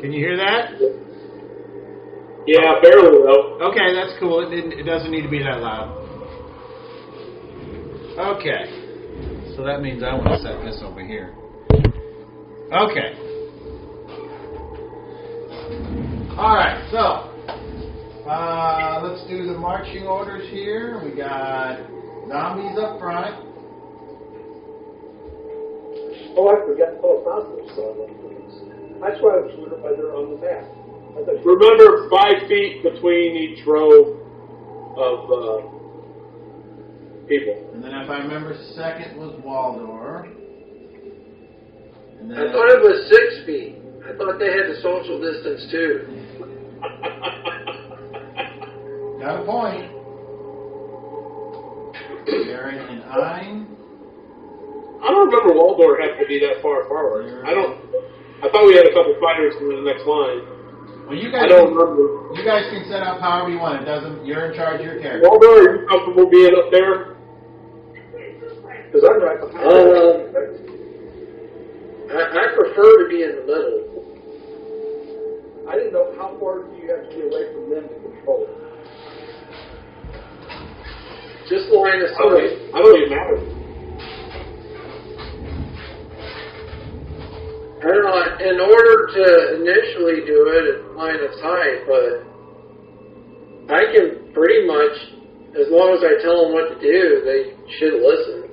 Can you hear that? Yeah, barely though. Okay, that's cool. It doesn't need to be that loud. Okay. So that means I want to set this over here. Okay. All right, so let's do the marching orders here. We got zombies up front. Oh, I forgot to call positive on them things. That's why I was wondering why they're on the map. Remember, 5 feet between each row of people. And then if I remember, second was Waldor. And then I thought it was 6 feet. I thought they had the social distance too. got a point. Aaron and Ein. I don't remember Waldor having to be that far forward. I thought we had a couple fighters in the next line. Well, you I guys. don't remember. You guys can set up however you want. It doesn't. You're in charge of your character. Waldor, are you comfortable being up there? Because I'm right behind I prefer to be in the middle. I didn't know how far do you have to be away from them to control it. Just line of sight. I don't even matter. I don't know, in order to initially do it at line of sight, but I can pretty much, as long as I tell them what to do, they should listen.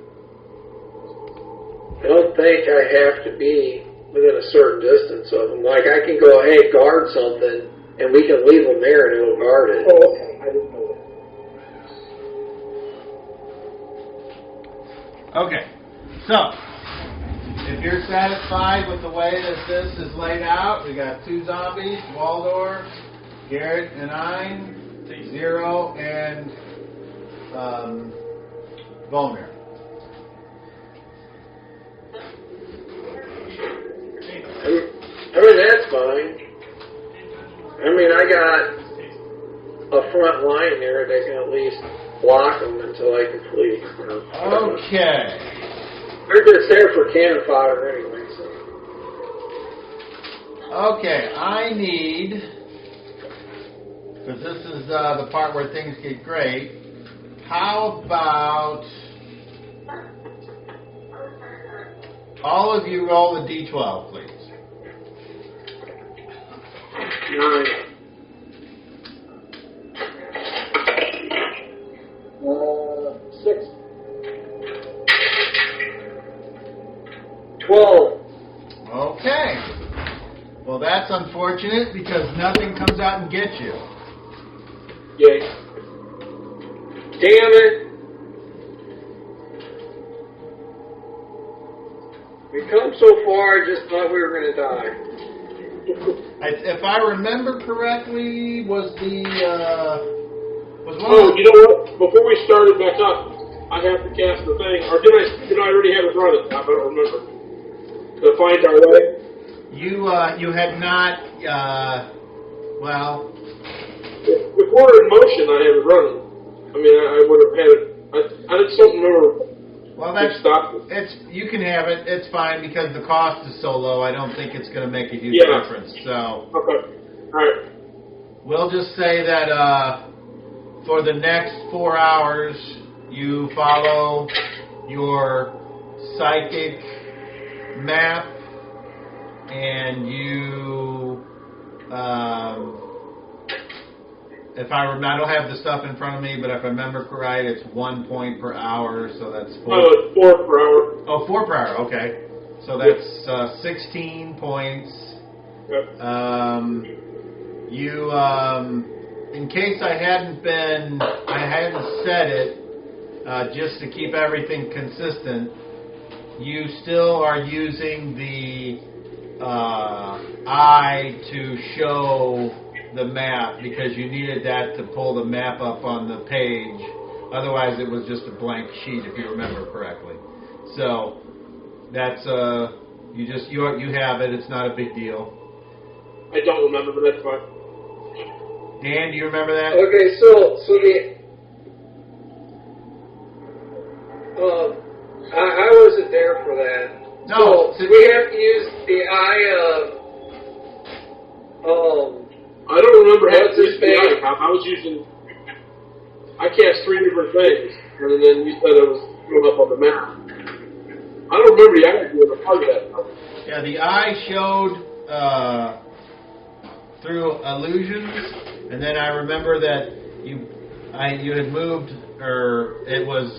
I don't think I have to be within a certain distance of them. Like, I can go, hey, guard something, and we can leave them there and it'll guard it. Oh, okay. I didn't know that. Okay. So, if you're satisfied with the way that this is laid out, we got 2 zombies, Waldor, Garrett and Ein, 0, and Volmer. I mean, that's fine. I mean, I got a front line there that can at least block them until I can flee. Okay. They're just there for cannon fodder anyway, so. Okay, I need, because this is the part where things get great, how about all of you roll a d12, please. 9. 6. 12. Okay. Well, that's unfortunate because nothing comes out and gets you. Yay. Damn it. We come so far, I just thought we were going to die. If I remember correctly, was one Oh, of you know what? Before we started back up, I have to cast the thing. Or did I already have it running? I don't remember. To find our way. you had not well. If we're in motion, I have it running. I mean, I would have had it. I just don't remember. Well, that's stopped. you can have it. It's fine because the cost is so low. I don't think it's going to make a huge difference. So Okay. All right. we'll just say that for the next 4 hours, you follow your psychic map, and you. If I don't have the stuff in front of me, but if I remember correct, it's 1 point per hour, so that's 4. No, it's 4 per hour. Oh, 4 per hour. Okay, so that's 16 points. Yep. You, in case I hadn't said it, just to keep everything consistent, you still are using the eye to show the map because you needed that to pull the map up on the page. Otherwise, it was just a blank sheet, if you remember correctly. So that's you have it. It's not a big deal. I don't remember, but that's fine. Dan, do you remember that? Okay, so the I wasn't there for that. No, so we have to use the eye of I don't remember having What's his used the name? I cast 3 different things, and then you said it was going up on the map. I don't remember the eye doing a part of that. Yeah, the eye showed through illusions, and then I remember that you had moved, or it was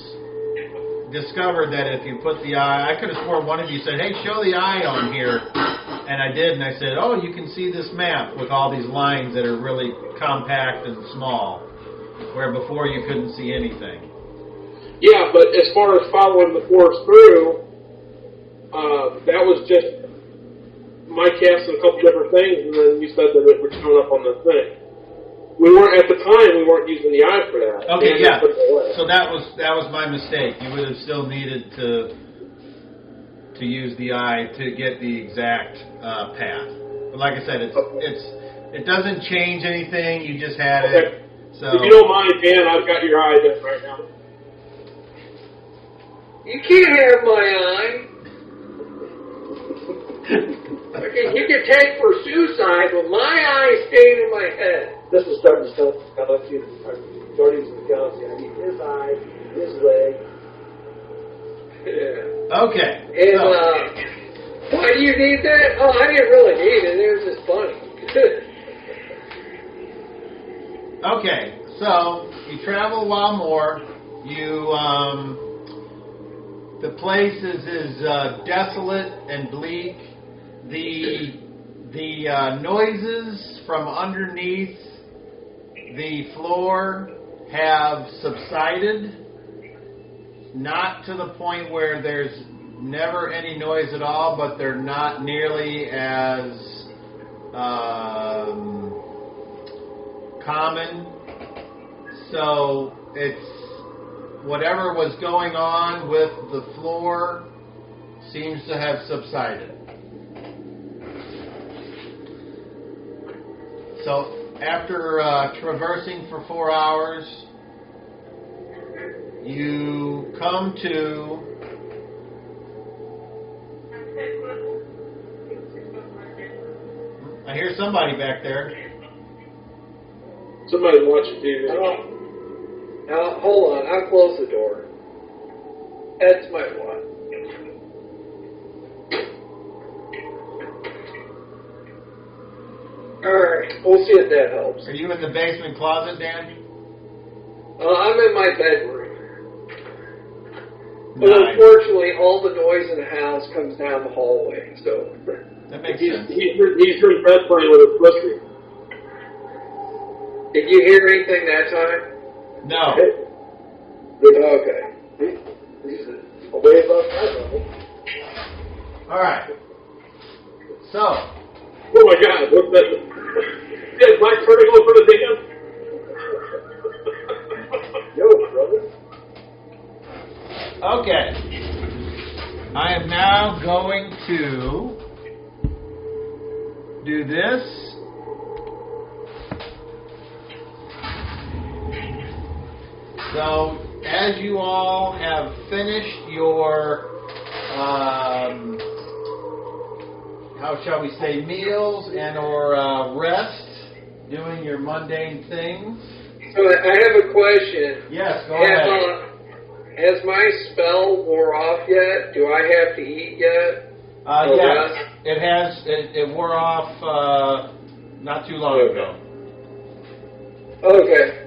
discovered that if you put the eye, I could have sworn one of you said, "Hey, show the eye on here," and I did, and I said, "Oh, you can see this map with all these lines that are really compact and small, where before you couldn't see anything." Yeah, but as far as following the forest through, that was just my casting a couple different things, and then you said that it would show up on the thing. We weren't at the time. We weren't using the eye for that. Okay, yeah. So that was my mistake. You would have still needed to use the eye to get the exact path. But like I said, it doesn't change anything. You just had it. So if you don't mind, Dan, I've got your eye there right now. You can't have my eye. Okay, you can take for suicide, but my eye stayed in my head. This is starting to sound like you. Guardians of the Galaxy. I need his eye, his leg. Yeah. okay. And, So, why do you need that? Oh, I didn't really need it. It was just funny. okay. So you travel a while more. You the place is desolate and bleak. The noises from underneath the floor have subsided, not to the point where there's never any noise at all, but they're not nearly as common. So it's whatever was going on with the floor seems to have subsided. So after traversing for 4 hours, you come to I hear somebody back there. Somebody's watching TV. Now, hold on. I'll close the door. That's my what? Alright, we'll see if that helps. Are you in the basement closet, Dan? I'm in my bedroom. But Nice. unfortunately, all the noise in the house comes down the hallway, so... That makes He's sense. in bed playing with his pussy. Did you hear anything that time? No. Okay. He's way above my level. All right. So, Oh my God! What's that? Yeah, Black turning over the dam. Yo, brother. okay. I am now going to do this. So, as you all have finished your, how shall we say, meals and or rest, doing your mundane things. So I have a question. Yes, go ahead. Has my spell wore off yet? Do I have to eat yet? Or Yes, rest? it has. It wore off not too long ago. Okay.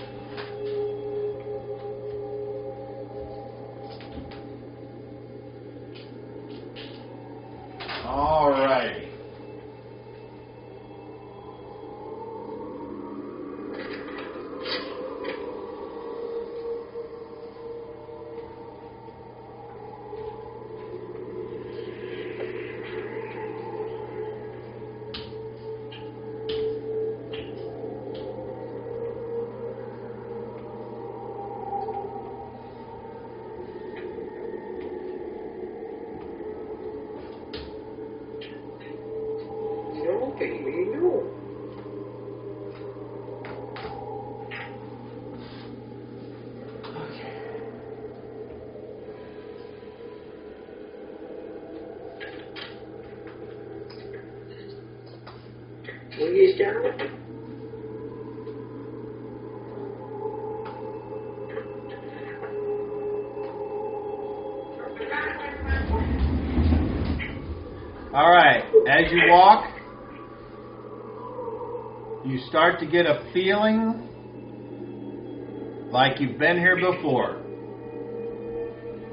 All right. No, baby, no. When he's down. All right. As you walk, you start to get a feeling like you've been here before.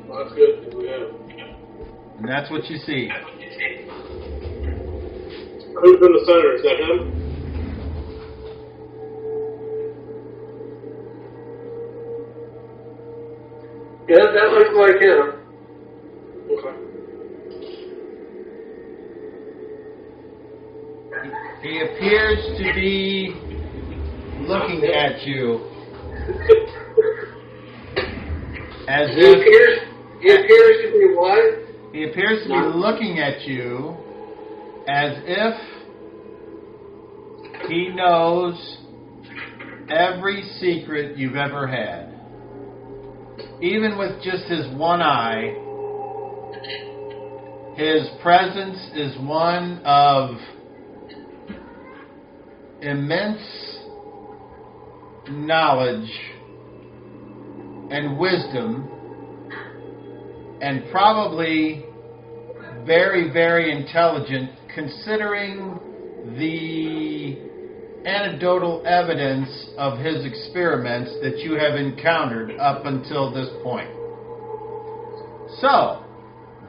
Well, that's good. Yeah. And that's what you see. Who's in the center? Is that him? Yeah, that looks like him. Okay. He appears to be looking at you as He if appears to be what? he appears to be looking at you as if he knows every secret you've ever had. Even with just his one eye, his presence is one of immense knowledge and wisdom, and probably very, very intelligent considering the anecdotal evidence of his experiments that you have encountered up until this point. So,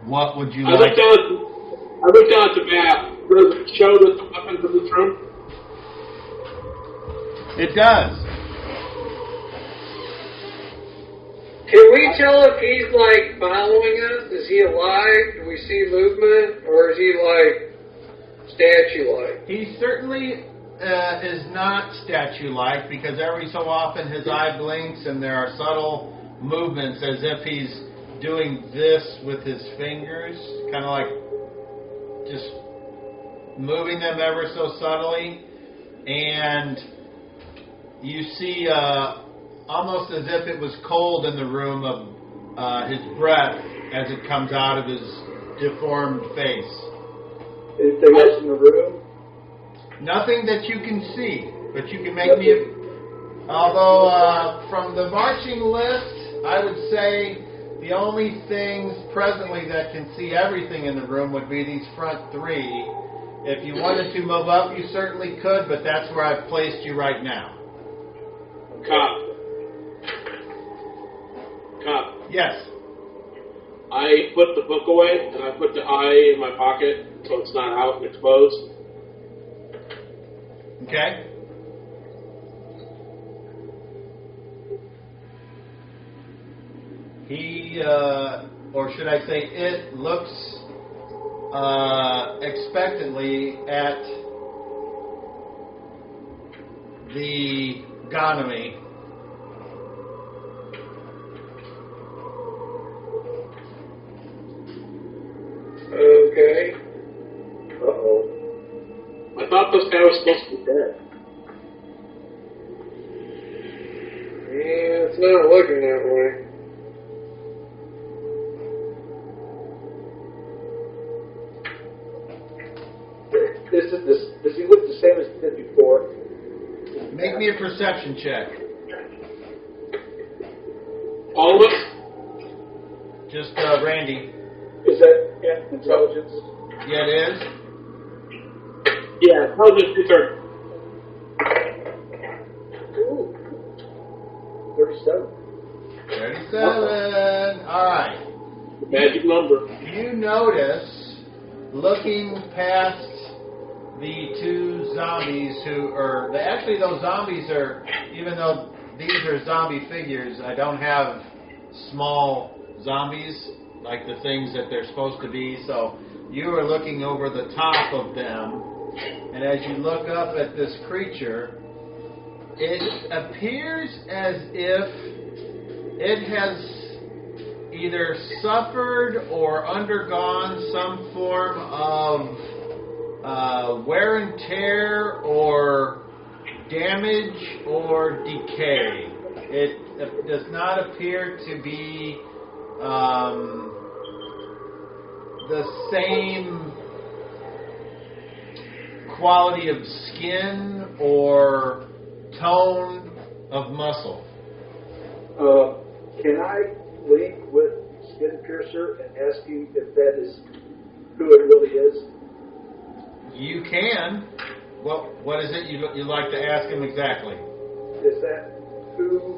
what would you I like? looked down at the map. Does it show the weapons in this room? It does. Can we tell if he's like following us? Is he alive? Do we see movement? Or is he like statue-like? He certainly is not statue-like, because every so often his eye blinks and there are subtle movements as if he's doing this with his fingers, kind of like just moving them ever so subtly. And you see almost as if it was cold in the room of his breath as it comes out of his deformed face. Anything else in the room? Nothing that you can see, but you can make me... Although from the marching list, I would say the only things presently that can see everything in the room would be these front three. If you wanted to move up, you certainly could, but that's where I've placed you right now. Cop. Yes. I put the book away, and I put the eye in my pocket so it's not out and exposed. Okay. He, or should I say it, looks expectantly at the Ganami. Okay. Uh-oh. I thought this guy was supposed to be dead. Yeah, it's not looking that way. Does he look the same as he did before? Make me a perception check. All of us? Just Randy. Is that intelligence? Yeah, it is. Yeah, intelligence research. Ooh. 37. 37. All right. Magic number. You notice, looking past the two zombies who are... Actually, those zombies are... Even though these are zombie figures, I don't have small zombies like the things that they're supposed to be. So you are looking over the top of them. And as you look up at this creature, it appears as if it has either suffered or undergone some form of wear and tear or damage or decay. It does not appear to be the same quality of skin or tone of muscle? Can I link with Skin Piercer and ask you if that is who it really is? You can. Well, what is it you'd like to ask him exactly? Is that who,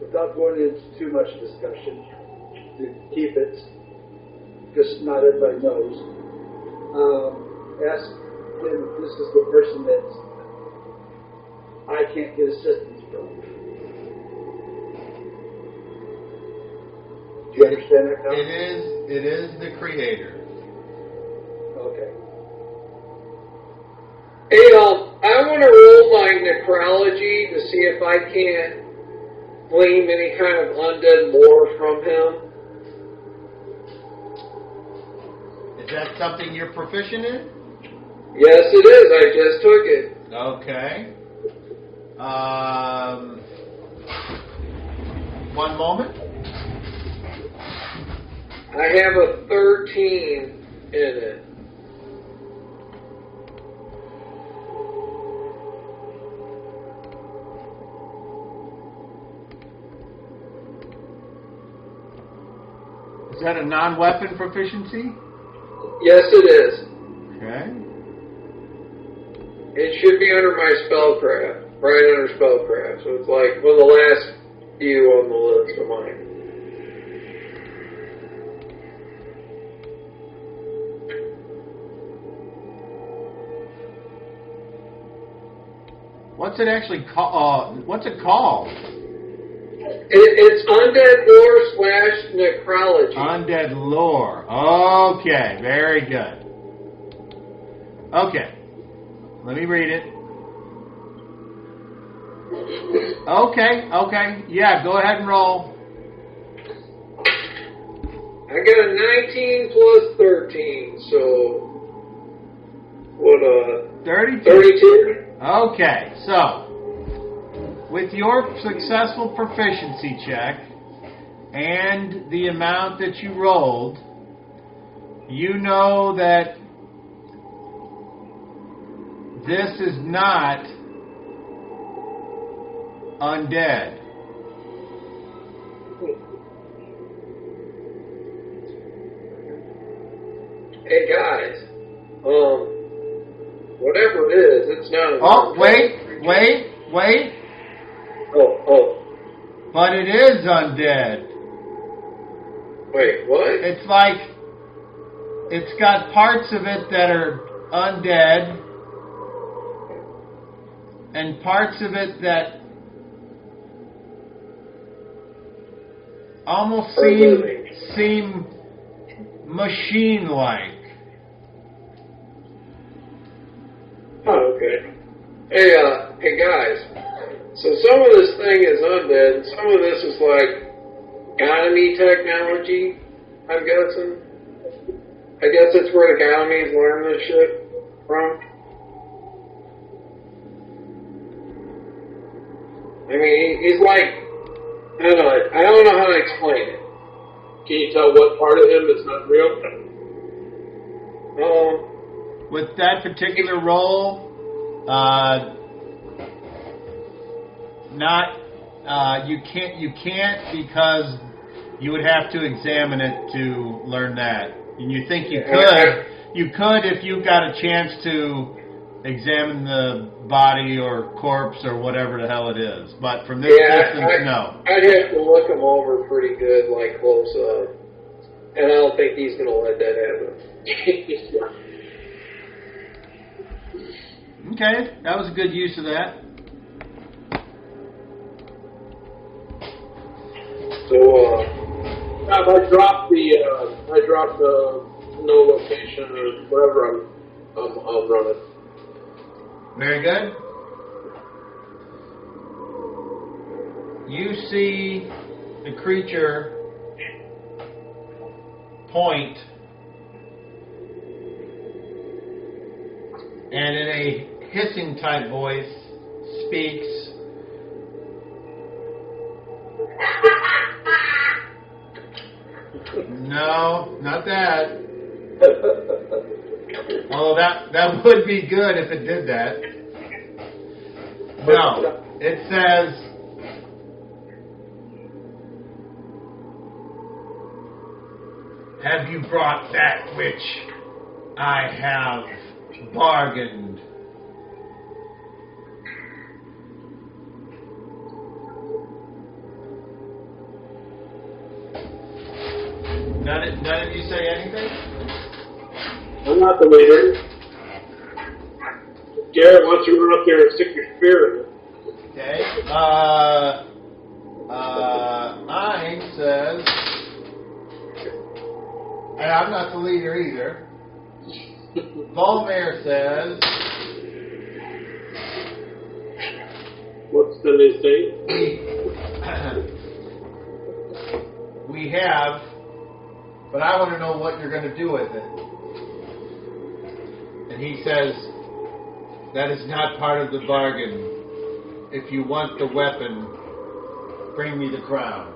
without going into too much discussion, to keep it, because not everybody knows, ask him if this is the person that I can't get assistance from. Do you understand that, Tom? It is the creator. Okay. Hey, I want to roll my necrology to see if I can't glean any kind of undead lore from him. Is that something you're proficient in? Yes, it is. I just took it. Okay. One moment. I have a 13 in it. Is that a non-weapon proficiency? Yes, it is. Okay. It should be under my spellcraft, right under spellcraft. So it's like one of the last few on the list of mine. What's it actually called? What's it called? It's undead lore /necrology. Undead lore. Okay, very good. Okay, let me read it. Okay, yeah, go ahead and roll. I got a 19 plus 13, so what? 32. 32. Okay, so with your successful proficiency check and the amount that you rolled, you know that this is not undead. Hey guys, whatever it is, it's not. Oh, wait. Oh. But it is undead. Wait, what? It's like it's got parts of it that are undead and parts of it that almost seem machine-like. Oh, okay. Hey guys. So some of this thing is undead, and some of this is like economy technology, I'm guessing. I guess that's where the economies learn this shit from. I mean, he's like, I don't know how to explain it. Can you tell what part of him is not real? With that particular role, you can't because you would have to examine it to learn that. And you think you could if you got a chance to examine the body or corpse or whatever the hell it is. But from this distance, no. I'd have to look him over pretty good, like close up. And I don't think he's going to let that happen. Okay, that was a good use of that. So, I dropped the no location or whatever I'm running. Very good. You see the creature point and in a hissing type voice speaks. No, not that. Although that would be good if it did that. No, it says, have you brought that which I have bargained? None of you say anything? I'm not the leader. Garrett, why don't you run up there and stick your spear in it? Okay. Ein says, and I'm not the leader either. Volmir says, What's the new state? we have, but I want to know what you're going to do with it. And he says, that is not part of the bargain. If you want the weapon, bring me the crown.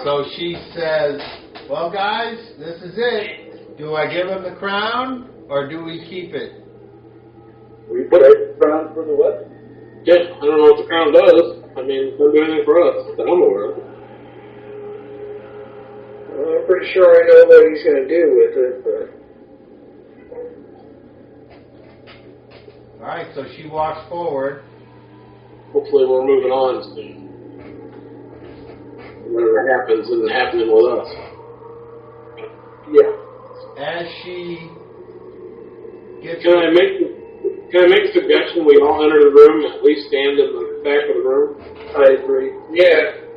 So she says, well, guys, this is it. Do I give him the crown, or do we keep it? We put a crown for the weapon. Yeah, I don't know what the crown does. I mean, it doesn't do anything for us that I'm aware of. Well, I'm pretty sure I know what he's going to do with it, but... All right, so she walks forward. Hopefully we're moving on soon. Whatever happens isn't happening with us. Yeah. As she gets... Can I make a suggestion? We all enter the room and at least stand in the back of the room? I agree. Yeah.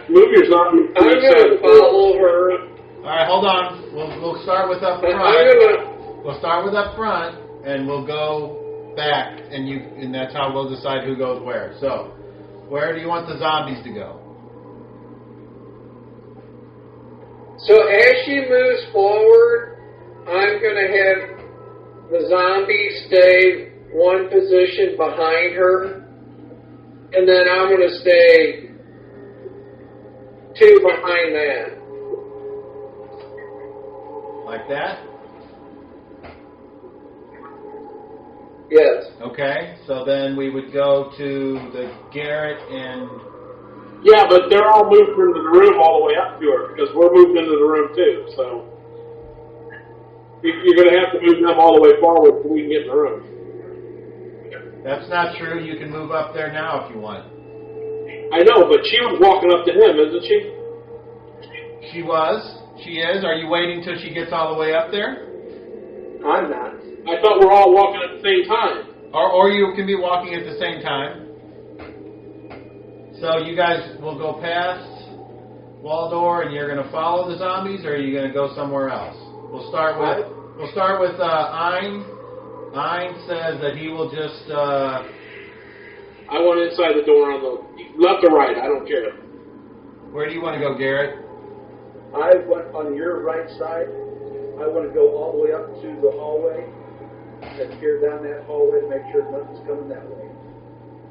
Move your zombie. I'm going to follow her. All right, hold on. We'll start with up front. I'm going to... We'll start with up front, and we'll go back, and that's how we'll decide who goes where. So, where do you want the zombies to go? So as she moves forward, I'm going to have the zombie stay one position behind her, and then I'm going to stay two behind that. Like that? Yes. Okay, so then we would go to the Garrett and... Yeah, but they're all moved into the room all the way up to her, because we're moved into the room too, so... You're going to have to move them all the way forward so we can get in the room. That's not true. You can move up there now if you want. I know, but she was walking up to him, isn't she? She was. She is. Are you waiting till she gets all the way up there? I'm not. I thought we're all walking at the same time. Or you can be walking at the same time. So you guys will go past Waldor and you're going to follow the zombies, or are you going to go somewhere else? We'll start with Ein. Ein says that he will just... I went inside the door on the left or right, I don't care. Where do you want to go, Garrett? I went on your right side. I want to go all the way up to the hallway and peer down that hallway to make sure nothing's coming that way.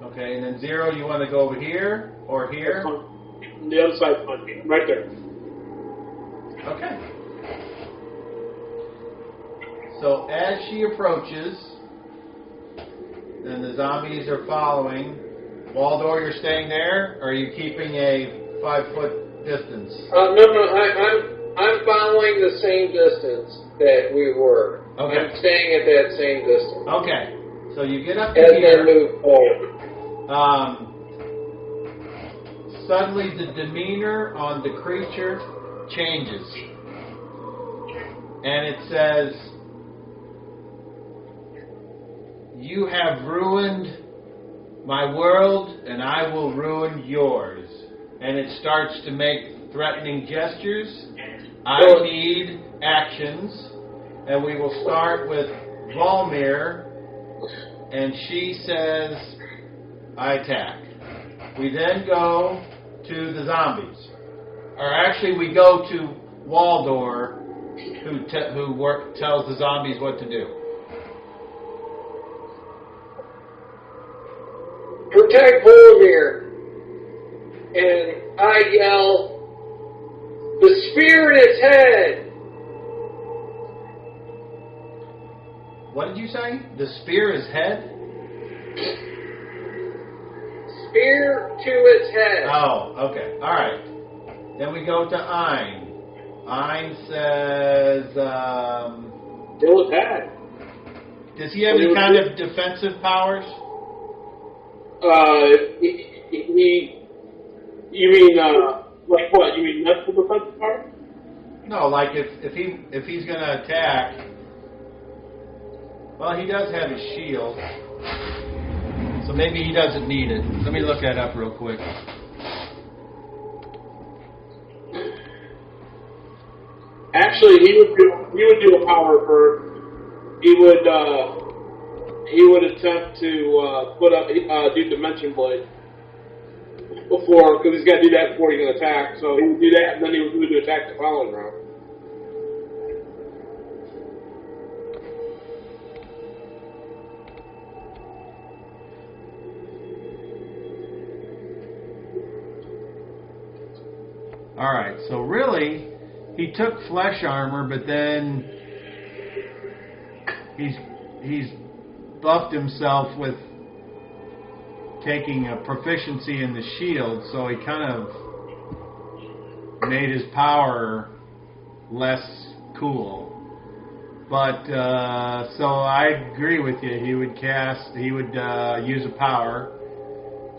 Okay, and then Zero, you want to go over here or here? The other side's fine, right there. Okay. So as she approaches, and the zombies are following, Waldor, you're staying there, or are you keeping a 5-foot distance? No, I'm following the same distance that we were. Okay. I'm staying at that same distance. Okay. So you get up to As here. they move forward. Suddenly the demeanor on the creature changes. And it says, you have ruined my world, and I will ruin yours. And it starts to make threatening gestures. I need actions. And we will start with Volmir. And she says, I attack. We then go to the zombies. Or actually, we go to Waldor, who tells the zombies what to do. Protect Volmir. And I yell, spear in its head. What did you say? The spear is head? Spear to its head. Oh, okay. All right. Then we go to Ein. Ein says, Still attack. does he have any kind of defensive powers? You mean, like what? You mean medical defensive part? No, like if he's going to attack. Well, he does have his shield, so maybe he doesn't need it. Let me look that up real quick. Actually, he would do a power burn. He would attempt to put up do Dimension Blade before, because he's got to do that before he can attack. So he would do that, and then he would do attack the following round. All right, so really, he took flesh armor, but then he's buffed himself with taking a proficiency in the shield, so he kind of made his power less cool. But so I agree with you. He would use a power.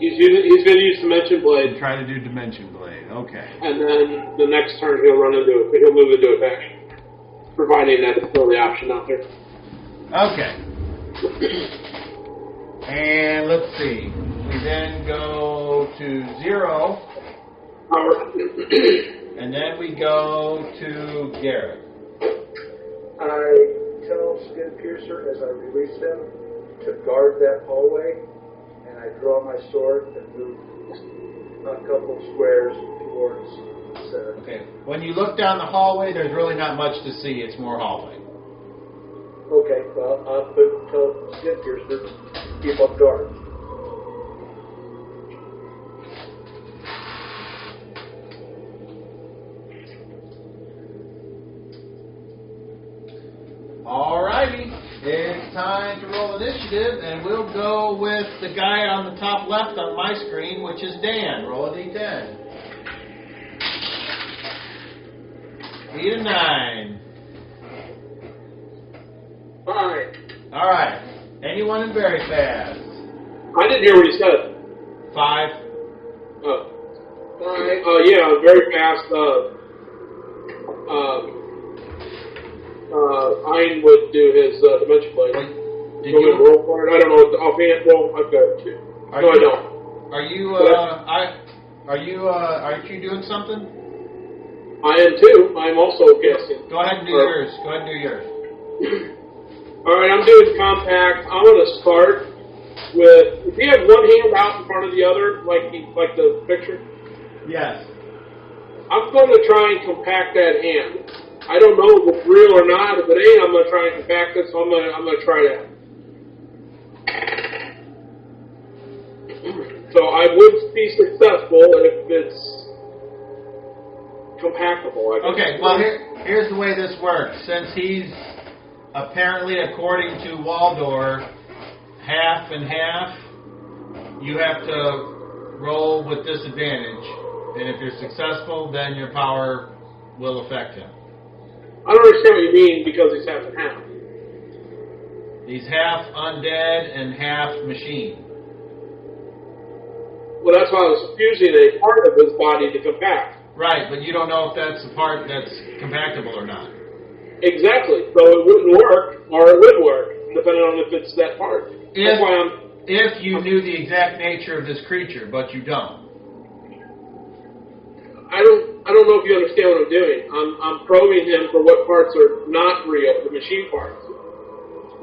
He's going to use Dimension Blade. And try to do Dimension Blade. Okay. And then the next turn he'll move into attack, providing that's still the option out there. Okay. And let's see. We then go to 0. And then we go to Garrett. I tell Skin Piercer as I release him to guard that hallway, and I draw my sword and move a couple squares towards the center. Okay. When you look down the hallway, there's really not much to see. It's more hallway. Okay, well, I'll tell Skin Piercer to keep up guard. Alrighty, it's time to roll initiative, and we'll go with the guy on the top left on my screen, which is Dan. Roll a d10. 8 and 9. 5. Alright, anyone in very fast? I didn't hear what he said. 5. Oh. 5. Yeah, very fast. Ein would do his Dimension Blade. Did You want me to you? roll for it? I don't know. Offhand, well, I've got it too. No, I don't. Aren't you doing something? I am too. I'm also guessing. Go ahead and do yours. Go ahead and do yours. All right, I'm doing compact. I'm going to start with. If you have one hand out in front of the other, like the picture, Yes. I'm going to try and compact that hand. I don't know if it's real or not. If it ain't, I'm going to try and compact it. So I'm going to try that. So I would be successful if it's compactable. Okay, well, here's the way this works. Since he's apparently, according to Waldor, half and half, you have to roll with disadvantage. And if you're successful, then your power will affect him. I don't understand what you mean because he's half and half. He's half undead and half machine. Well, that's why I was fusing a part of his body to compact. Right, but you don't know if that's the part that's compactable or not. Exactly. So it wouldn't work, or it would work, depending on if it's that part. That's why If you knew the exact nature of this creature, but you don't. I don't know if you understand what I'm doing. I'm probing him for what parts are not real, the machine parts.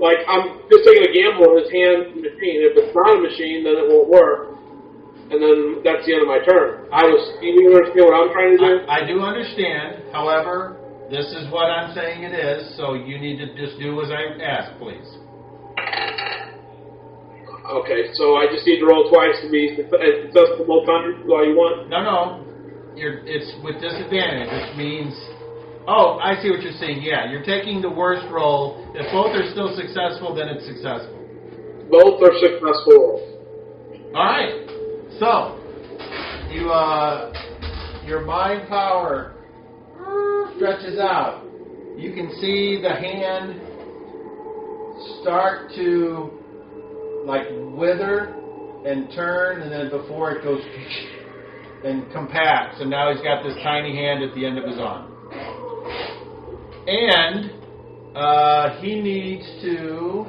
Like, I'm just taking a gamble on his hand machine. If it's not a machine, then it won't work. And then that's the end of my turn. Do you understand what I'm trying to do? I do understand. However, this is what I'm saying it is, so you need to just do as I ask, please. Okay, so I just need to roll twice to be successful both times. Is all you want? No. it's with disadvantage, which means, oh, I see what you're saying. Yeah, you're taking the worst roll. If both are still successful, then it's successful. Both are successful rolls. All right. So you your mind power stretches out. You can see the hand start to like wither and turn, and then before it goes and compacts, and now he's got this tiny hand at the end of his arm. And he needs to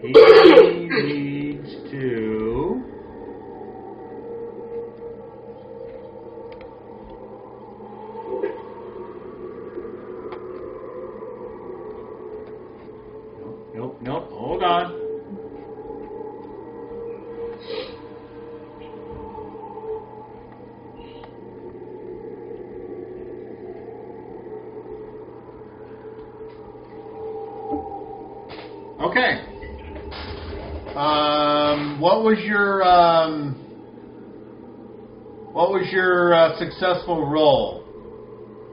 he needs to nope, hold on. Okay. What was your successful roll?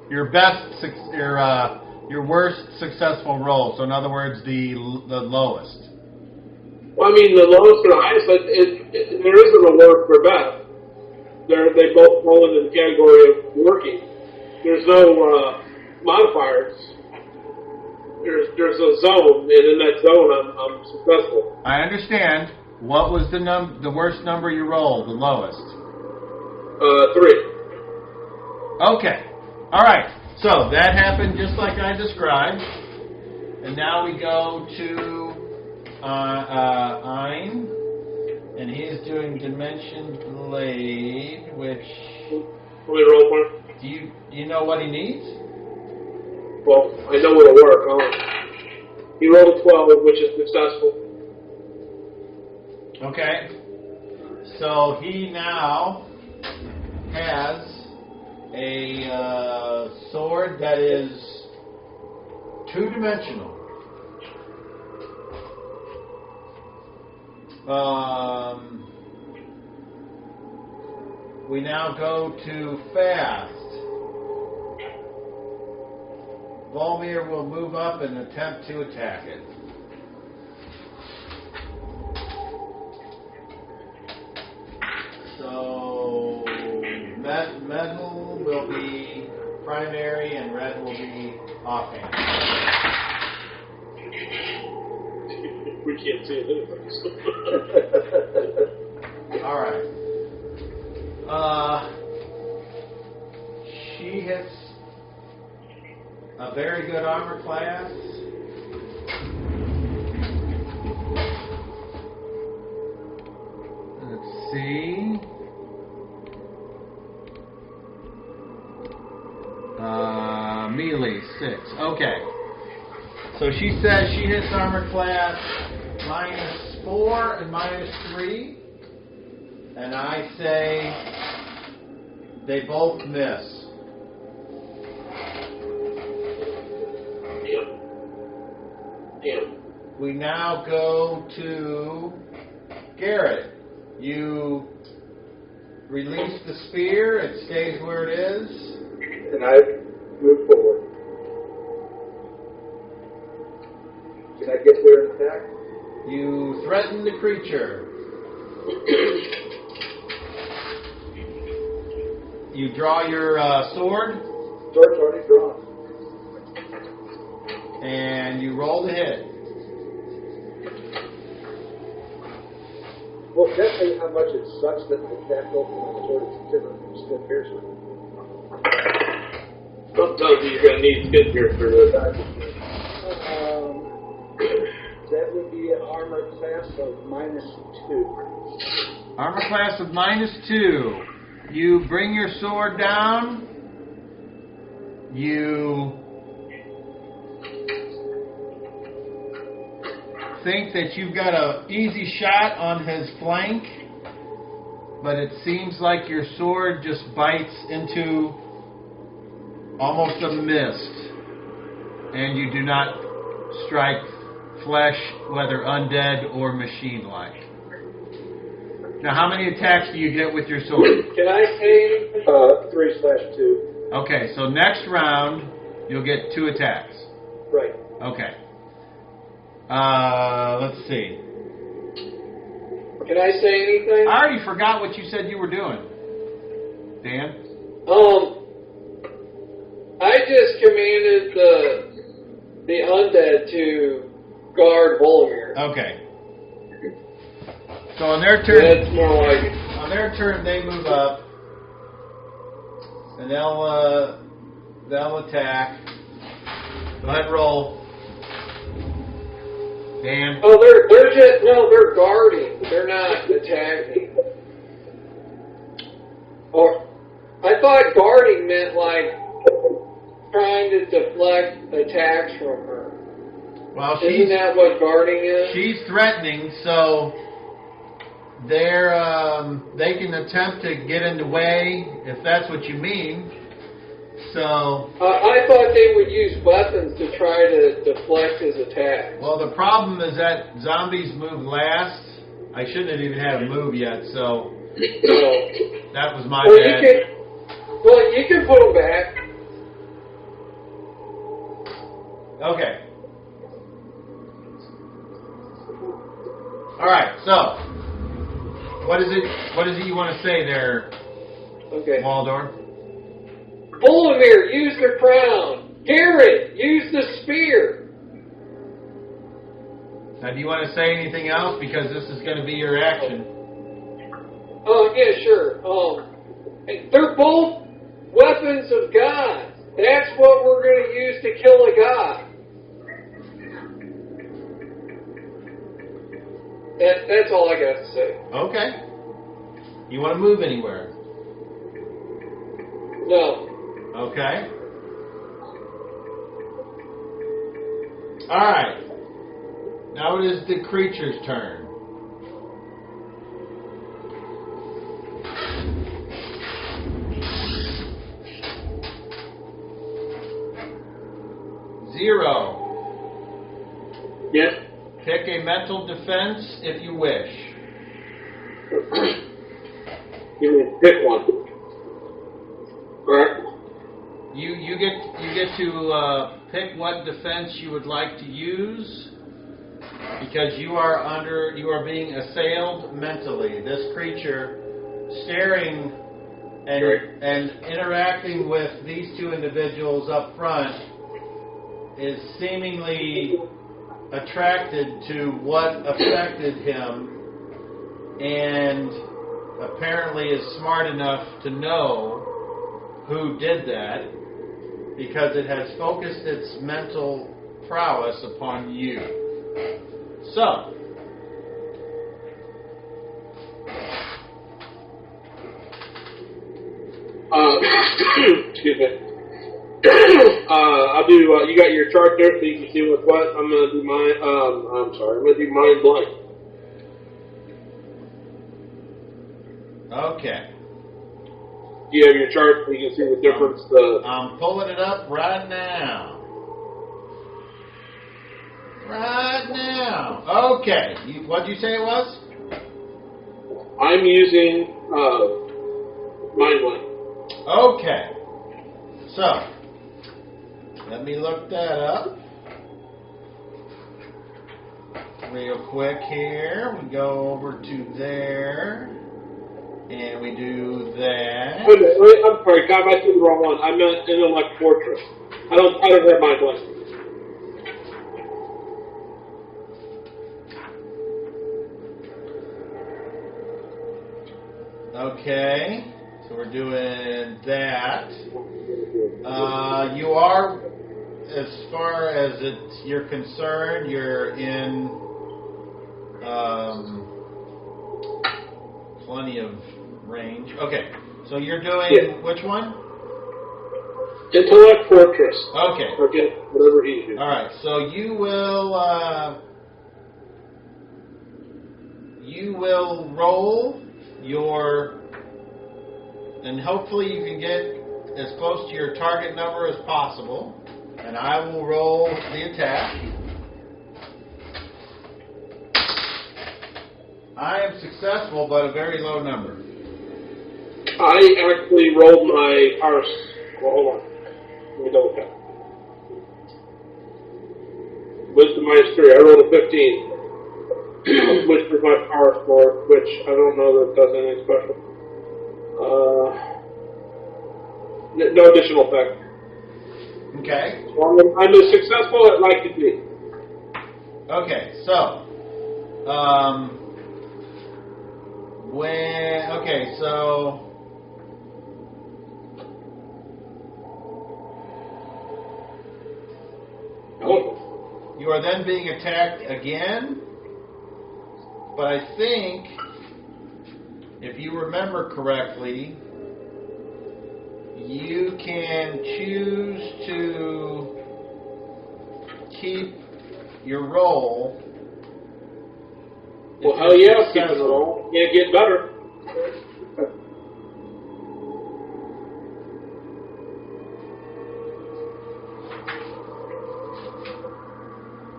Your best, your worst successful roll. So in other words, the lowest. Well, I mean, the lowest or the highest, there isn't a work for best. They both fall into the category of working. There's no modifiers. There's a zone, and in that zone, I'm successful. I understand. What was the worst number you rolled? The lowest. 3. Okay. All right. So that happened just like I described, and now we go to Ein, and he is doing Dimension Blade, which. Let me roll for him. Do you know what he needs? Well, I know it'll work. He rolled a 12, which is successful. Okay. So he now has a sword that is two-dimensional. We now go to fast. Volmir will move up and attempt to attack it. So metal will be primary and red will be offhand. We can't see it anyways. All right. She hits a very good armor class. Let's see. Melee 6. Okay. So she says she hits armor class -4 and -3. And I say they both miss. Damn. We now go to Garrett. You release the spear. It stays where it is. And I move forward. Can I get there and attack? You threaten the creature. You draw your sword. Sword's already drawn. And you roll the hit. Well, definitely how much it sucks that my attack open on the sword is considered skin piercer. Don't tell you you're going to need skin piercer for this. That would be an armor class of -2. Armor class of -2. You bring your sword down. You think that you've got an easy shot on his flank, but it seems like your sword just bites into almost a mist, and you do not strike flesh, whether undead or machine-like. Now, how many attacks do you get with your sword? Can I say anything? 3/2. Okay, so next round, you'll get 2 attacks. Right. Okay. Let's see. Can I say anything? I already forgot what you said you were doing. Dan? I just commanded the undead to guard Volomir. Okay. So on their turn, That's more like it. on their turn, they move up, and they'll attack. Go ahead, and roll. Dan. Oh, they're guarding. They're not attacking. Or I thought guarding meant like trying to deflect attacks from her. Well, Isn't that what guarding is? she's threatening, so they can attempt to get in the way if that's what you mean. So, I thought they would use weapons to try to deflect his attacks. well, the problem is that zombies move last. I shouldn't even have move yet, so that was my bad. You can put them back. Okay. All right. So, what is it you want to say there, Okay. Waldorf? Volomir, use the crown. Garrett, use the spear. Now, do you want to say anything else? Because this is going to be your action. Oh, yeah, sure. They're both weapons of God. That's what we're going to use to kill a god. That's all I got to say. Okay. You want to move anywhere? No. Okay. All right. Now it is the creature's turn. Zero. Yes. Pick a mental defense if you wish. You mean pick one. Correct? You get to pick what defense you would like to use, because you are being assailed mentally. This creature staring and interacting with these 2 individuals up front is seemingly attracted to what affected him, and apparently is smart enough to know who did that, because it has focused its mental prowess upon you. So, excuse me. I'll do. You got your chart there, so you can see what's what. I'm gonna do mine. I'm sorry. I'm gonna do mine blank. okay. You have your chart, so you can see the difference. I'm pulling it up right now. Right now. Okay. What did you say it was? I'm using mind blank. Okay. So, let me look that up real quick here. We go over to there, and we do that. Wait, I'm sorry, God, I did the wrong one. I meant Intellect Fortress. I don't have mind blank. Okay, so we're doing that. You are, as far as you're concerned, you're in plenty of range. Okay, so you're doing which one? Intellect Fortress. Okay. Okay, whatever easier. All right, so you will you will roll your, and hopefully you can get as close to your target number as possible. And I will roll the attack. I am successful, but a very low number. I actually rolled my power. Well, hold on. Let me double check. Wisdom -3. I rolled a 15, which was my power score, which I don't know that does anything special. No additional effect. Okay. So I'm as successful as I'd like to be. Okay, so you are then being attacked again, but I think, if you remember correctly, you can choose to keep your roll. Well, hell yeah, keep it roll. Can't get better.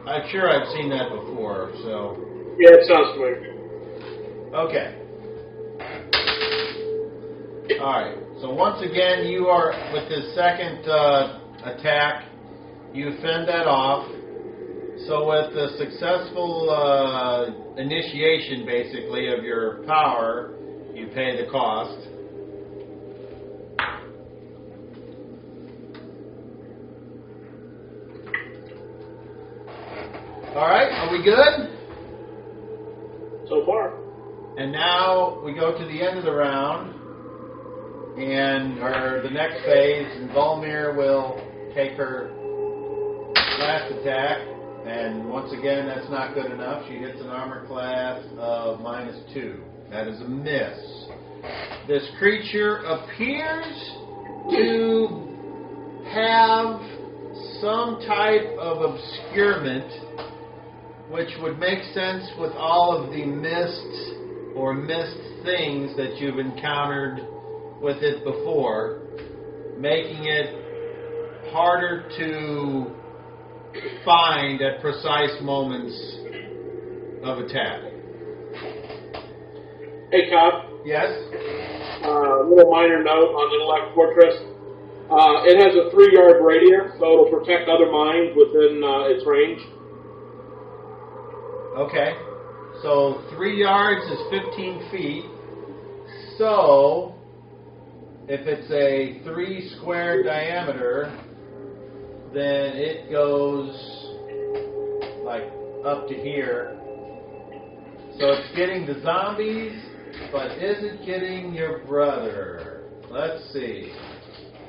I'm sure I've seen that before, so. Yeah, it sounds familiar. Okay. Alright, so once again, you are, with this second attack, you fend that off. So with the successful initiation, basically, of your power, you pay the cost. Alright, are we good? So far. And now we go to the end of the round, and the next phase, and Volmir will take her last attack, and once again, that's not good enough. She hits an armor class of -2. That is a miss. This creature appears to have some type of obscurement, which would make sense with all of the missed things that you've encountered with it before, making it harder to find at precise moments of attack. Hey, Cobb. Yes? Little minor note on Intellect Fortress. It has a 3-yard radius, so it'll protect other mines within its range. Okay. So 3 yards is 15 feet. So if it's a 3 square diameter, then it goes like up to here. So it's getting the zombies, but is it getting your brother? Let's see.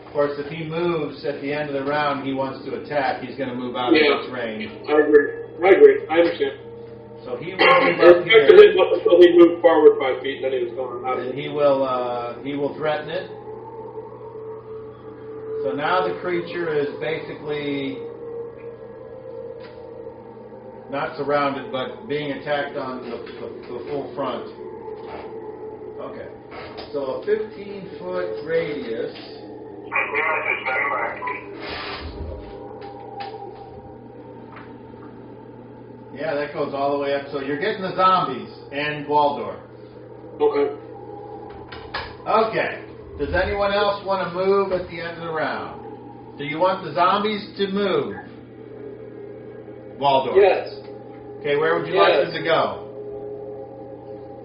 Of course, if he moves at the end of the round, he wants to attack, he's going to move out of its range. I agree. I understand. So he will move up here. Him up until he moved forward 5 feet, and then he was gone. And he will threaten it. So now the creature is basically not surrounded, but being attacked on the full front. Okay. So a 15-foot radius. Yeah, that goes all the way up. So you're getting the zombies and Waldorf. Okay. Okay. Does anyone else want to move at the end of the round? Do you want the zombies to move? Waldorf. Yes. Okay, where would you like them to go?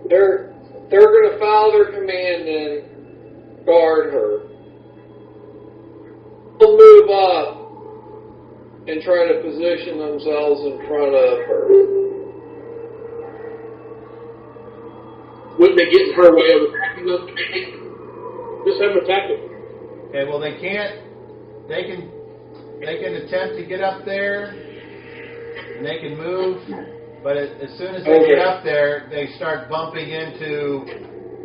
They're going to follow their command and guard her. They'll move up and try to position themselves in front of her. Wouldn't they get in her way of attacking them? Just have them attack them. Okay, well they can't. They can attempt to get up there, and they can move. But as soon as they get up there, they start bumping into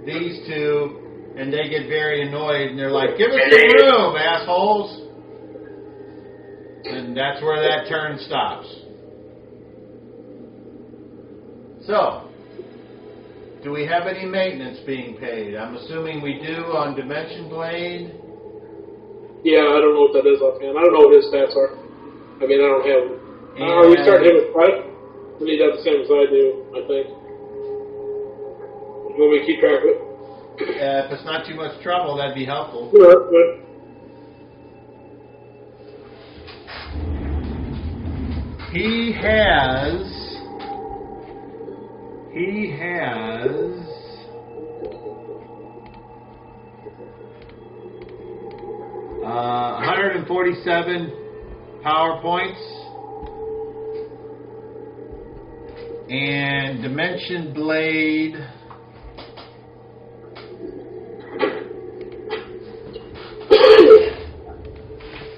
these two, and they get very annoyed, and they're like, "Give us some room, assholes!" And that's where that turn stops. So, Do we have any maintenance being paid? I'm assuming we do on Dimension Blade. Yeah, I don't know what that is offhand. I don't know what his stats are. I mean, I don't have them. Are we starting him with 5? He'd have the same as I do, I think. You want me to keep track of it? If it's not too much trouble, that'd be helpful. Sure, good. He has 147 PowerPoints, and Dimension Blade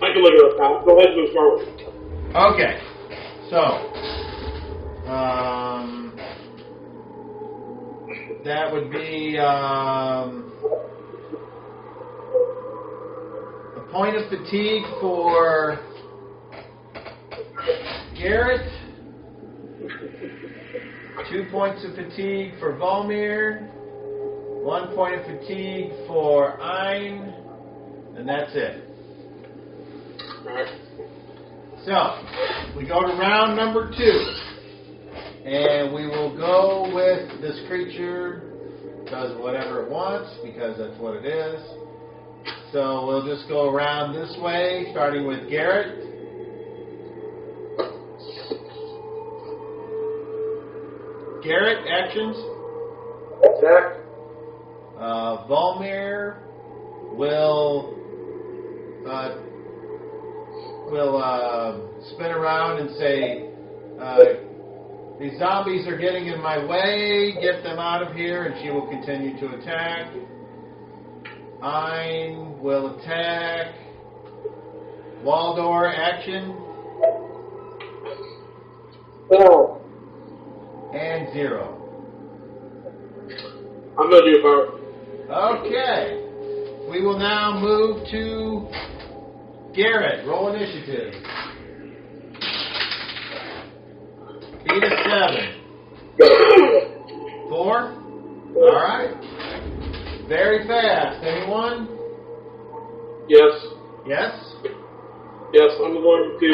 I can look it up now. Go ahead and move forward. Okay, so that would be a point of fatigue for Garrett, 2 points of fatigue for Volmir, 1 point of fatigue for Ein, and that's it. So, we go to round number 2, and we will go with this creature does whatever it wants, because that's what it is. So we'll just go around this way, starting with Garrett. Garrett, actions. Attack. Volmir will spin around and say, these zombies are getting in my way, get them out of here, and she will continue to attack. Ein will attack. Waldor, action. Spell. And 0. I'm going to do a power. Okay. We will now move to Garrett. Roll initiative. Beat a 7. 4? All right. Very fast. Anyone? Yes. Yes? Yes, I'm going to do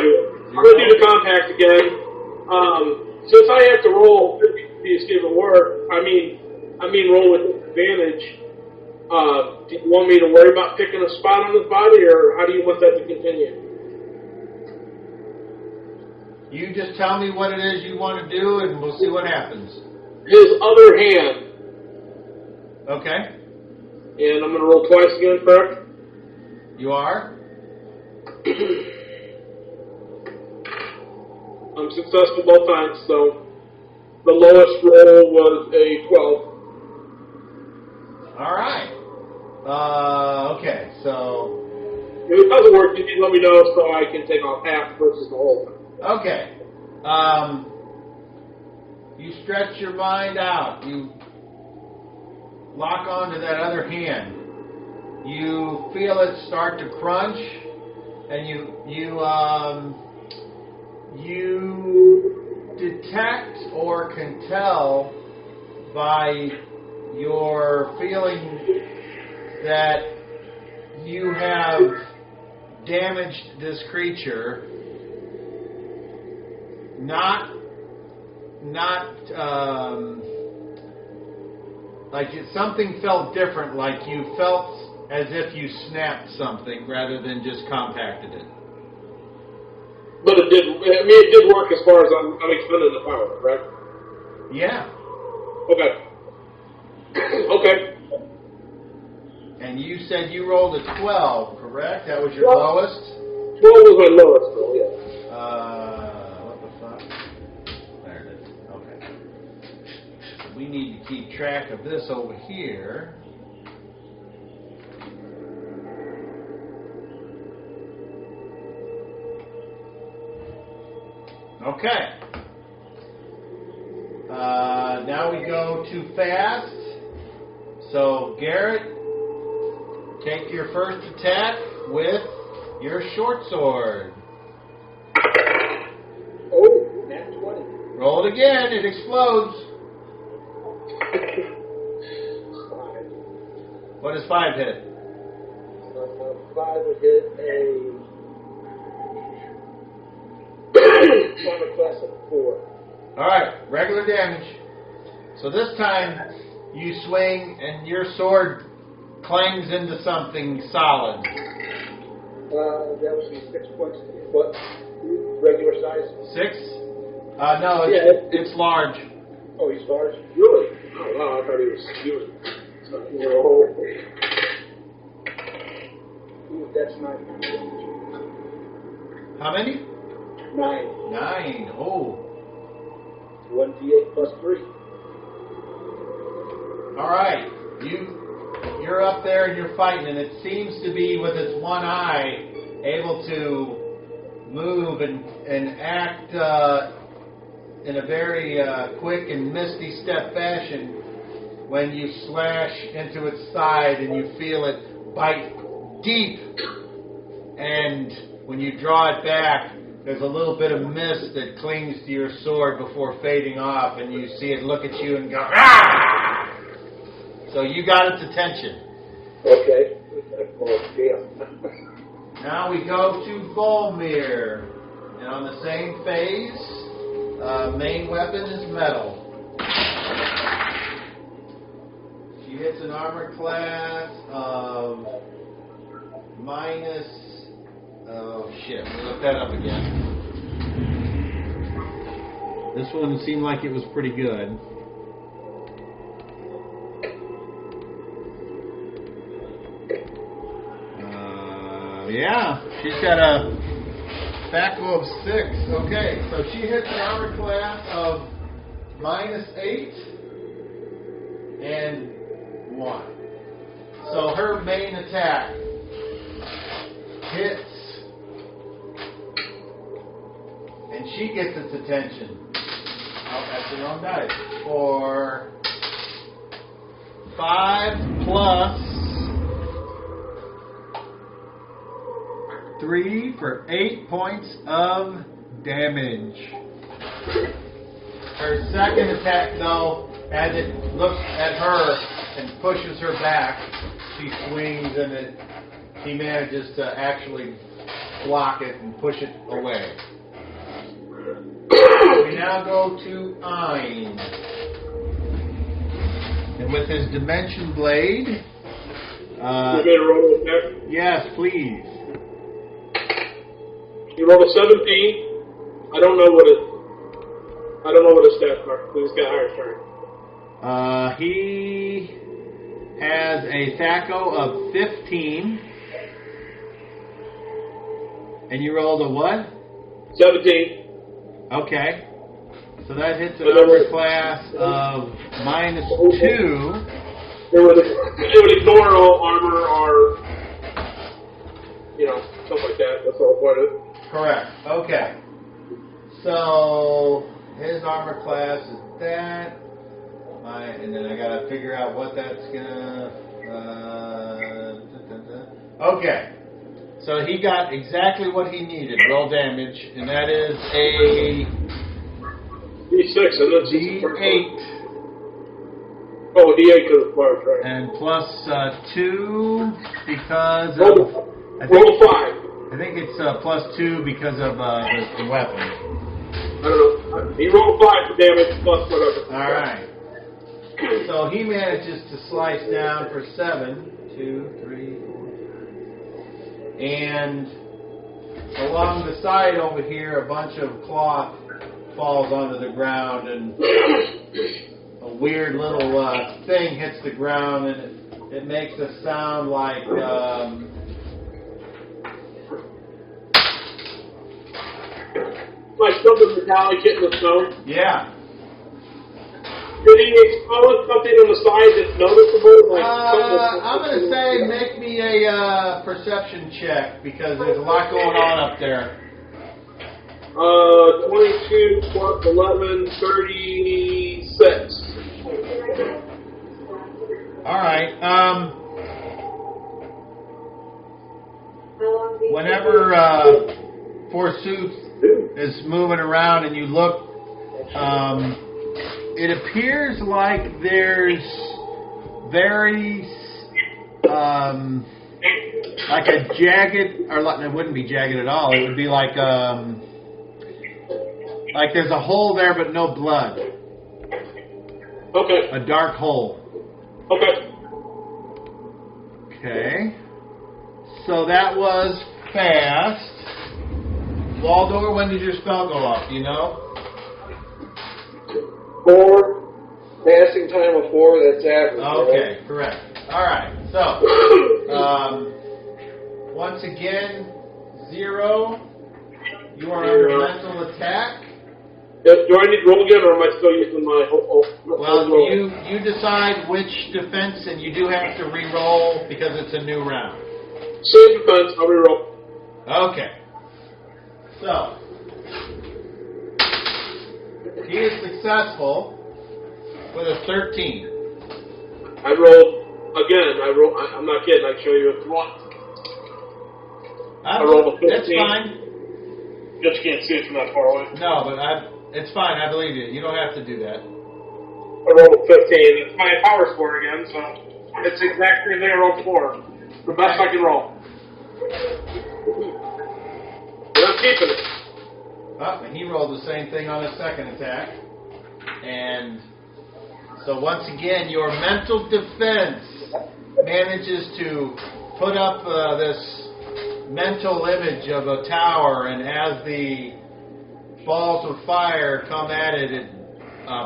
the compact again. Since I have to roll 50 to escape a war, I mean roll with advantage. Do you want me to worry about picking a spot on his body, or how do you want that to continue? You just tell me what it is you want to do, and we'll see what happens. His other hand. Okay. And I'm going to roll twice again, correct? You are? I'm successful both times, so the lowest roll was a 12. All right. Okay, so... If it doesn't work, you can let me know so I can take off half versus the whole. Okay. You stretch your mind out. You lock onto that other hand. You feel it start to crunch, and you detect or can tell by your feeling that you have damaged this creature. Not like something felt different, like you felt as if you snapped something rather than just compacted it. But it did work as far as I'm expending the power, right? Yeah. Okay. Okay. And you said you rolled a 12, correct? That was your lowest? 12 was my lowest roll, yeah. What the fuck? There it is. Okay. We need to keep track of this over here. Okay. Now we go to fast. So, Garrett, take your first attack with your short sword. Oh, nat 20. Roll it again. It explodes. What does 5 hit? 5 would hit a armor class of 4. All right, regular damage. So this time you swing and your sword clangs into something solid. That was 6 points. What? Regular size? 6? No, it's large. Oh, he's large? Really? Oh, wow, I thought he was human. No. Ooh, that's 9. How many? 9. 9. Oh. 1d8 plus 3. All right. You're up there and you're fighting, and it seems to be with its one eye able to move and act in a very quick and misty step fashion when you slash into its side and you feel it bite deep. And when you draw it back, there's a little bit of mist that clings to your sword before fading off, and you see it look at you and go, ah! So you got its attention. Okay. Oh, damn. Now we go to Volmir. And on the same phase, main weapon is metal. She hits an armor class of minus... Oh, shit. Let me look that up again. This one seemed like it was pretty good. Yeah, she's got a FACO of 6. Okay, so she hits an armor class of -8 and 1. So her main attack hits, and she gets its attention. Oh, that's the wrong dice. For 5 plus 3 for 8 points of damage. Her second attack, though, as it looks at her and pushes her back, she swings and she manages to actually block it and push it away. We now go to Ein. And with his Dimension Blade... you made a roll attack? Yes, please. You rolled a 17. I don't know what his stats are. He's got higher strength. He has a THACO of 15. And you rolled a what? 17. Okay. So that hits an armor class of -2. It would ignore all armor or, stuff like that. That's all part of it. Correct. Okay. So his armor class is that. And then I gotta figure out what that's gonna. Okay. So he got exactly what he needed. Roll damage, and that is a D6, and that's D8. Oh, D8 because it's large, right? And plus 2 because roll of. Roll 5. I think it's +2 because of the weapon. I don't know. He rolled 5 for damage plus whatever. All right. So he manages to slice down for 7. 2, 3, 4. And along the side over here, a bunch of cloth falls onto the ground, and a weird little thing hits the ground, and it makes a sound like... Like something metallic hitting the stone? Yeah. Did he expose something on the side that's noticeable? I'm going to say make me a perception check, because there's a lot going on up there. 22 plus 11, 36. All right. Whenever Forsooth is moving around and you look, it appears like there's very like a jagged, or it wouldn't be jagged at all. It would be like there's a hole there but no blood. Okay. A dark hole. Okay. Okay. So that was fast. Waldor, when did your spell go off? Do you know? 4. Passing time of 4. That's average. Okay, right? correct. All right. So, once again, 0. You are under mental attack. Do I need to roll again, or am I still using my? Well, you decide which defense, and you do have to re-roll because it's a new round. Same defense. I'll reroll. Okay. So, he is successful with a 13. I rolled again. I'm not kidding. I can show you if you want. I rolled a 15. That's fine. Just can't see it from that far away. No, but it's fine. I believe you. You don't have to do that. I rolled a 15. It's my power score again, so it's the exact same thing I rolled before. The best I can roll. But I'm keeping it. Oh, and he rolled the same thing on his second attack. And so once again, your mental defense manages to put up this mental image of a tower, and as the balls of fire come at it, it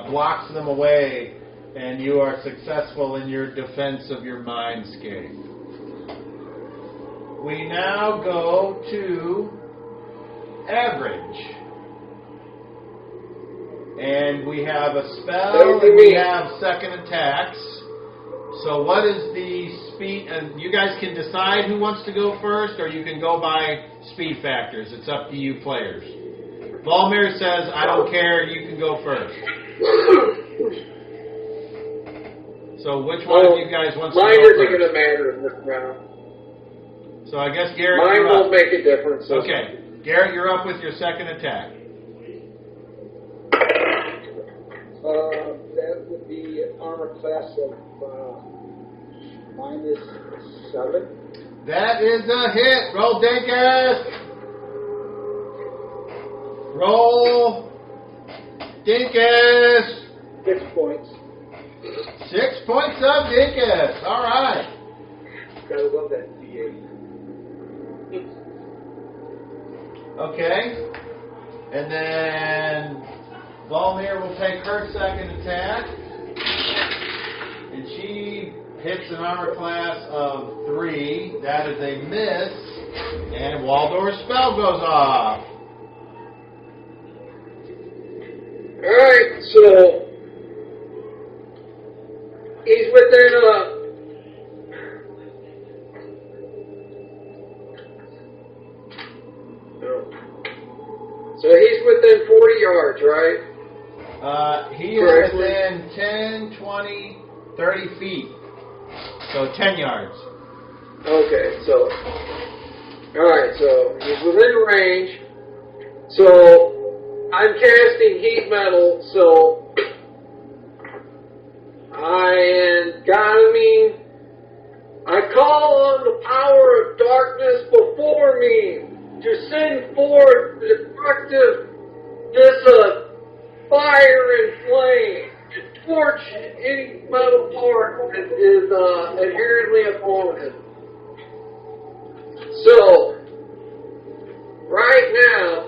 blocks them away, and you are successful in your defense of your mindscape. We now go to average. And we have a spell, and we have second attacks. So what is the speed? And you guys can decide who wants to go first, or you can go by speed factors. It's up to you players. Volmir says, I don't care, you can go first. So which one of you guys wants to go first? Mine isn't going to matter in this round. So I guess Garrett, mine you're up. won't make a difference. Okay. Garrett, you're up with your second attack. That would be armor class of -7. That is a hit. Roll Dinkus. Roll Dinkus. 6 points. 6 points of Dinkus. All right. Gotta love that D8. Okay. And then Volmir will take her second attack. And she hits an armor class of 3. That is a miss. And Waldor's spell goes off. Alright, so he's within so he's within 40 yards, right? He is within 10, 20, 30 feet. So 10 yards. Okay, so alright, so he's within range. So I'm casting heat metal, so I call on the power of darkness before me to send forth the destructiveness of fire and flame to torch any metal part that is inherently upon it. So, right now,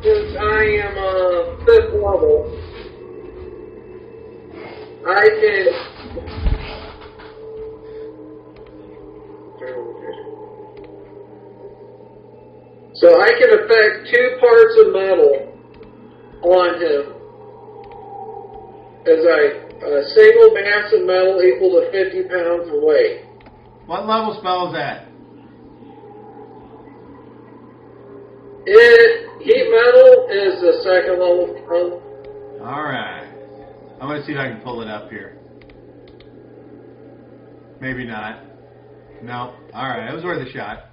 since I am 5th level, I can affect 2 parts of metal on him as a single mass of metal equal to 50 pounds of weight. What level spell is that? Heat metal is the 2nd level spell. Alright. I'm going to see if I can pull it up here. Maybe not. No. Alright, it was worth a shot.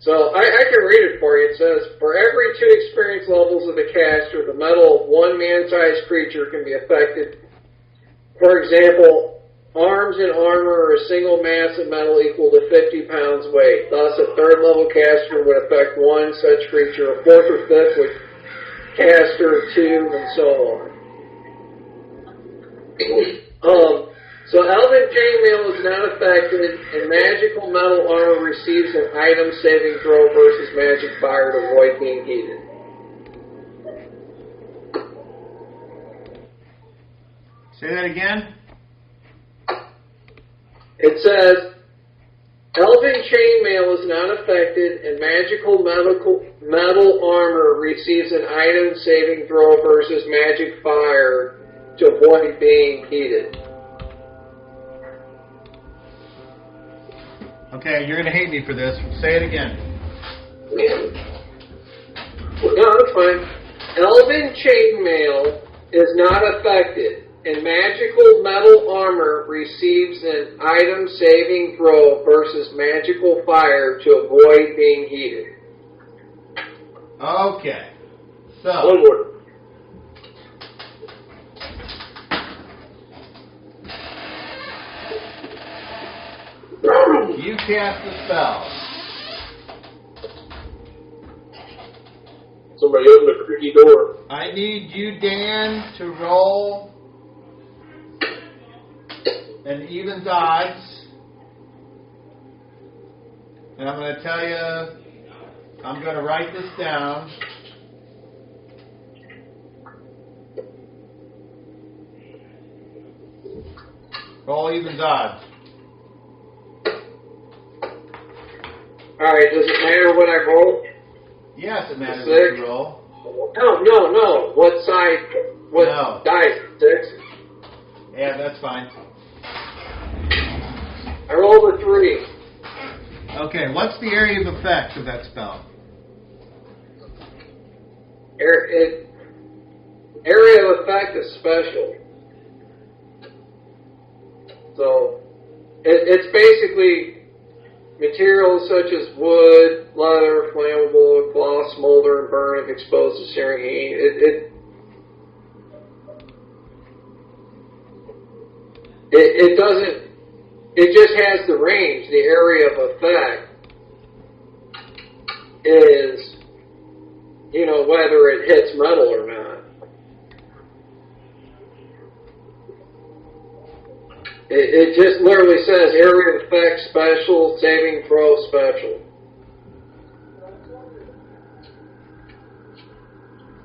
So I can read it for you. It says, for every 2 experience levels of the caster, the metal of one man-sized creature can be affected. For example, arms and armor are a single mass of metal equal to 50 pounds weight. Thus, a 3rd level caster would affect 1 such creature, a 4th or 5th would caster 2, and so on. So Elven Chainmail is not affected, and magical metal armor receives an item saving throw versus magic fire to avoid being heated. Say that again. It says, Elven Chainmail is not affected, and magical metal armor receives an item saving throw versus magic fire to avoid being heated. Okay, you're going to hate me for this. Say it again. No, that's fine. Elven Chainmail is not affected, and magical metal armor receives an item saving throw versus magical fire to avoid being heated. Okay. So. One more. You cast the spell. Somebody opened a creaky door. I need you, Dan, to roll an evens odds. And I'm going to tell you, I'm going to write this down. Roll evens odds. Alright, does it matter what I roll? Yes, it matters 6. what you roll. No. What side? What No. dice? 6? Yeah, that's fine. I rolled a 3. Okay, what's the area of effect of that spell? Area of effect is special. So, it's basically materials such as wood, leather, flammable, gloss, smolder, and burn if exposed to searing heat. It doesn't. It just has the range. The area of effect is, whether it hits metal or not. It just literally says area of effect special, saving throw special.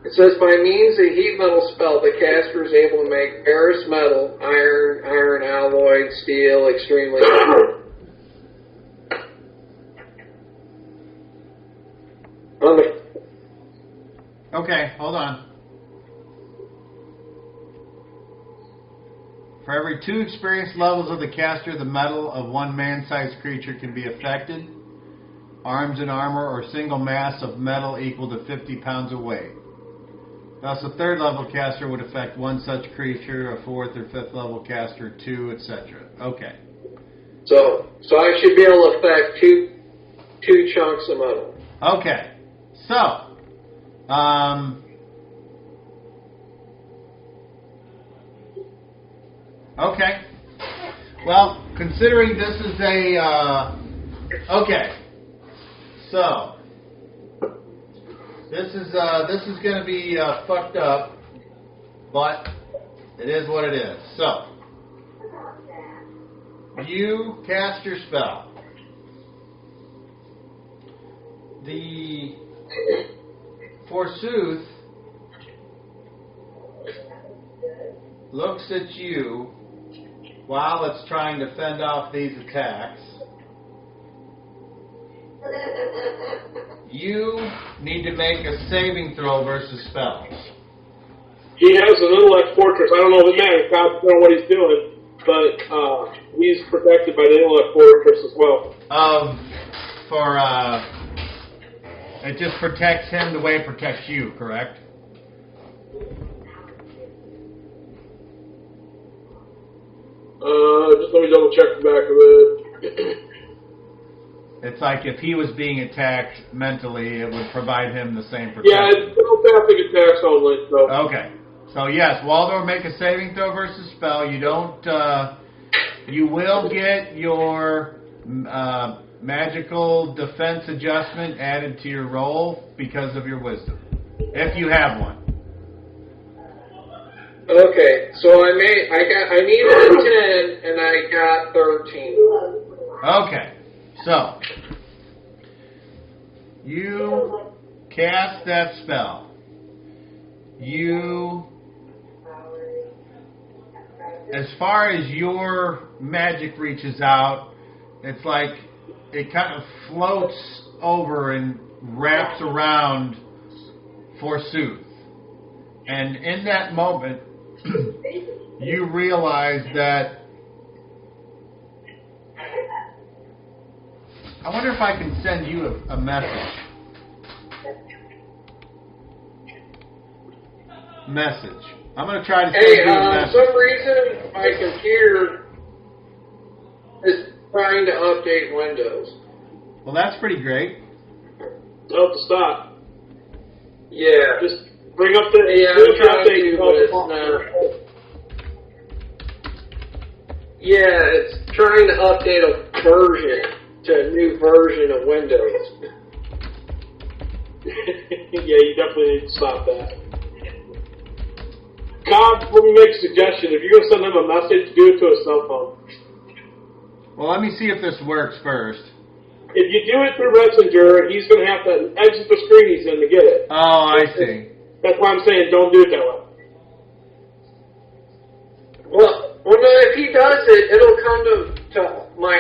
It says by means of heat metal spell, the caster is able to make ferrous metal, iron alloy, steel extremely hot. Okay, hold on. For every 2 experience levels of the caster, the metal of one man-sized creature can be affected. Arms and armor or single mass of metal equal to 50 pounds of weight. Thus, a 3rd level caster would affect 1 such creature, a 4th or 5th level caster 2, etc. Okay. So I should be able to affect two chunks of metal. Okay. So, okay. Well, considering this is a, okay. So, this is going to be fucked up, but it is what it is. So, you cast your spell. The Forsooth looks at you while it's trying to fend off these attacks. You need to make a saving throw versus spells. He has an intellect fortress. I don't know if it matters. God's know what he's doing, but he's protected by the intellect fortress as well. It just protects him the way it protects you, correct? Just let me double check the back of it. It's like if he was being attacked mentally, it would provide him the same Yeah, protection. it's telepathic attacks only. So. Okay. So yes, Waldor, make a saving throw versus spell. You don't. You will get your magical defense adjustment added to your roll because of your wisdom, if you have one. Okay, so I needed a 10 and I got 13. Okay, so you cast that spell. You, as far as your magic reaches out, it's like it kind of floats over and wraps around forsooth. And in that moment, you realize that, I wonder if I can send you a message. I'm going to try to send you a message. For some reason, my computer is trying to update Windows. Well, that's pretty great. Tell it to stop. Yeah. Just bring up the I'm trying to, but it's not. Yeah, it's trying to update a version to a new version of Windows. Yeah, you definitely need to stop that. Cobb, let me make a suggestion. If you're going to send him a message, do it to a cell phone. Well, let me see if this works first. If you do it through Messenger, he's going to have to exit the screen he's in to get it. Oh, I see. That's why I'm saying don't do it that way. Well, no, if he does it, it'll come to my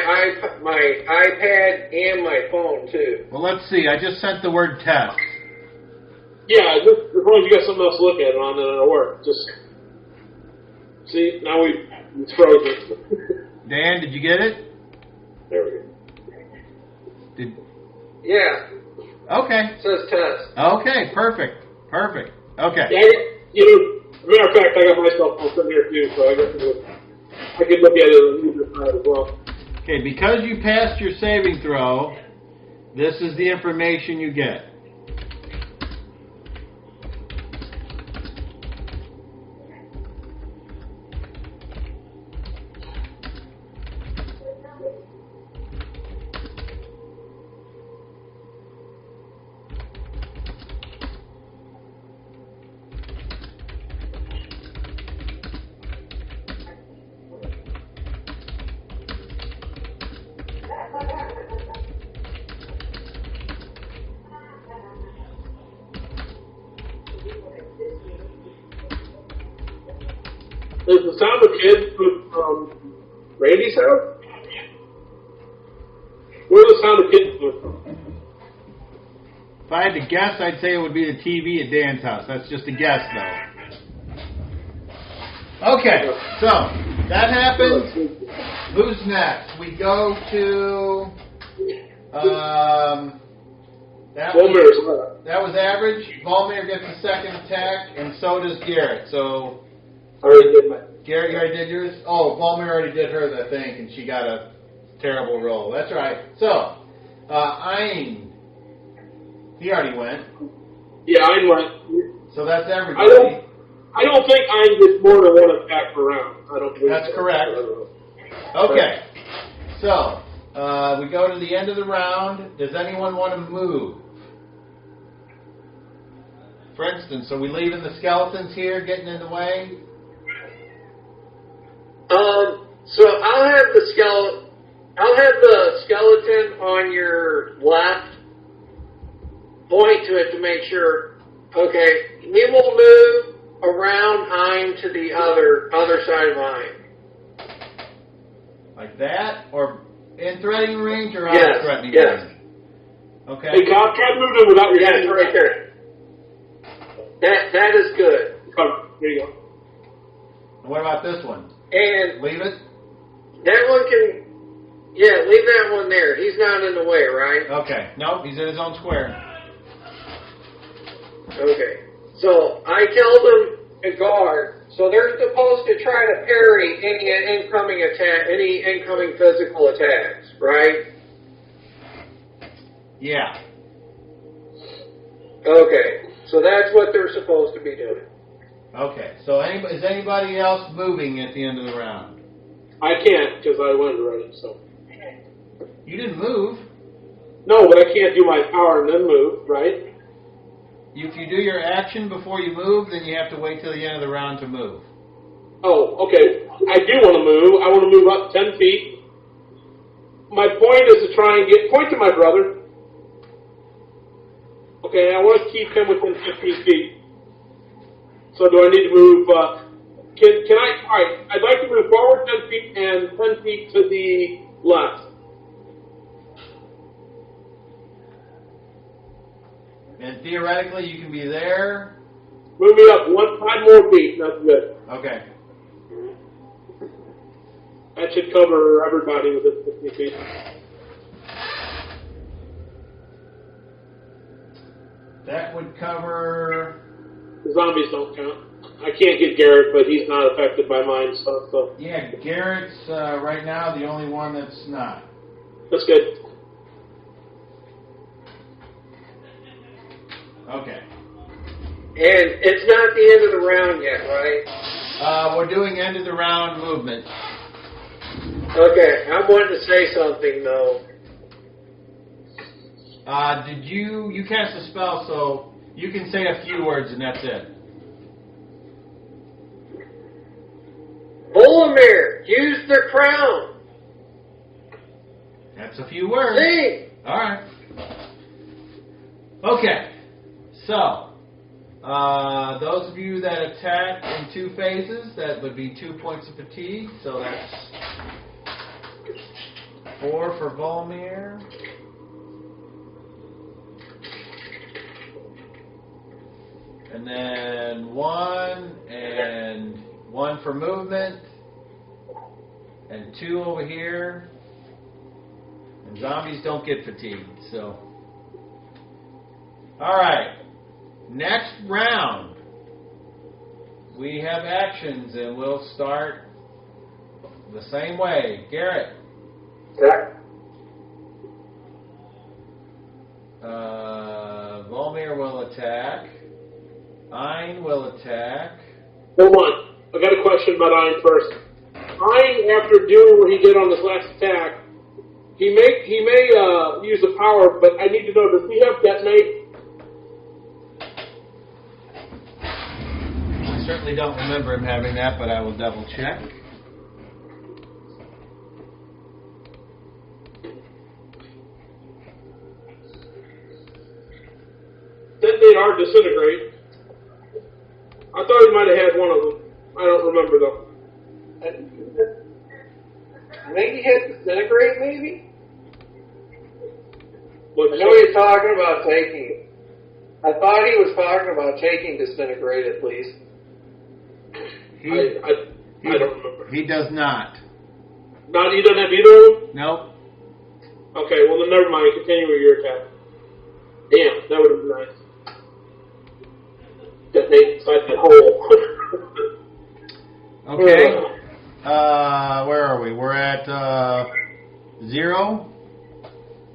iPad and my phone too. Well, let's see. I just sent the word test. Yeah, just, as long as you got something else to look at it on, then it'll work. Just see, now it's frozen. Dan, did you get it? There we go. Yeah. Okay. It says test. Okay, perfect. Okay. Yeah, matter of fact, I got my cell phone sitting here too, so I guess I could look at it on the user side as well. Okay, because you passed your saving throw, this is the information you get. Does the sound of kids from Randy's house? Where does the sound of kids come from? If I had to guess, I'd say it would be the TV at Dan's house. That's just a guess, though. Okay, so that happened. Who's next? We go to that was average. Volmir gets the second attack, and so does Garrett. So Garrett, you already did yours? Oh, Volmir already did hers, I think, and she got a terrible roll. That's right. So, Ein, he already went. Yeah, Ein went. So that's everybody. I don't think Ein gets more than one attack per round. I don't believe That's correct. Okay. So, we go to the end of the round. Does anyone want to move? For instance, are we leaving the skeletons here, getting in the way? So I'll have the skeleton on your left. Point to it to make sure. Okay, we will move around Ein to the other side of Ein. Like that, or in threatening range, or out of threatening range? Okay. Hey, Cobb, try to move them without your hand. Right there. That is good. There you go. And what about this one? And leave it? That one can, leave that one there. He's not in the way, right? Okay. Nope, he's in his own square. Okay. So I tell them to guard. So they're supposed to try to parry any incoming attack, any incoming physical attacks, right? Yeah. Okay, so that's what they're supposed to be doing. Okay. So is anybody else moving at the end of the round? I can't because I went already. So. You didn't move. No, but I can't do my power and then move, right? If you do your action before you move, then you have to wait till the end of the round to move. Oh, okay. I do want to move. I want to move up 10 feet. My point is to try and point to my brother. Okay, I want to keep him within 15 feet. So do I need to move, can I, alright, I'd like to move forward 10 feet and 10 feet to the left. And theoretically, you can be there. Move me up 5 more feet, that's good. Okay. That should cover everybody within 50 feet. That would cover... The zombies don't count. I can't get Garrett, but he's not affected by mine stuff, so. Yeah, Garrett's right now the only one that's not. That's good. Okay. And it's not the end of the round yet, right? We're doing end of the round movement. Okay, I wanted to say something, though. You cast a spell, so you can say a few words and that's it. Volomir, use the crown. That's a few words. Sing. All right. Okay. So, those of you that attack in 2 phases, that would be 2 points of fatigue. So that's 4 for Volmir. And then 1 and 1 for movement. And 2 over here. And zombies don't get fatigued, so. Alright. Next round. We have actions and we'll start the same way. Garrett. Attack. Volmir will attack. Ein will attack. Hold on. I got a question about Ein first. Ein, after doing what he did on his last attack, he may use the power, but I need to know, does he have detonate? I certainly don't remember him having that, but I will double check. Detonate or disintegrate. I thought he might have had one of them. I don't remember though. Maybe hit disintegrate, maybe? What I know he's talking about taking. I thought he was talking about taking disintegrate at least. I don't remember. He does not. Not, you don't have either of them? Nope. Okay, well then never mind. Continue with your attack. Damn, that would have been nice. Detonate inside that hole. Okay. Where are we? We're at 0.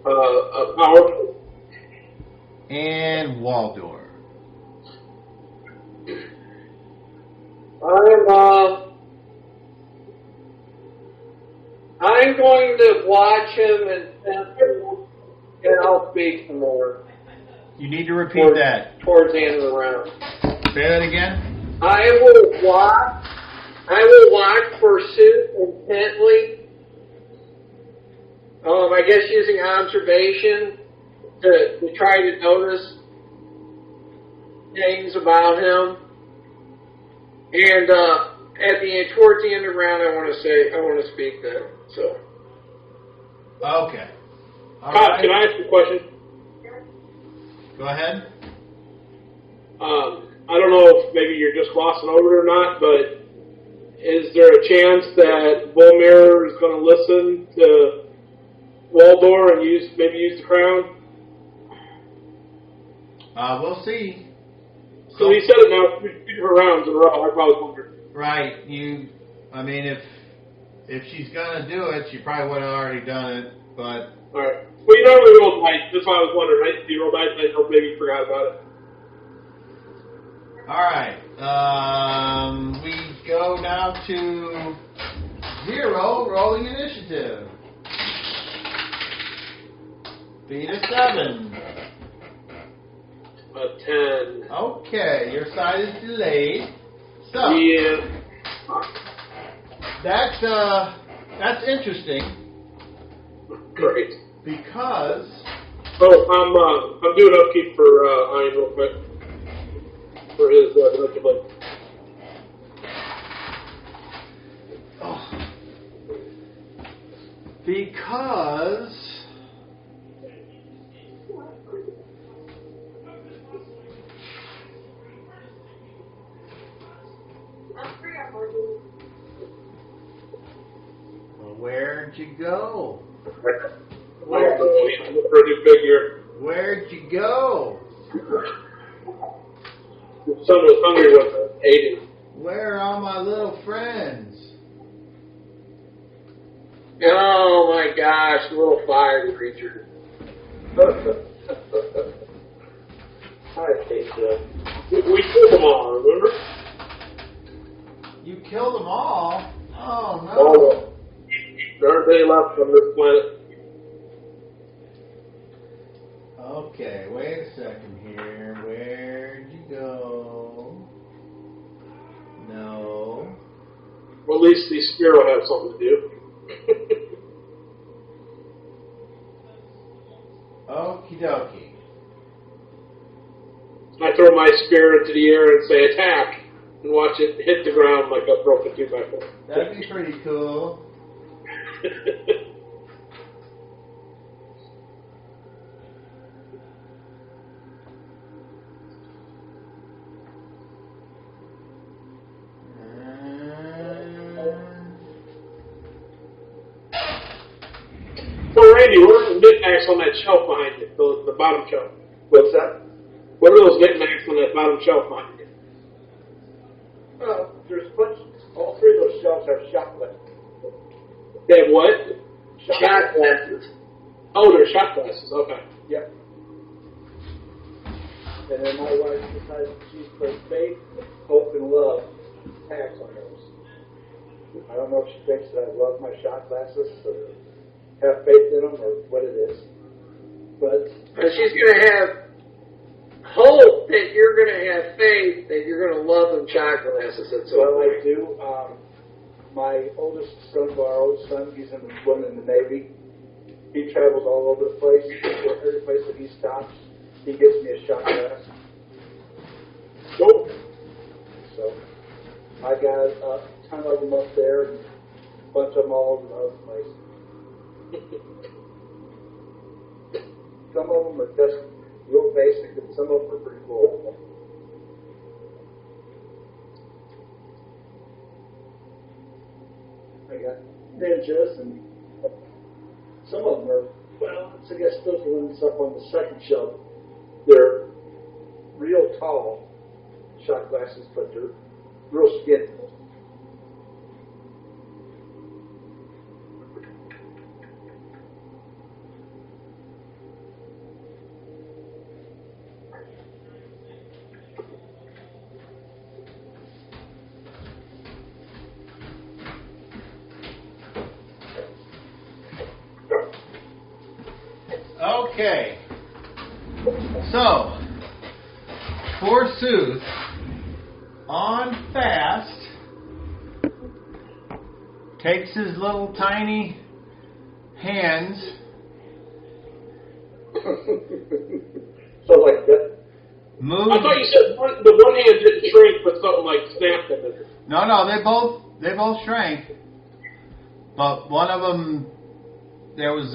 Power. And Waldor. I'm going to watch him and I'll speak some more. You need to repeat that. Towards the end of the round. Say that again. I will watch pursuit intently. I guess using observation to try to notice things about him. And towards the end of the round, I want to speak then. So. Okay. All Kyle, right. can I ask you a question? Go ahead. I don't know if maybe you're just glossing over it or not, but is there a chance that Volmir is going to listen to Waldor and maybe use the crown? We'll see. So he said it now 2 rounds in a row. I probably wondered. Right. I mean, if she's gonna do it, she probably would have already done it. But All right. Well, you normally roll dice. That's why I was wondering. Right? Do you roll dice? I hope maybe you forgot about it. All right. We go now to 0, rolling initiative. Beat a 7. A 10. Okay, your side is delayed. So Yeah. that's interesting Great. because I'm doing upkeep for Ian real quick for his electric blade. because well, where'd you go? Where'd you figure? Where'd you go? Son was hungry with ate him. Where are my little friends? Oh my gosh, little fire creature. Hi, Kate. We killed them all, remember? You killed them all? Oh no. All of them. There aren't any left on this planet. Okay, wait a second here. Where'd you go? No. Well, at least the spear will have something to do. Okie dokie. I throw my spear into the air and say attack, and watch it hit the ground like a broken 2x4. That'd be pretty cool. So, Randy, what are those knickknacks on that shelf behind you? The bottom shelf. What's that? What are those knickknacks on that bottom shelf behind you? There's a bunch. All three of those shelves have shot glasses. They have what? Shot glasses. Oh, they're shot glasses. Okay. Yep. And then my wife decides she's put faith, hope, and love tags on those. I don't know if she thinks that I love my shot glasses or have faith in them or what it is. But She's going to have hope that you're going to have faith that you're going to love them shot glasses. That's well, all. I do. My oldest son, our oldest son, he's in the Navy. He travels all over the place. Every place that he stops, he gives me a shot glass. Cool. So I got a ton of them up there, and a bunch of them all over the other place. Some of them are just real basic, and some of them are pretty cool. I got ninjas, and some of them are, well, I guess those are ones up on the second shelf. They're real tall shot glasses, but they're real skinny. Okay. So, forsooth, on fast, takes his little tiny hands. So like that. Moves. I thought you said the one hand didn't shrink, but something like snapped in it. No, they both shrank. But one of them, there was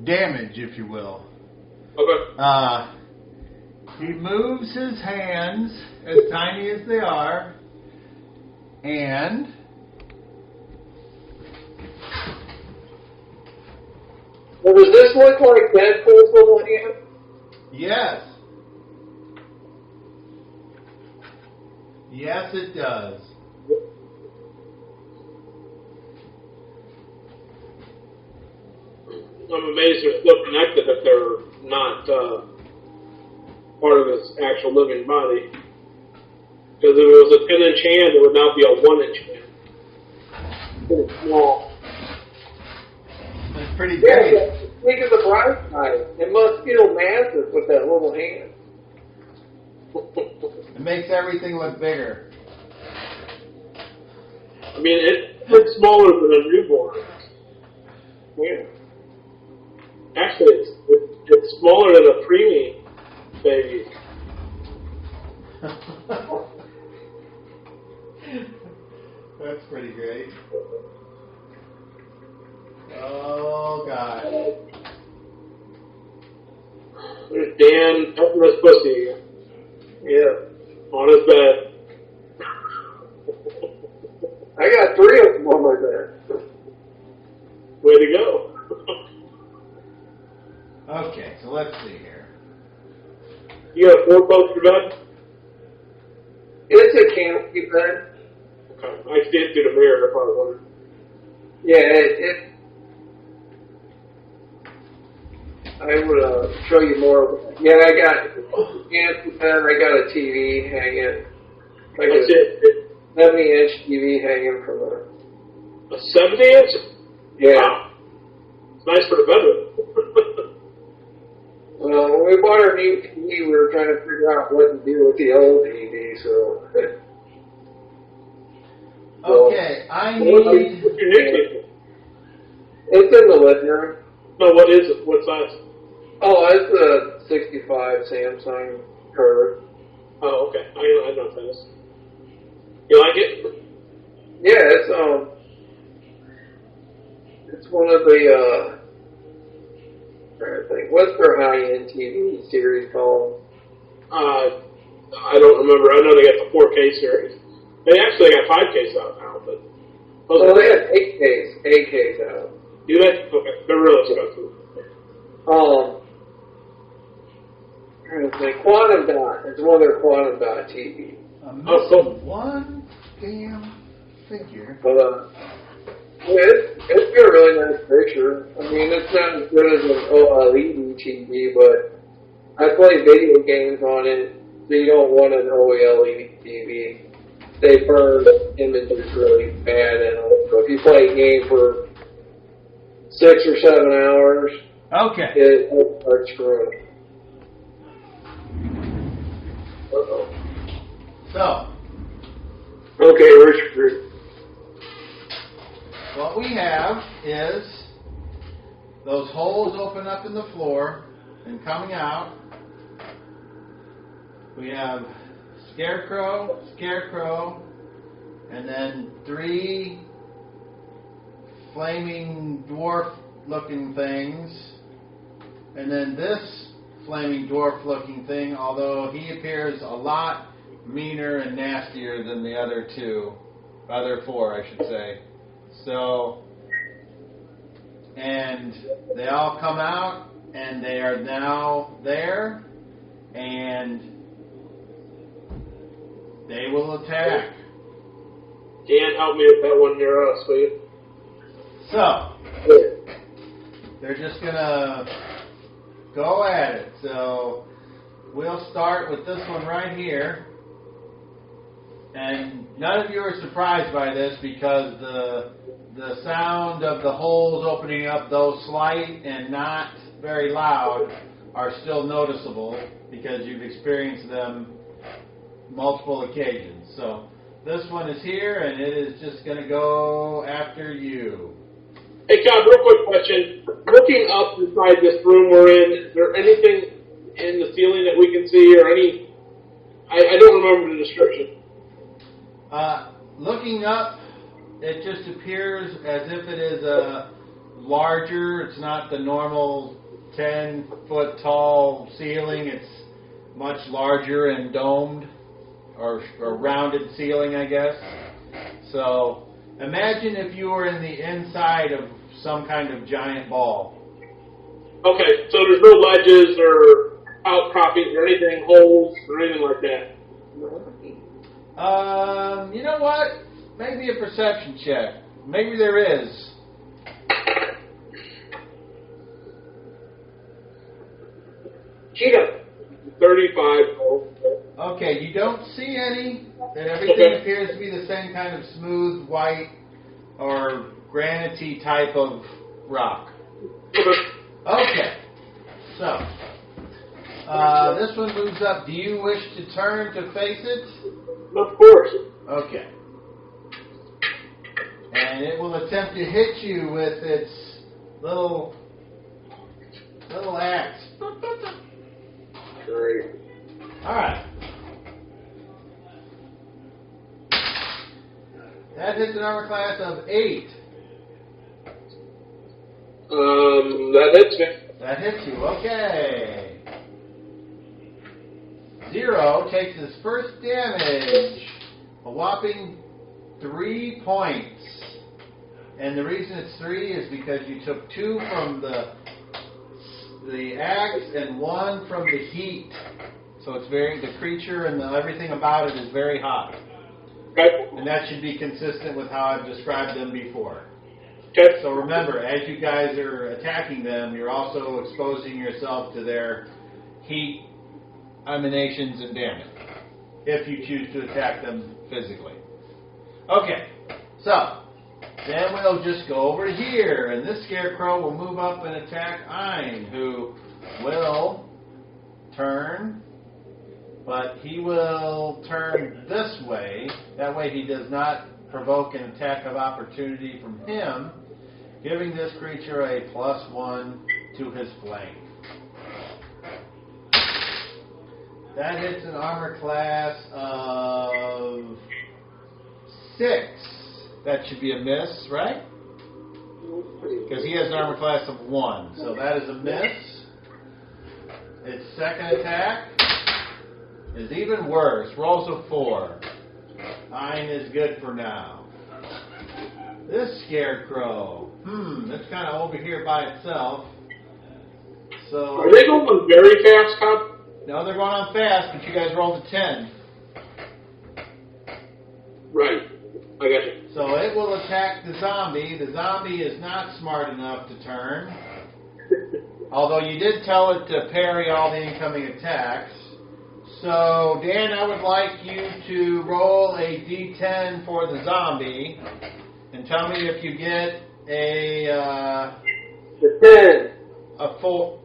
damage, if you will. Okay. He moves his hands, as tiny as they are, and Well, does this look like Deadpool's little hand? yes. Yes, it does. I'm amazed they're still connected if they're not part of this actual living body. Because if it was a 10-inch hand, it would now be a 1-inch hand. Pretty small. That's pretty Yeah, big. think of the bright side. It must feel massive with that little hand. It makes everything look bigger. I mean, it's smaller than a newborn. Yeah. Actually, it's smaller than a preemie baby. That's pretty great. Oh, God. There's Dan helping his pussy again. Yeah. On his bed. I got 3 of them on my bed. Way to go. Okay, so let's see here. You got a 4-poster bed? It's a canopy bed. Okay. I see it through the mirror, if I was wondering. Yeah, I would show you more. Yeah, I got a canopy bed. I got a TV hanging. Like That's a it. 70-inch TV hanging from there. A 70-inch? Yeah. Wow. It's nice for the bedroom. Well, when we bought our new TV, we were trying to figure out what to do with the old TV, so. Okay, I need... What's your new TV? It's in the living room. No, what is it? What size? Oh, it's a 65 Samsung Curve. Oh, okay. I know what that is. You like it? Yeah, it's one of the, trying to think, what's their high-end TV series called? I don't remember. I know they got the 4K series. They actually got 5Ks out now, but... Oh, they have 8Ks out. Do they? Okay. They're really expensive. Trying to think, Quantum Dot. It's one of their Quantum Dot TV. I'm Oh, cool. missing one damn figure. But, it's got a really nice picture. I mean, it's not as good as an OLED TV, but I play video games on it, so you don't want an OLED TV. They burn images really bad in them. So if you play a game for 6 or 7 hours, Okay. it starts screwing. Uh-oh. So, Okay, where's your fruit? what we have is those holes open up in the floor and coming out. We have Scarecrow, and then 3 flaming dwarf-looking things, and then this flaming dwarf-looking thing, although he appears a lot meaner and nastier than the other 4, I should say. So, and they all come out, and they are now there, and they will attack. Dan, help me with that one near us, will you? So, they're just going to go at it. So, we'll start with this one right here. And none of you are surprised by this because the sound of the holes opening up, though slight and not very loud, are still noticeable because you've experienced them multiple occasions. So this one is here, and it is just going to go after you. Hey, Todd, real quick question. Looking up inside this room we're in, is there anything in the ceiling that we can see or any... I don't remember the description. Looking up, it just appears as if it is a larger, it's not the normal 10-foot tall ceiling, it's much larger and domed, or rounded ceiling, I guess. So, imagine if you were in the inside of some kind of giant ball. Okay, so there's no ledges or outcroppings or anything, holes or anything like that. You know what? Maybe a perception check. Maybe there is. 35 total. Okay, you don't see any. And everything appears to be the same kind of smooth, white, or granite-y type of rock. Okay, so this one moves up. Do you wish to turn to face it? Of course. Okay. And it will attempt to hit you with its little axe. Great. All right. That hits an armor class of 8. That hits me. That hits you. Okay. 0 takes his first damage, a whopping 3 points. And the reason it's 3 is because you took 2 from the axe and 1 from the heat. So it's the creature and everything about it is very hot. Okay. And that should be consistent with how I've described them before. Okay. So remember, as you guys are attacking them, you're also exposing yourself to their heat emanations and damage, if you choose to attack them physically. Okay, so then we'll just go over here, and this scarecrow will move up and attack Ein, who will turn, but he will turn this way. That way he does not provoke an attack of opportunity from him, giving this creature a +1 to his flank. That hits an armor class of 6. That should be a miss, right? Because he has an armor class of 1. So that is a miss. Its second attack is even worse. Rolls a 4. Ein is good for now. This scarecrow, it's kind of over here by itself. So Are they going very fast, Tom? no, they're going on fast, but you guys rolled a 10. Right. I got you. So it will attack the zombie. The zombie is not smart enough to turn. Although you did tell it to parry all the incoming attacks. So, Dan, I would like you to roll a d10 for the zombie. And tell me if you get a 10. a full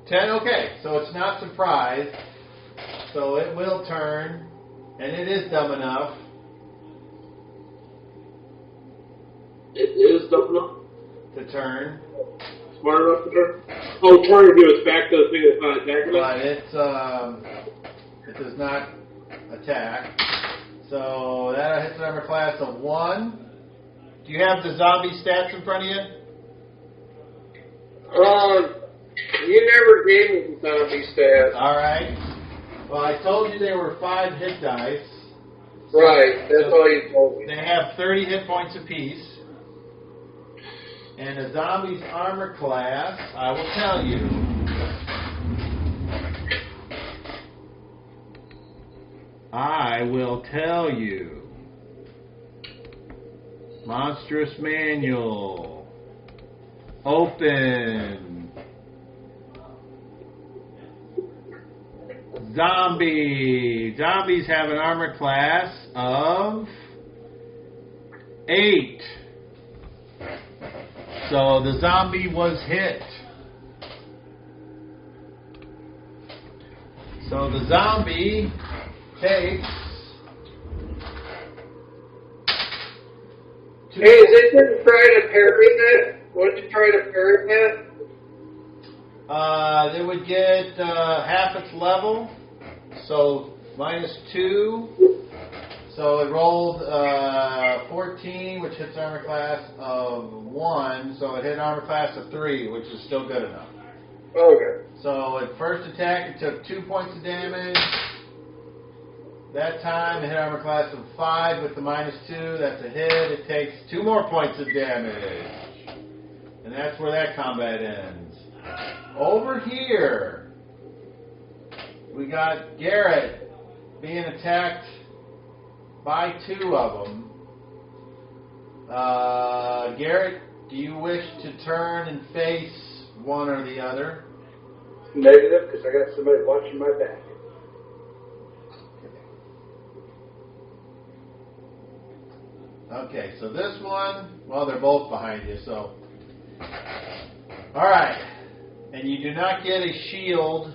10. Okay, so it's not surprised. So it will turn, and it is dumb enough. It is dumb enough To turn, smart enough to turn. Oh, turn to do its back to the thing that's not attacking us. but it does not attack. So that hits an armor class of 1. Do you have the zombie stats in front of you? You never gave me the zombie stats. All right. Well, I told you they were 5 hit dice. Right, that's all you told me. They have 30 hit points apiece. And a zombie's armor class, I will tell you. I will tell you. Monstrous Manual. Open. Zombie. Zombies have an armor class of 8. So the zombie was hit. So the zombie takes... Hey, is it didn't try to parry that? What did you try to parry that? They would get half its level, so -2. So it rolled 14, which hits armor class of 1. So it hit armor class of 3, which is still good enough. Okay. So at first attack, it took 2 points of damage. That time, it hit armor class of 5 with the -2. That's a hit. It takes 2 more points of damage. And that's where that combat ends. Over here, we got Garrett being attacked by 2 of them. Garrett, do you wish to turn and face one or the other? Negative, because I got somebody watching my back. Okay, so this one, well, they're both behind you, so. All right. And you do not get a shield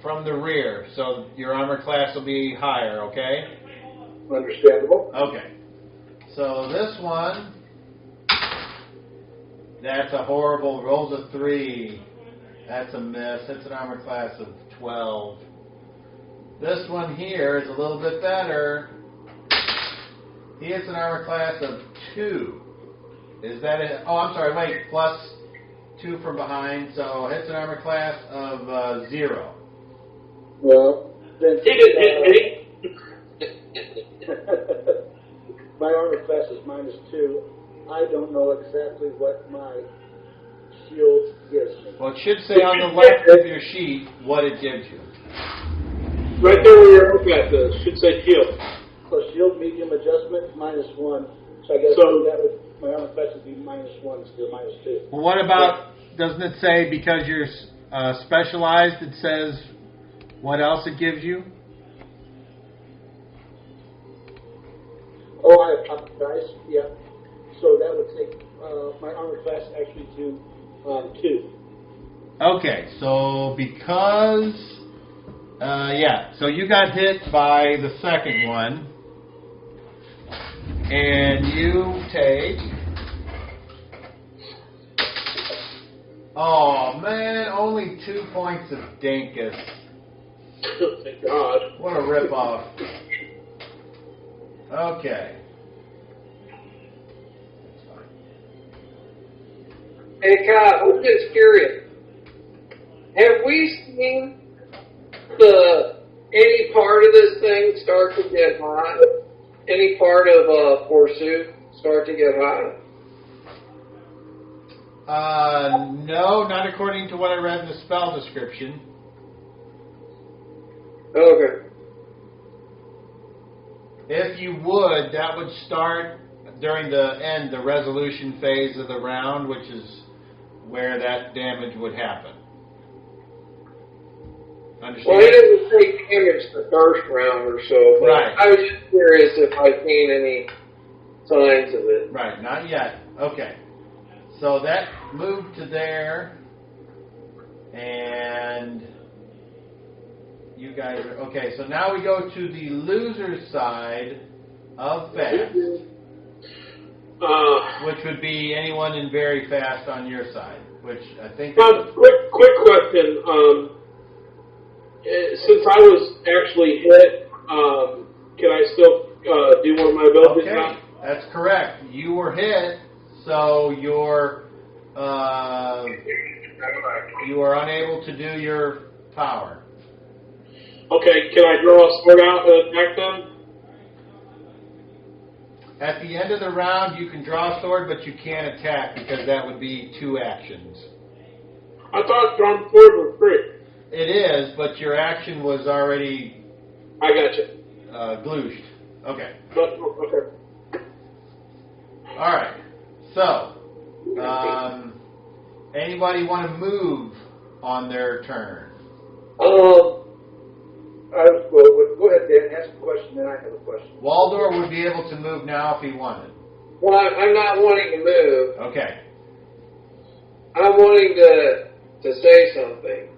from the rear, so your armor class will be higher, okay? Understandable. Okay. So this one, that's a horrible, rolls a 3. That's a miss. That's an armor class of 12. This one here is a little bit better. He hits an armor class of 2. Is that it? Oh, I'm sorry, wait, plus 2 from behind, so hits an armor class of 0. Well, then He didn't hit me. my armor class is -2. I don't know exactly what my shield gives me. Well, it should say on the left of your sheet what it gives you. Right there where your armor class is. Should say shield. So shield medium adjustment -1. So I guess So- that would, my armor class would be -1 instead of -2. Well, what about, doesn't it say because you're specialized, it says what else it gives you? Oh, I have top dice. Yeah. So that would take my armor class actually to 2. Okay, so because, so you got hit by the second one, and you take, oh man, only 2 points of dinkus. Thank God. What a ripoff. Okay. Hey, Kyle, I'm just curious. Have we seen any part of this thing start to get hot? Any part of Forsooth start to get hot? No, not according to what I read in the spell description. Okay. If you would, that would start during the resolution phase of the round, which is where that damage would happen. Understand? Well, I didn't take damage the first round or so, but Right. I was just curious if I've seen any signs of it. Right, not yet. Okay. So that moved to there, and you guys are, okay, so now we go to the loser's side of fast, which would be anyone in very fast on your side, which I think... Quick question. Since I was actually hit, can I still do one of my abilities Okay, now? that's correct. You were hit, so you are unable to do your power. Okay, can I draw a sword out and attack them? At the end of the round, you can draw a sword, but you can't attack because that would be 2 actions. I thought drawing sword was free. It is, but your action was already I got you. glooshed. Okay. Okay. All right. So, anybody want to move on their turn? Well, go ahead, Dan. Ask a question, then I have a question. Waldor would be able to move now if he wanted. Well, I'm not wanting to move. Okay. I'm wanting to say something.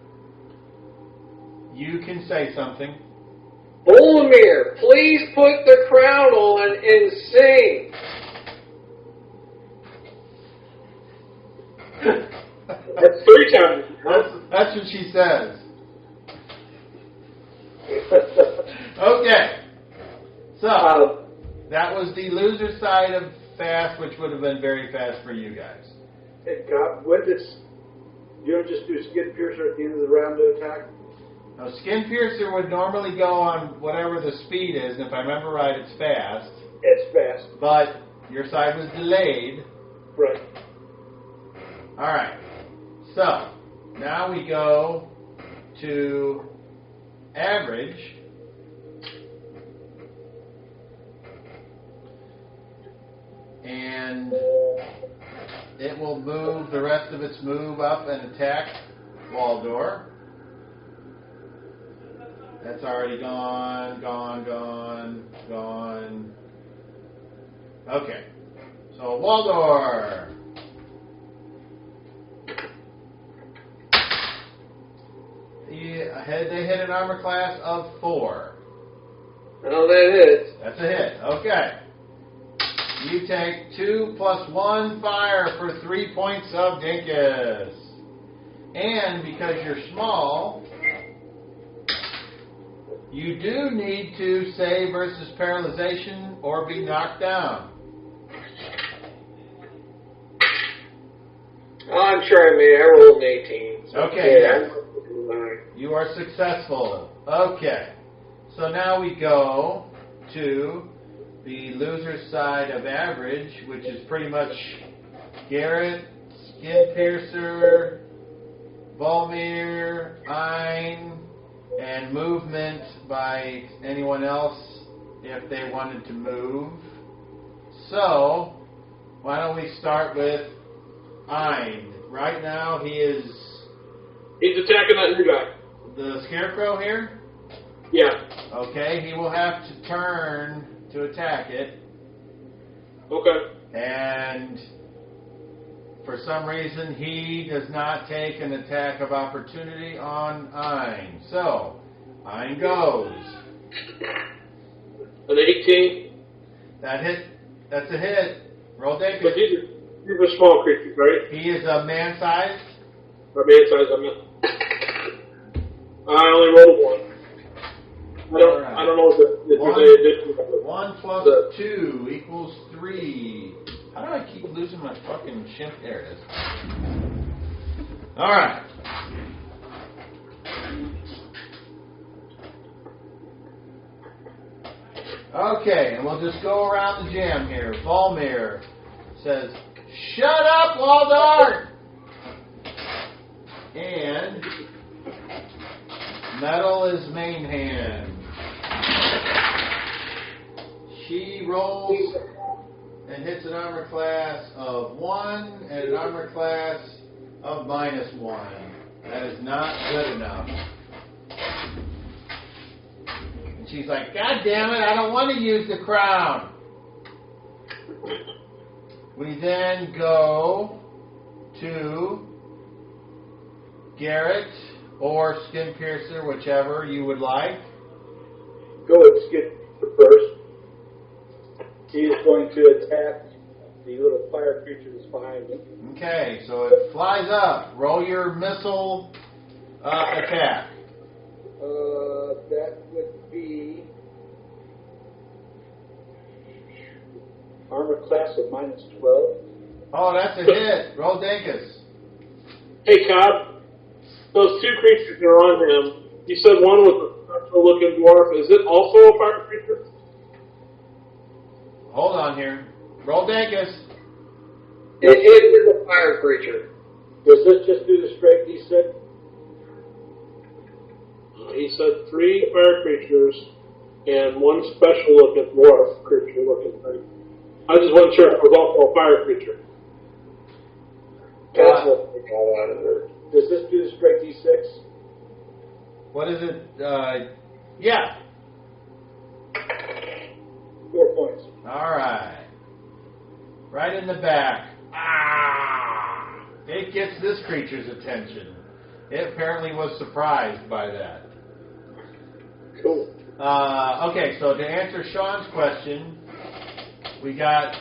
You can say something. Bolemir, please put the crown on and sing. That's 3 times. That's what she says. Okay. So, that was the loser side of fast, which would have been very fast for you guys. Hey, Cobb, when did you don't just do Skin Piercer at the end of the round to attack? Now, Skin Piercer would normally go on whatever the speed is, and if I remember right, it's fast. It's fast. But your side was delayed. Right. All right. So, now we go to average. And it will move the rest of its move up and attack Waldor. That's already gone. Okay. So Waldor. They hit an armor class of 4. Well, that hits. That's a hit. Okay. You take 2 plus 1 fire for 3 points of dinkus. And because you're small, you do need to save versus paralyzation or be knocked down. Oh, I'm sure I rolled an 18. So Okay, yeah. yes. You are successful. Okay. So now we go to the loser's side of average, which is pretty much Garrett, Skin Piercer, Volmir, Ein, and movement by anyone else if they wanted to move. So, why don't we start with Ein? Right now he's attacking that new guy. the scarecrow here. Yeah. Okay, he will have to turn to attack it. Okay. And for some reason, he does not take an attack of opportunity on Ein. So, Ein goes. An 18. That's a hit. Roll But Dinkus. these are small creatures, right? He is a man-sized. Or man size, I meant. I only rolled 1. Alright. I don't know if there's any addition. 1 plus 2 equals 3. How do I keep losing my fucking ship? There it is. Alright. Okay, and we'll just go around the jam here. Volmir says, "Shut up, Waldar!" And Metal is main hand. She rolls and hits an armor class of 1 and an armor class of -1. That is not good enough. And she's like, "God damn it, I don't want to use the crown." We then go to Garrett or Skin Piercer, whichever you would like. Go with Skid first. He is going to attack the little fire creature that's behind him. Okay, so it flies up. Roll your missile attack. That would be armor class of -12. Oh, that's a hit. Roll Dinkus. Hey, Cobb. Those 2 creatures that are on him, you said one was a special-looking dwarf. Is it also a fire creature? Hold on here. Roll Dinkus. It is a fire creature. Does this just do the straight D6? He said 3 fire creatures and 1 special-looking dwarf creature-looking thing. I just wasn't sure if it was also a fire creature. That's what we got out of there. Does this do the straight D6? What is it? Yeah. 4 points. All right. Right in the back. Ah! It gets this creature's attention. It apparently was surprised by that. Cool. Okay, so to answer Sean's question, we got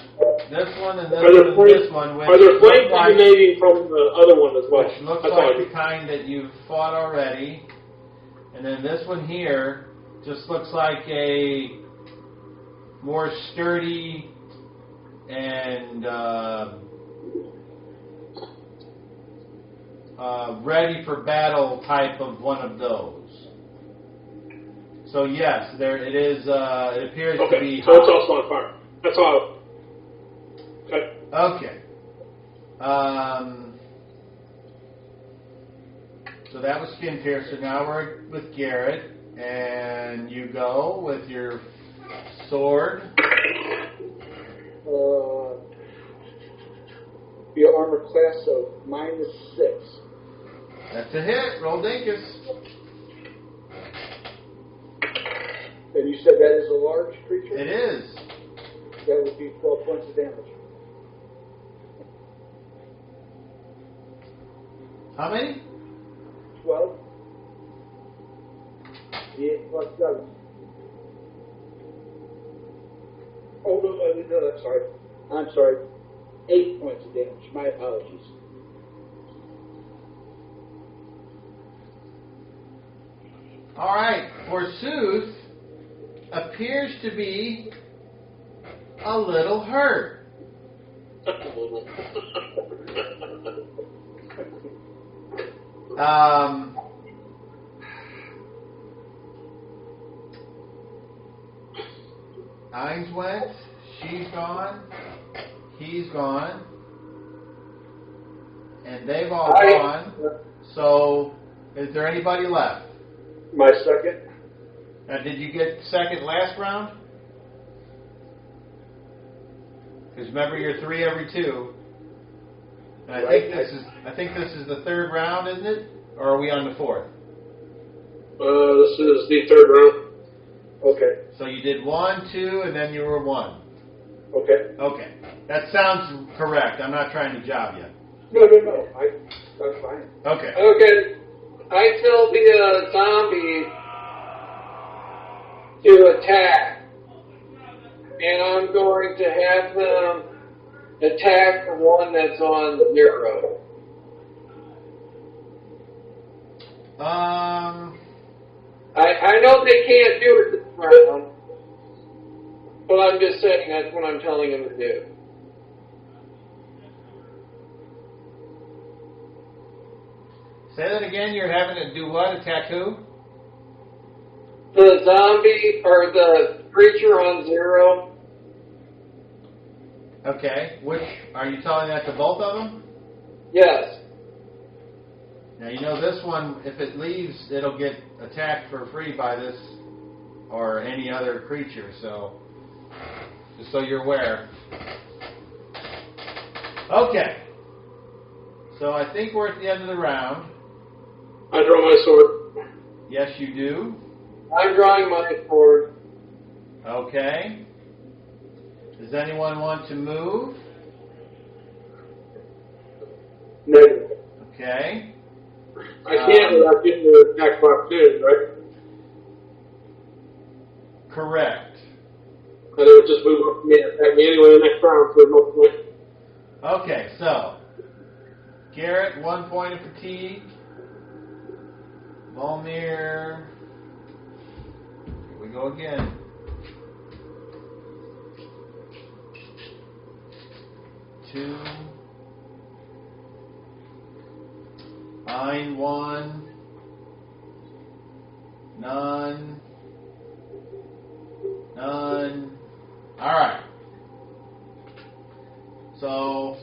this one and this Are there one and this one, which Are there look flames like, emanating from the other one as well? which looks That's like all. the kind that you've fought already. And then this one here just looks like a more sturdy and ready for battle type of one of those. So yes, there it is. It appears to be. Okay, so it's also on fire. That's all. Okay. Okay. So that was Skin Piercer. Now we're with Garrett, and you go with your sword. Be an armor class of -6. That's a hit. Roll Dinkus. And you said that is a large creature? It is. That would be 12 points of damage. How many? 12. D8 plus 7. Oh, no, sorry. I'm sorry. 8 points of damage. My apologies. All right. Forsooth appears to be a little hurt. Hines went. She's gone. He's gone. And they've all gone. So, is there anybody left? My second. Now, did you get second last round? Because remember, you're 3 every 2. And I think this is the 3rd round, isn't it? Or are we on the 4th? This is the 3rd round. Okay. So you did 1, 2, and then you were 1. Okay. Okay. That sounds correct. I'm not trying to job you. No. That's fine. Okay. Okay. I tell the zombie to attack, and I'm going to have them attack the one that's on 0. I know they can't do it this round, but I'm just saying that's what I'm telling them to do. Say that again. You're having to do what? Attack who? The zombie or the creature on 0. Okay. Which are you telling that to both of them? Yes. Now you know this one. If it leaves, it'll get attacked for free by this or any other creature. So, just so you're aware. Okay. So I think we're at the end of the round. I draw my sword. Yes, you do. I'm drawing my sword. Okay. Does anyone want to move? Negative. Okay. I can't without getting the attack of opportunity, right? Correct. And it would just move up to me and attack me anyway the next round for no point. Okay, so Garrett, 1 point of fatigue. Volmir. Here we go again. Two. Ein, 1. None. None. All right. So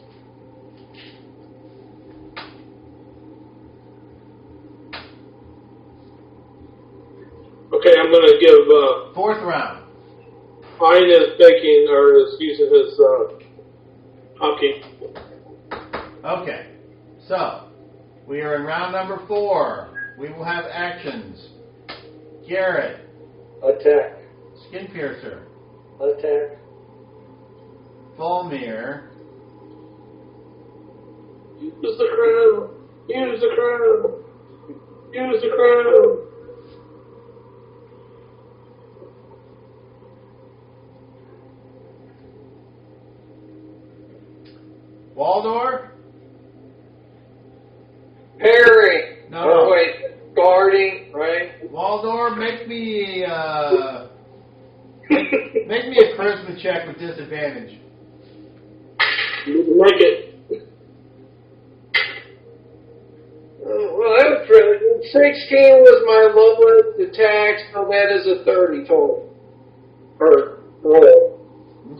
Okay, I'm going to give 4th round. Ein is taking, or is using his hockey. Okay. So we are in round number 4. We will have actions. Garrett, Attack. Skin Piercer. Attack. Volmir. Use the crown. Use the crown. Use the crown. Waldor? Parry. No. Or wait, guarding, right? Waldor, make me make me a charisma check with disadvantage. You can make it. Well, that was really good. 16 was my lowest attack, so that is a 30 total. Or roll.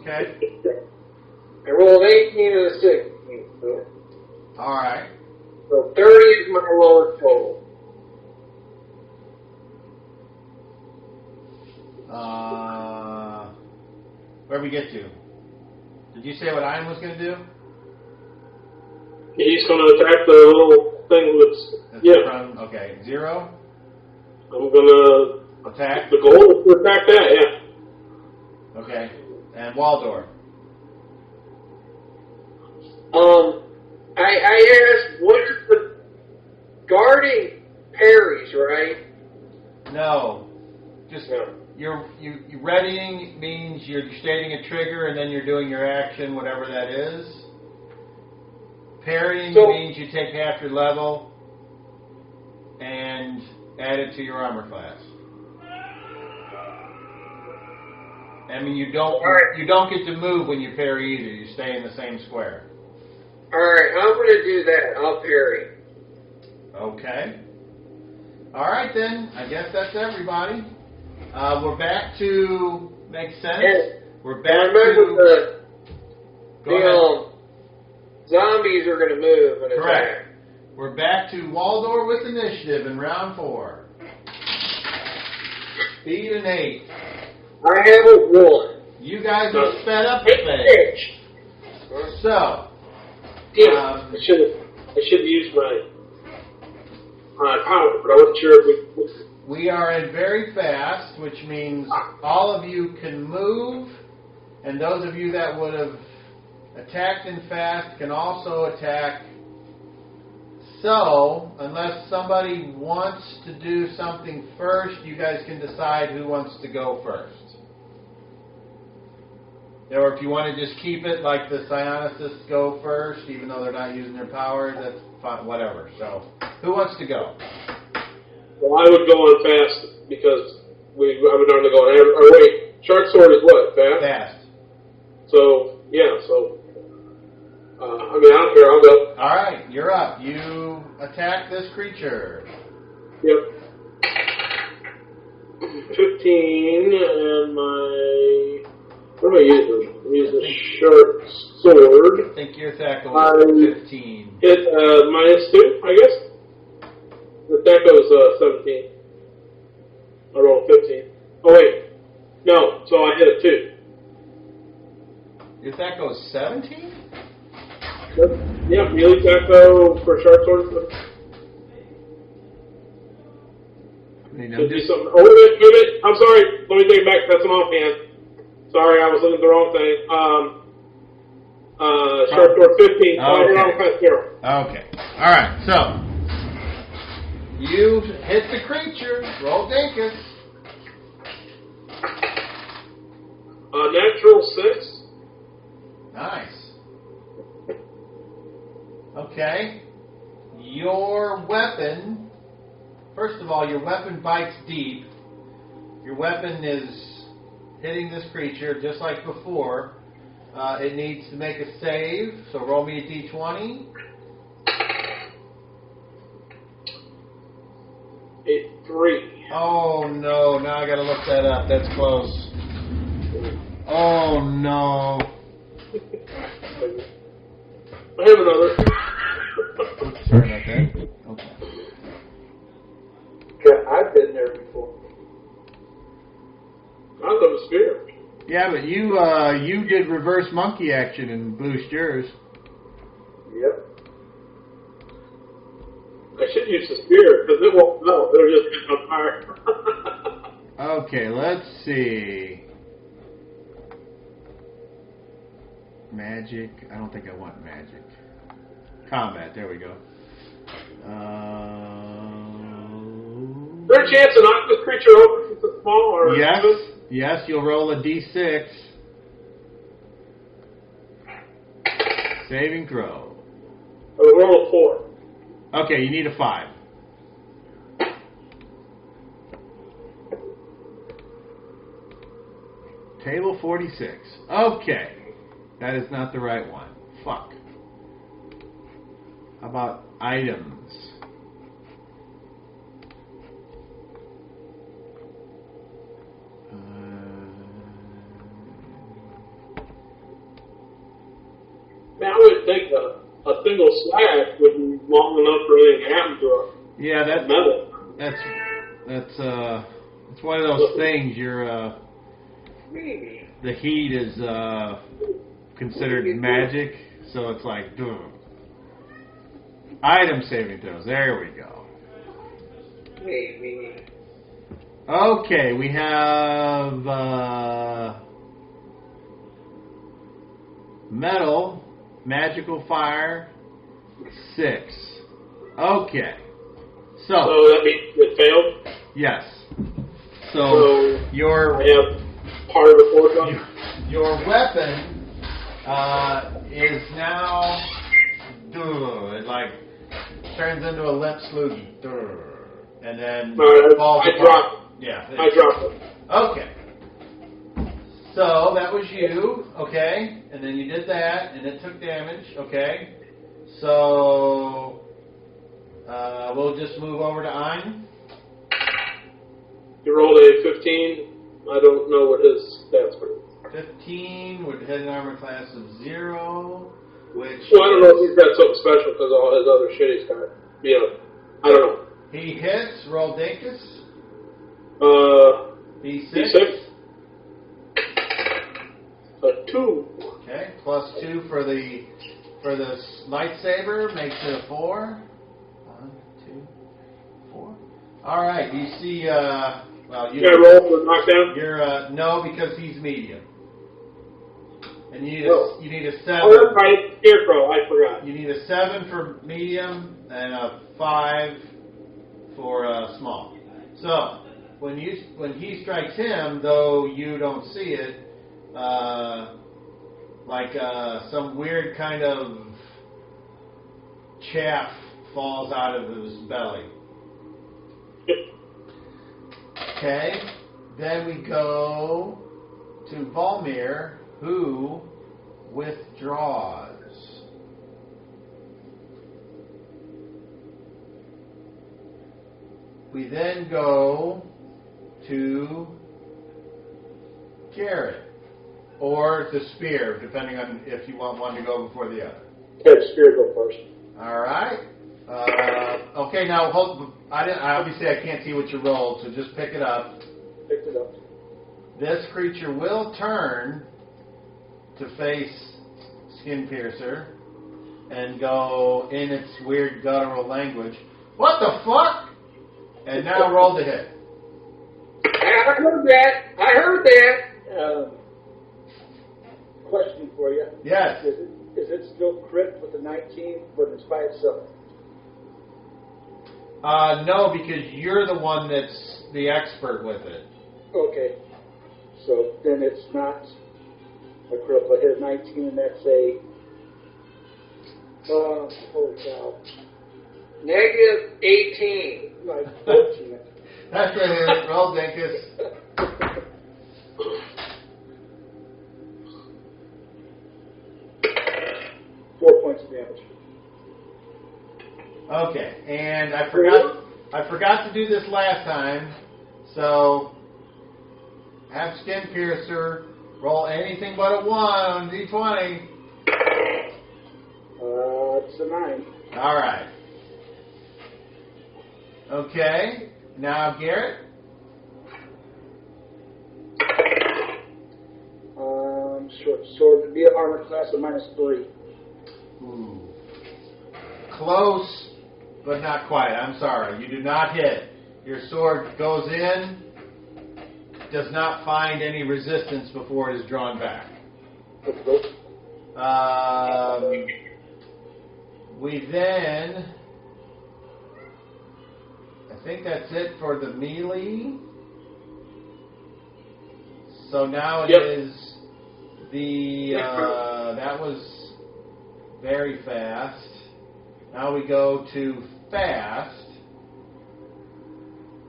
Okay. I rolled 18 and a 16. So, All right. so 30 is my lowest total. Where'd we get to? Did you say what Ian was going to do? He's going to attack the little thing that's in front of him? Okay. 0. I'm going to Attack. The goal is to attack that, yeah. Okay. And Waldor. I asked, what is the guarding parries, right? No. Just No. you readying means you're stating a trigger and then you're doing your action, whatever that is. Parrying means you take half your level and add it to your armor class. I mean, you don't get to move when you parry either. You stay in the same square. All right, I'm going to do that. I'll parry. Okay. All right then. I guess that's everybody. We're back to makes sense. We're back remember to zombies are going to move and correct. attack. We're back to Waldor with initiative in round 4. Speed an 8. I have a 1. You guys are sped up a phase. So, I should have used my power, but I wasn't sure if we are in very fast, which means all of you can move, and those of you that would have attacked in fast can also attack. So, unless somebody wants to do something first, you guys can decide who wants to go first. Or if you want to just keep it like the Psionists go first, even though they're not using their powers, that's fine, whatever. So, who wants to go? Well, I would go on fast because I would normally go on average. Or wait, Shark Sword is what? Fast? Fast. So, yeah, so. I mean, I don't care. I'll go. All right, you're up. You attack this creature. Yep. 15 and my. What am I using? I'm using a Shark Sword. I think your attack was 15. Hit -2, I guess. The attack was 17. I rolled 15. Oh, wait. No, so I hit a 2. Your attack goes 17? Yeah, melee attack though for Shark Sword. Should be something. Oh, wait a minute. I'm sorry. Let me take it back. That's an offhand. Sorry, I was looking at the wrong thing. Shark Sword 15. Okay. All right. So you hit the creature. Roll Dinkus. Natural 6. Nice. Okay. Your weapon. First of all, your weapon bites deep. Your weapon is hitting this creature just like before. It needs to make a save, so roll me a d20. 3. Oh no, now I gotta look that up. That's close. Oh no. I have another. Oops, sorry about that. Okay. Yeah, I've been there before. I love a spear. Yeah, but you did reverse monkey action and boosted yours. Yep. I should use the spear because it won't melt. It'll just get on fire. Okay, let's see. Magic. I don't think I want magic. Combat. There we go. Is there a chance to knock this creature over since it's small? Or yes. Yes, you'll roll a d6. Saving throw. I'll roll a 4. Okay, you need a 5. Table 46. Okay. That is not the right one. Fuck. How about items? Man, I would think a single slash would be long enough for anything to happen to a Yeah, metal. It's one of those things. The heat is considered magic, so it's like, duh. Item saving throws. There we go. Maybe. Okay, we have Metal, magical fire, 6. Okay. So that means it failed. Yes. So So your I have part of the force on. your weapon is now it like turns into a limp sloogie, and then falls I apart. dropped. Yeah. I dropped it. Okay. So that was you, okay, and then you did that, and it took damage, okay. So we'll just move over to Ein. You rolled a 15. I don't know what his stats were. 15 with head and armor class of 0, which... Well, I don't know if he's got something special because all his other shit he's got. I don't know. He hits, roll Dinkus. D6. D6. A 2. Okay, plus 2 for the lightsaber makes it a 4. 1, 2, 4. All right, you see... well, you roll for knockdown? You're no, because he's medium, and you need a 7. Oh, that's right. Scarecrow. I forgot. You need a 7 for medium and a 5 for small. So when he strikes him, though you don't see it, like some weird kind of chaff falls out of his belly. Okay, then we go to Volmir, who withdraws. We then go to Garrett, or the spear, depending on if you want one to go before the other. Okay, Spear go first. All right. Okay, now hold. Obviously, I can't see what you rolled, so just pick it up. Picked it up. This creature will turn to face Skin Piercer and go in its weird guttural language. What the fuck? And now roll the hit. I heard that. Question for you. Yes. Is it still crit with the 19 when it's by itself? No, because you're the one that's the expert with it. Okay. So then it's not a crit, but hit 19 and that's a... holy cow. Negative 18. Like 14. That's right. Roll, Dinkus. Points of damage. Okay, and I forgot to do this last time, so have Skin Piercer roll anything but a 1 on D20. It's a 9. All right. Okay, now Garrett. Short sword would be an armor class of -3. Ooh. Close, but not quite. I'm sorry. You do not hit. Your sword goes in, does not find any resistance before it is drawn back. We then, I think that's it for the melee. So now it is the, that was very fast. Now we go to fast.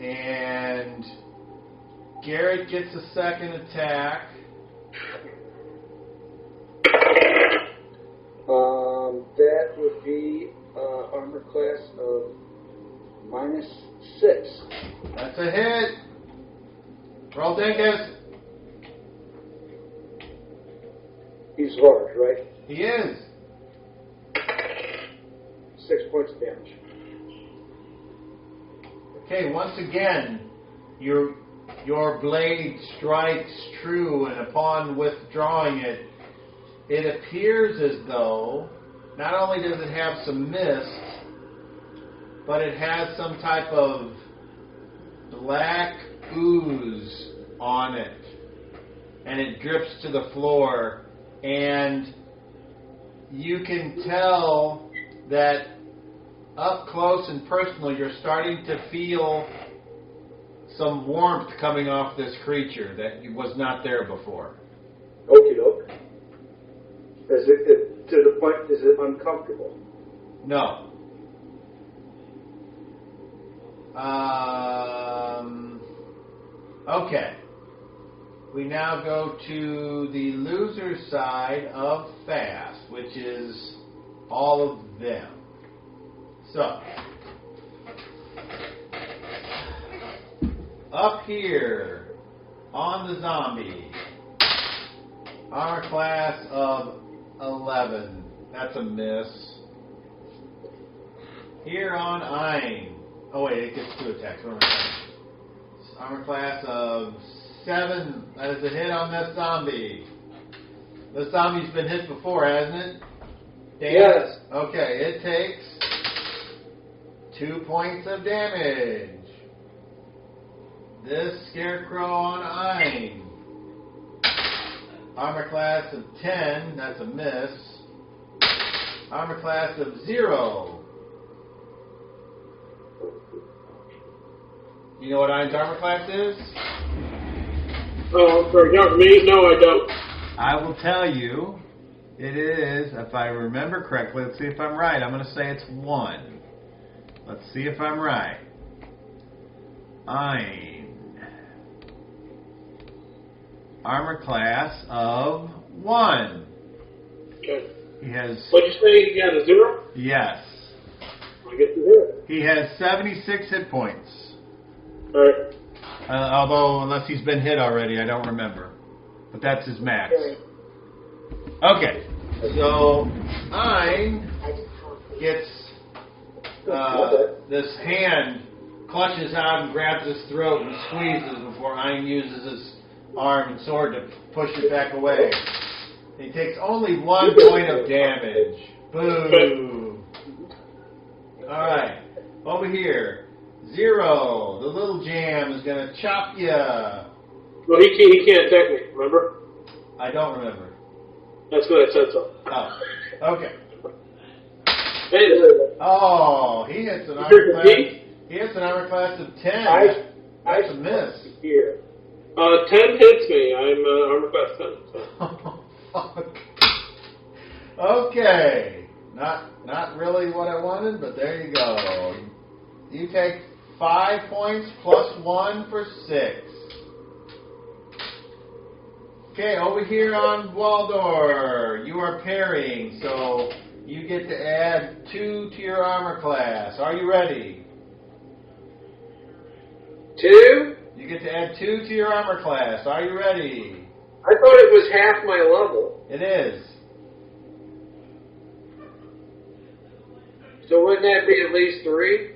And Garrett gets a second attack. That would be armor class of -6. That's a hit. Roll Dinkus. He's large, right? He is. 6 points of damage. Okay, once again, your blade strikes true, and upon withdrawing it, it appears as though not only does it have some mist, but it has some type of black ooze on it, and it drips to the floor, and you can tell that up close and personal, you're starting to feel some warmth coming off this creature that was not there before. Okie doke. To the point, is it uncomfortable? No. Okay. We now go to the loser side of fast, which is all of them. So, up here on the zombie, armor class of 11. That's a miss. Here on Ein. Oh wait, it gets 2 attacks. What am I saying? Armor class of 7. That is a hit on that zombie. This zombie's been hit before, hasn't it? Dan? Yes. Okay, it takes 2 points of damage. This scarecrow on Ein. Armor class of 10. That's a miss. Armor class of 0. You know what Ein's armor class is? Oh, I'm sorry. Not me? No, I don't. I will tell you. It is, if I remember correctly, let's see if I'm right. I'm going to say it's 1. Let's see if I'm right. Ein. Armor class of 1. Okay. He has... What'd you say? You got a 0? Yes. I guess it's 0. He has 76 hit points. All right. Although, unless he's been hit already, I don't remember. But that's his max. Okay. So, Ein gets this hand, clutches out and grabs his throat and squeezes before Ein uses his arm and sword to push it back away. He takes only 1 point of damage. Boo! Alright, over here. 0. The little jam is going to chop ya. Well, he can't attack me, remember? I don't remember. That's good, I said so. Oh, okay. Hey, Oh, he hits an armor class. He hits an armor class of 10. That's a miss. Here. 10 hits me. I'm armor class 10. So. Fuck. Okay. Not really what I wanted, but there you go. You take 5 points plus 1 for 6. Okay, over here on Waldor, you are parrying, so you get to add 2 to your armor class. Are you ready? 2? You get to add 2 to your armor class. Are you ready? I thought it was half my level. It is. So wouldn't that be at least 3?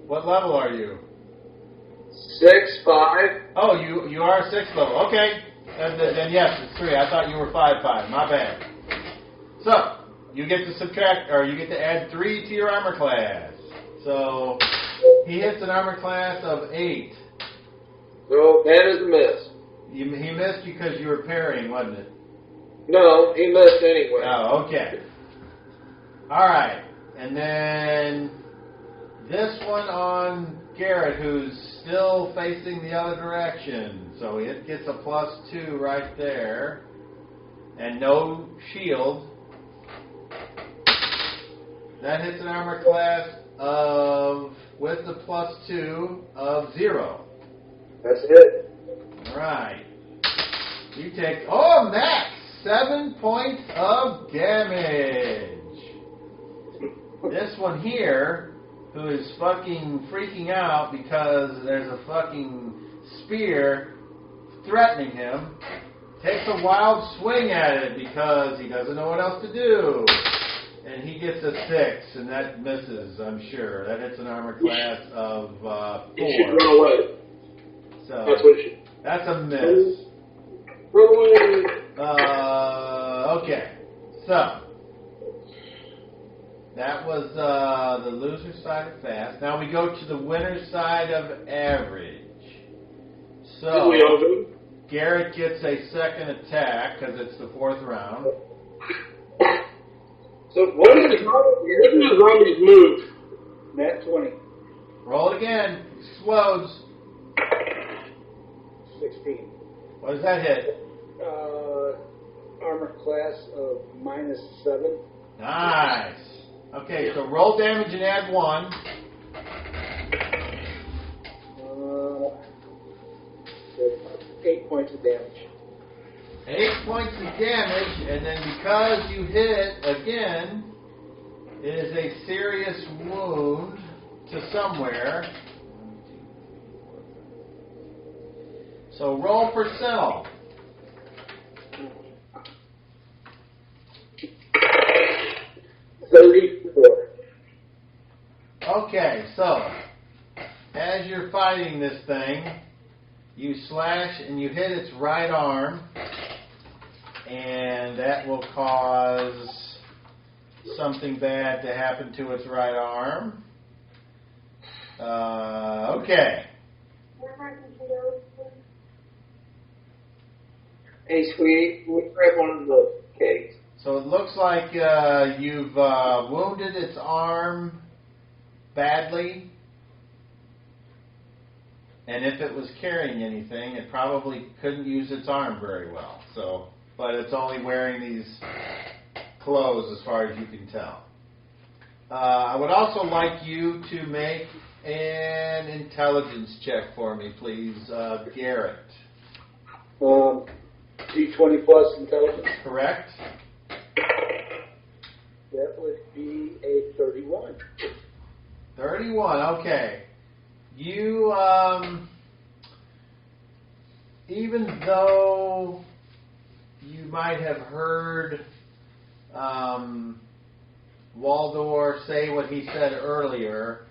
What level are you? 6, 5. Oh, you are 6th level. Okay. Then yes, it's 3. I thought you were 5. My bad. So, you get to subtract, or you get to add 3 to your armor class. So, he hits an armor class of 8. So that is a miss. He missed because you were parrying, wasn't it? No, he missed anyway. Oh, okay. Alright. And then this one on Garrett, who's still facing the other direction. So it gets a +2 right there. And no shield. That hits an armor class of, with the +2, of 0. That's it. Alright. You take, oh, max! 7 points of damage. This one here, who is fucking freaking out because there's a fucking spear threatening him, takes a wild swing at it because he doesn't know what else to do. And he gets a 6, and that misses, I'm sure. That hits an armor class of 4. He should run away. So That's what he should. that's a miss. Run away. Okay. So that was the loser side of fast. Now we go to the winner side of average. So We all do. Garrett gets a second attack because it's the 4th round. So what When is do the zombies move? Nat 20, Roll it again. Explodes. 16. What does that hit? Armor class of -7. Nice. Okay, so roll damage and add 1. 8 points of damage. 8 points of damage, and then because you hit it again, it is a serious wound to somewhere. So roll for Sentinel. 34. Okay, so as you're fighting this thing, you slash and you hit its right arm, and that will cause something bad to happen to its right arm. Okay. Hey, sweetie, can we grab one of the cakes? So it looks like you've wounded its arm badly. And if it was carrying anything, it probably couldn't use its arm very well. So, but it's only wearing these clothes as far as you can tell. I would also like you to make an intelligence check for me, please, Garrett. D20 plus intelligence. Correct? That would be a 31. 31, okay. You, even though you might have heard Waldor say what he said earlier,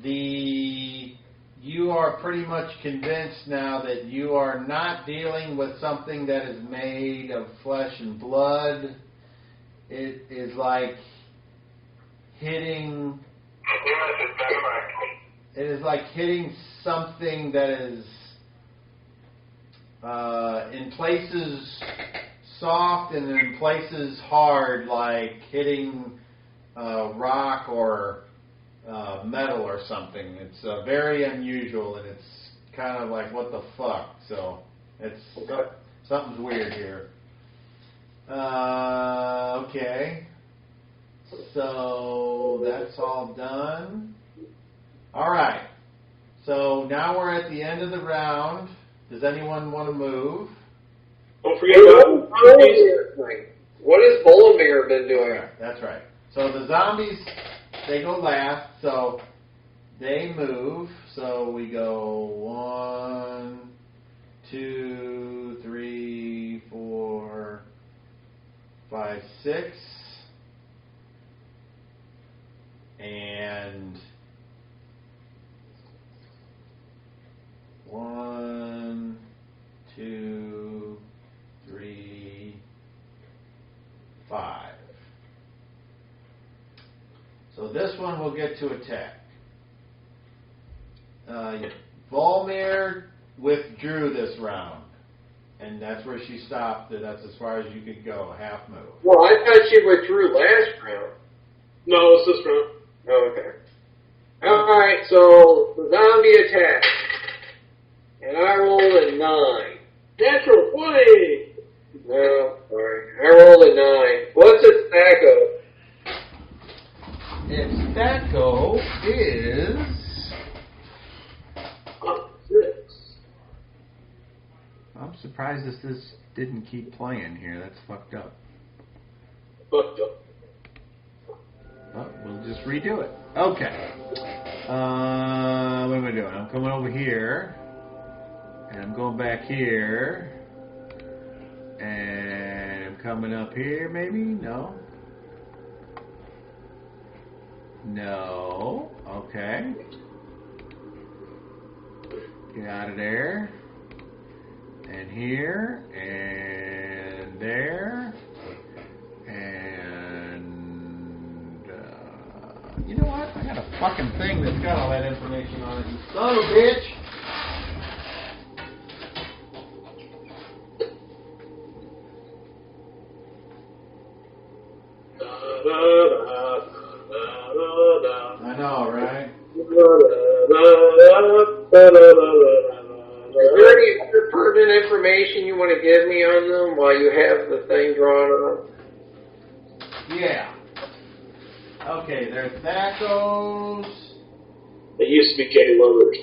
you are pretty much convinced now that you are not dealing with something that is made of flesh and blood. It is like hitting... It is like hitting something that is in places soft and in places hard, like hitting rock or metal or something. It's very unusual, and it's kind of like, what the fuck? So it's something's weird here. Okay. So that's all done. All right. So now we're at the end of the round. Does anyone want to move? Don't forget about zombies. What has Volomir been doing? Okay, that's right. So the zombies, they go last, so they move. So we go 1, 2, 3, 4, 5, 6. And 1, 2, 3, 5. So this one will get to attack. Volmir withdrew this round, and that's where she stopped. That's as far as you could go, a half move. Well, I thought she withdrew last round. No, it's this round. Oh, okay. Alright, so the zombie attacked. And I rolled a 9. Natural 20! No, sorry. I rolled a 9. What's its tobacco? Its tobacco is... 6. I'm surprised this didn't keep playing here. That's fucked up. Fucked up. Well, we'll just redo it. Okay. What am I doing? I'm coming over here. And I'm going back here. And I'm coming up here, maybe? No. No. Okay. Get out of there. And here. And there. And... you know what? I got a fucking thing that's got all that information on it. You son of a bitch! I know, right? Is there any other pertinent information you want to give me on them while you have the thing drawn up? Yeah. Okay, they're Thacos. They used to be K loaders.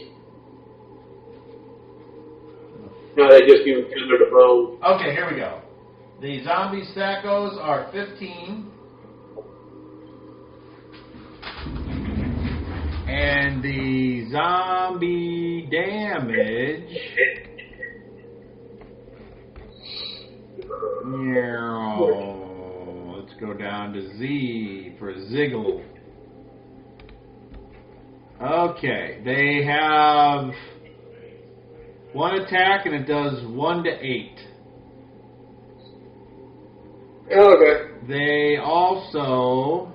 Now they just use under the bone. Okay, here we go. The zombie Thacos are 15. And the zombie damage. Let's go down to Z for Ziggle. Okay, they have one attack and it does 1 to 8. Okay. They also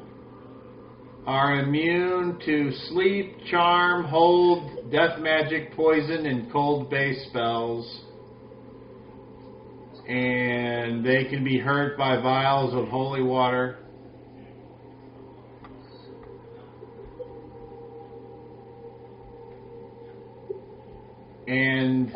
are immune to sleep, charm, hold, death magic, poison, and cold-based spells. And they can be hurt by vials of holy water. And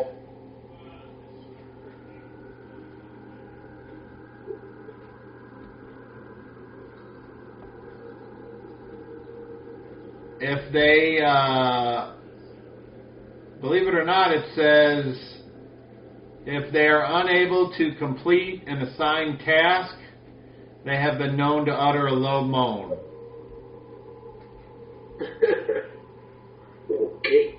if they, believe it or not, it says if they are unable to complete an assigned task, they have been known to utter a low moan. Okay.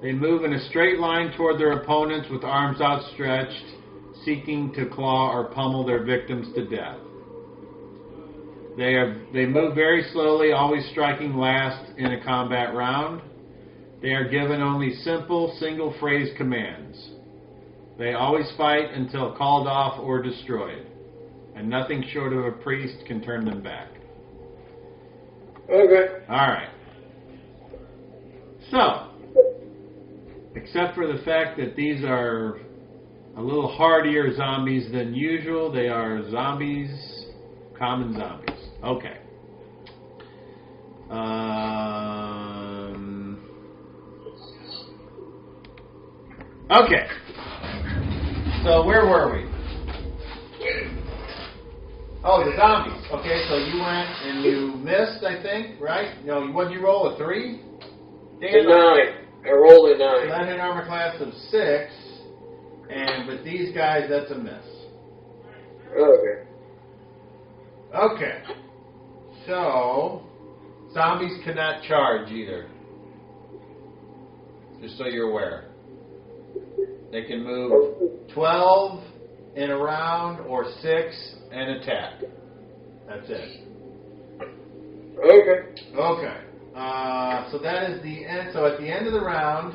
They move in a straight line toward their opponents with arms outstretched, seeking to claw or pummel their victims to death. They move very slowly, always striking last in a combat round. They are given only simple, single-phrase commands. They always fight until called off or destroyed, and nothing short of a priest can turn them back. Okay. All right. So, except for the fact that these are a little hardier zombies than usual, they are zombies, common zombies. Okay. Okay. So where were we? Oh, the zombies. Okay, so you went and you missed, I think, right? No, what did you roll, a 3? A 9. I rolled a 9. So that hit armor class of 6, and with these guys, that's a miss. Okay. Okay. So, zombies cannot charge either. Just so you're aware. They can move 12 in a round or 6 and attack. That's it. Okay. Okay. So that is the end. So at the end of the round,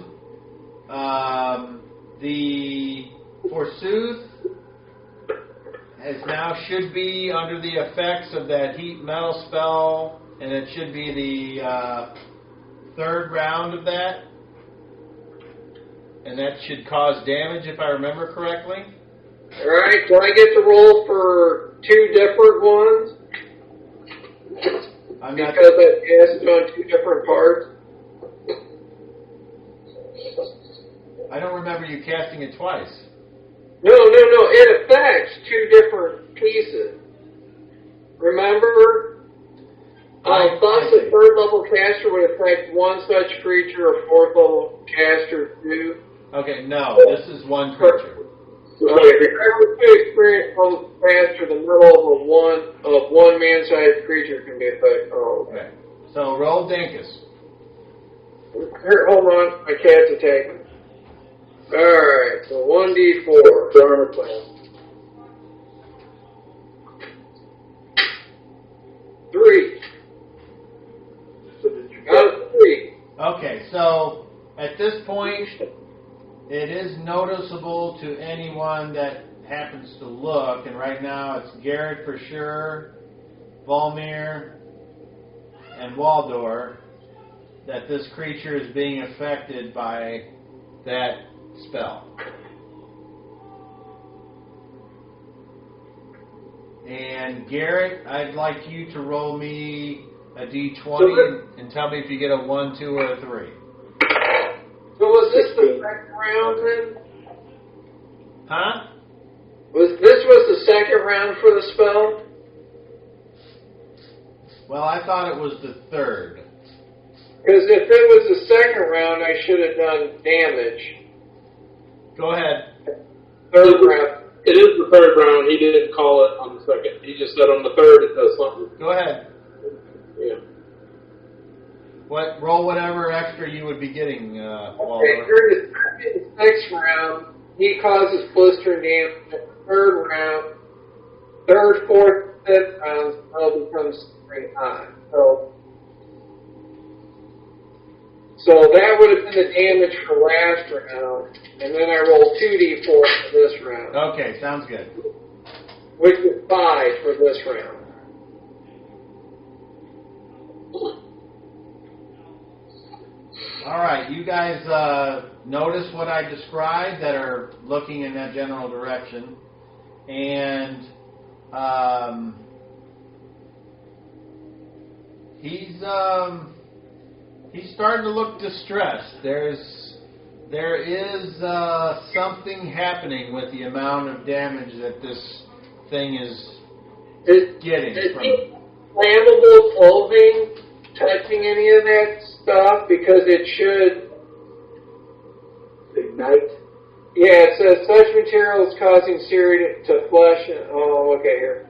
the Forsooth should be under the effects of that heat metal spell, and it should be the third round of that, and that should cause damage if I remember correctly. All right. Do I get to roll for 2 different ones? Because it has on 2 different parts. I don't remember you casting it twice. No. It affects 2 different pieces. Remember? Thus, a 3rd level caster would affect 1 such creature, a 4th level caster 2. Okay, no, this is one creature. Okay, if you experience both faster, the middle of one man-sized creature can be affected. Oh, Okay. So roll Dinkus. Here, hold on. My cat's attacking. Alright, so 1d4. Armor class. 3. Got a 3. Okay, so at this point, it is noticeable to anyone that happens to look, and right now it's Garrett for sure, Volmir, and Waldor, that this creature is being affected by that spell. And Garrett, I'd like you to roll me a d20 and tell me if you get a 1, 2, or a 3. So was this the second round then? Huh? Was the second round for the spell? Well, I thought it was the third. Because if it was the second round, I should have done damage. Go ahead. Third round. It is the third round. He didn't call it on the second. He just said on the third it does something. Go ahead. Yeah. Roll whatever extra you would be getting, Okay, Walter. during the next round, he causes blistering damage. Third round, third, fourth, fifth rounds, spell becomes 3 times. So that would have been the damage for last round, and then I rolled 2d4 for this round, Okay, sounds good. which is 5 for this round. All right, you guys notice what I described that are looking in that general direction, and he's starting to look distressed. There is something happening with the amount of damage that this thing is getting Is from. flammable clothing touching any of that stuff? Because it should. Ignite. Yeah, it says such materials causing searing to flesh. Oh, okay, here.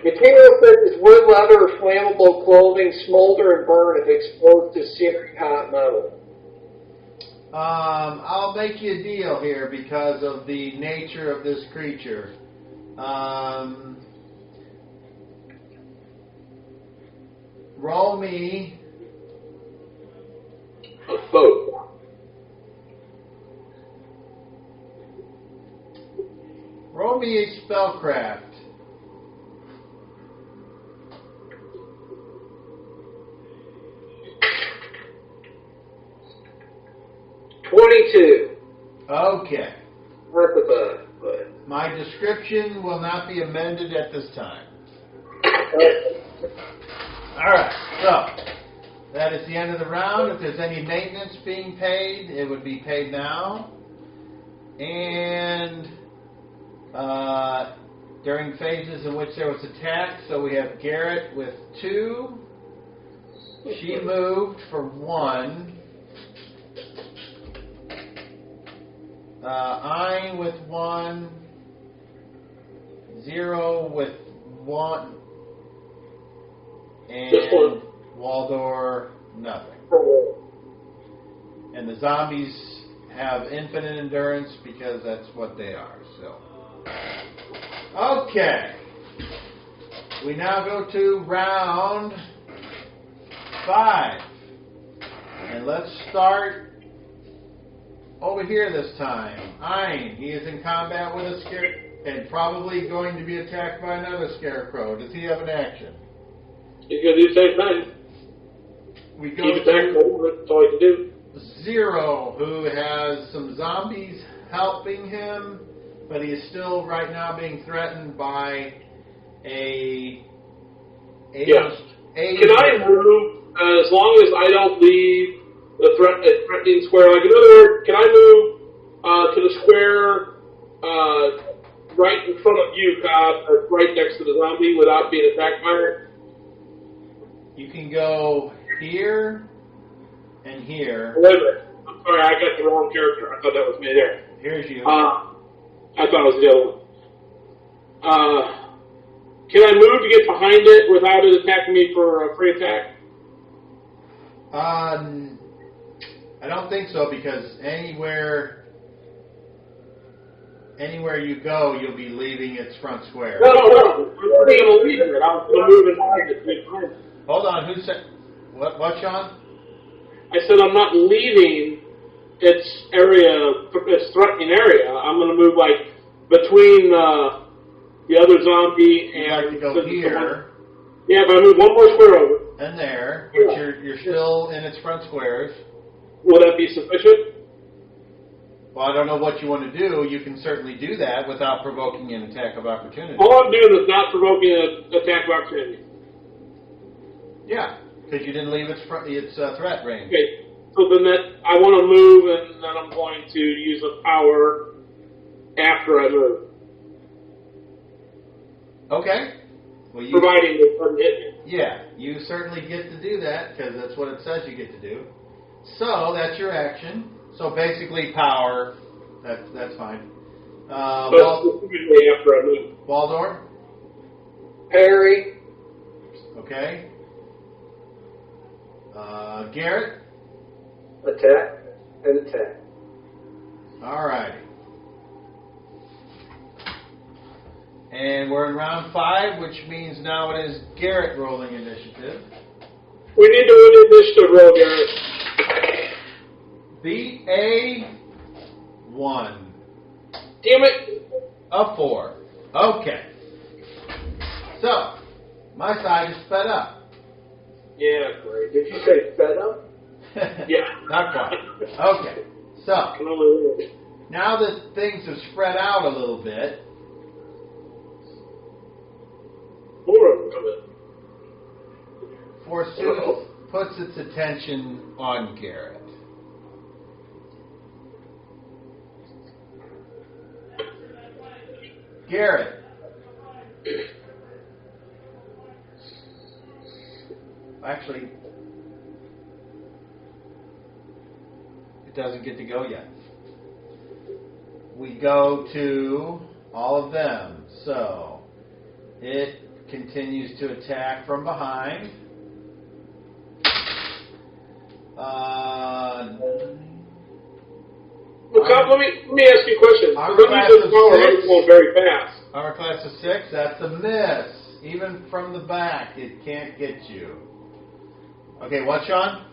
Materials such as wood, leather, or flammable clothing smolder and burn if exposed to searing hot metal. I'll make you a deal here because of the nature of this creature. Roll me A boat. Roll me a spellcraft. $22. Okay. Worth a buck, but. My description will not be amended at this time. All right. So that is the end of the round. If there's any maintenance being paid, it would be paid now. And during phases in which there was attack, so we have Garrett with 2. She moved for 1. Ein with 1. 0 with 1. Just one. And Waldor, nothing. And the zombies have infinite endurance because that's what they are. So, okay. We now go to round 5. And let's start over here this time. Ein, he is in combat with a scare and probably going to be attacked by another scarecrow. Does he have an action? He's going to do the same thing. We go Keep attacking him. That's all he can do. 0, who has some zombies helping him, but he is still right now being threatened by a Yeah. Can I move as long as I don't leave the threatening square? Like, in other words, can I move to the square right in front of you, Cobb, or right next to the zombie without being attacked by her? You can go here and here. Wait a minute. I'm sorry, I got the wrong character. I thought that was me there. Here's you. I thought it was the other one. Can I move to get behind it without it attacking me for a free attack? I don't think so because anywhere you go, you'll be leaving its front square. No. I'm not going to leave it. I'm going to move behind it to get behind it. Hold on. Who said what, Sean? I said I'm not leaving its area, its threatening area. I'm going to move like between the other zombie You'd and. like to go here. Yeah, but I move one more square over. And there, which you're still in its front squares. Will that be sufficient? Well, I don't know what you want to do. You can certainly do that without provoking an attack of opportunity. All I'm doing is not provoking an attack of opportunity. Yeah, because you didn't leave its threat range. Okay, so then I want to move, and then I'm going to use a power after I move. Okay. Well, Providing it doesn't hit me. Yeah, you certainly get to do that because that's what it says you get to do. So that's your action. So basically, power. That's fine. But specifically after I move. Waldor. Parry. Okay. Garrett. Attack and attack. All right. And we're in round 5, which means now it is Garrett rolling initiative. We need to win the initiative roll, Garrett. Beat a 1. Damn it. A 4. Okay. So, my side is sped up. Yeah, great. Did you say fed up? Yeah. Not quite. Okay. So, Can only win. now that things have spread out a little bit, More of them come in. Forsooth puts its attention on Garrett. Garrett. Actually, it doesn't get to go yet. We go to all of them. So, it continues to attack from behind. Look, let me ask you a question. Armor Let me class just of power 6. I'm going very fast. Armor class of 6, that's a miss. Even from the back, it can't get you. Okay, what, Sean?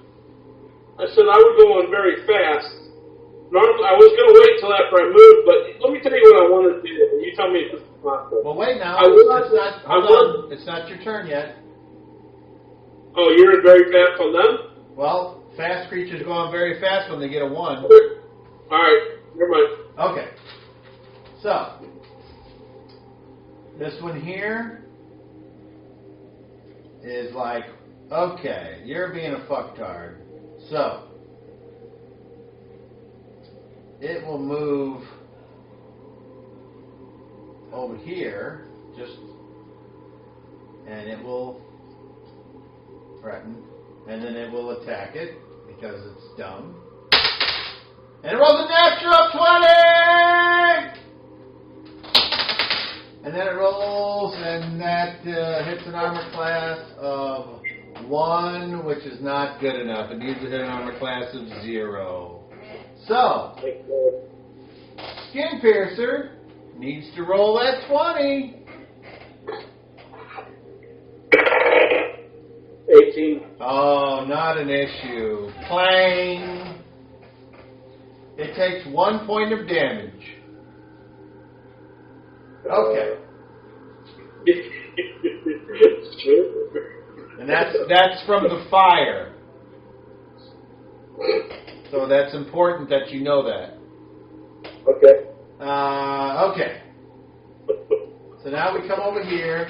I said I would go on very fast. Normally, I was going to wait until after I moved, but let me tell you what I wanted to do, and you tell me if this is possible. Well, wait now. It's not your turn yet. Oh, you're in very fast on them? Well, fast creatures go on very fast when they get a 1. All right, never mind. Okay. So, this one here is like, okay, you're being a fucktard. So, it will move over here, and it will threaten, and then it will attack it because it's dumb. And it rolls a natural 20! And then it rolls, and that hits an armor class of 1, which is not good enough. It needs to hit an armor class of 0. So, Skin Piercer needs to roll that 20. 18. Oh, not an issue. Clang. It takes 1 point of damage. Okay. And that's from the fire. So that's important that you know that. Okay. Okay. So now we come over here.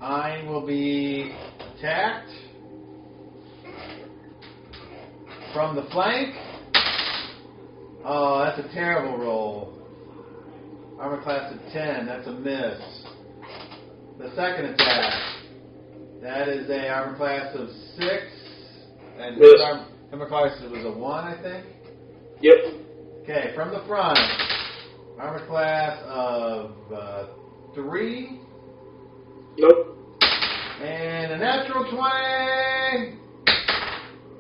Ein will be attacked from the flank. Oh, that's a terrible roll. Armor class of 10. That's a miss. The second attack. That is a armor class of 6. And his armor class was a 1, I think. Yep. Okay, from the front. Armor class of 3. Nope. And a natural 20.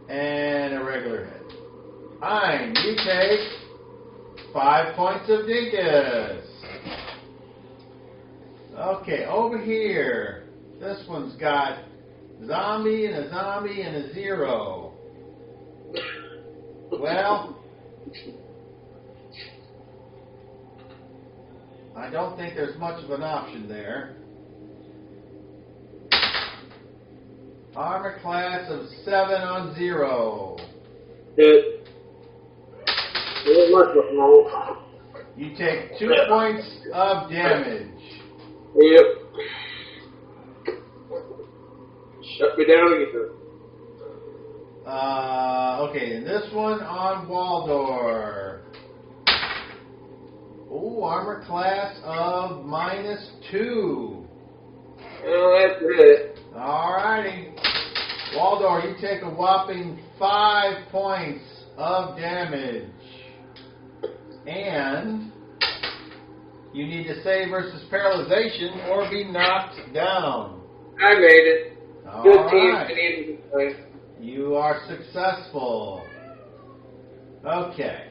And a regular hit. Ein, you take 5 points of dinkus. Okay, over here. This one's got zombie and a 0. Well, I don't think there's much of an option there. Armor class of 7 on 0. Hit. Really much with roll. You take 2 points of damage. Yep. Shut me down again. Okay, and this one on Waldor. Ooh, armor class of -2. Well, that's it. Alrighty. Waldor, you take a whopping 5 points of damage. And you need to save versus paralyzation or be knocked down. I made it. All Good team. right. Good evening, guys. You are successful. Okay.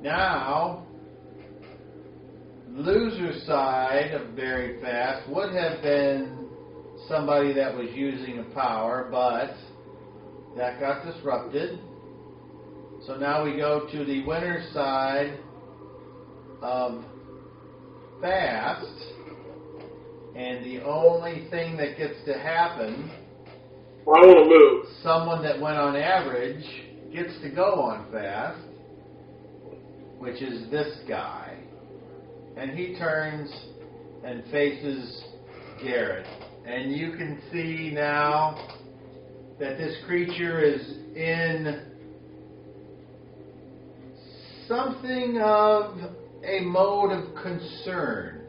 Now, loser side of very fast would have been somebody that was using a power, but that got disrupted. So now we go to the winner's side of fast, and the only thing that gets to happen, Well, I want to move. someone that went on average gets to go on fast, which is this guy. And he turns and faces Garrett. And you can see now that this creature is in something of a mode of concern.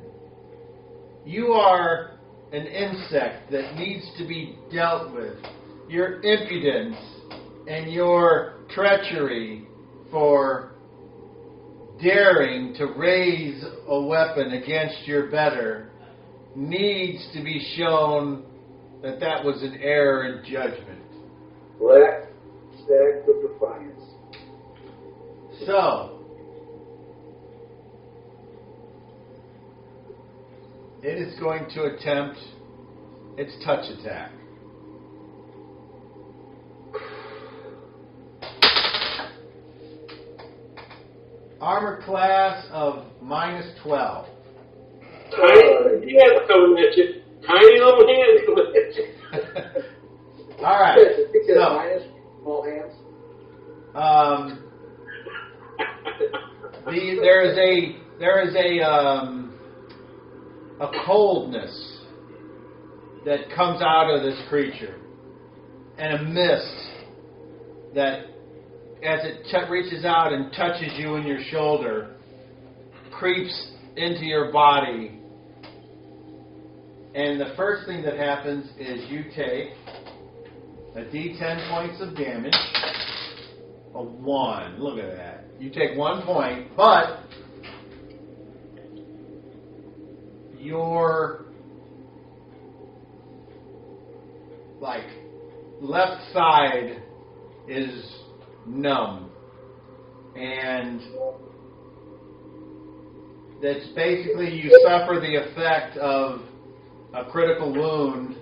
You are an insect that needs to be dealt with. Your impudence and your treachery for daring to raise a weapon against your better needs to be shown that that was an error in judgment. Black stack of defiance. So, it is going to attempt its touch attack. Armor class of -12. Tiny hands coming at you. Tiny little hands coming at you. All right. Because So, minus small hands. there is a coldness that comes out of this creature, and a mist that, as it reaches out and touches you in your shoulder, creeps into your body. And the first thing that happens is you take a D10 points of damage. A 1. Look at that. You take 1 point, but your left side is numb, and that's basically you suffer the effect of a critical wound,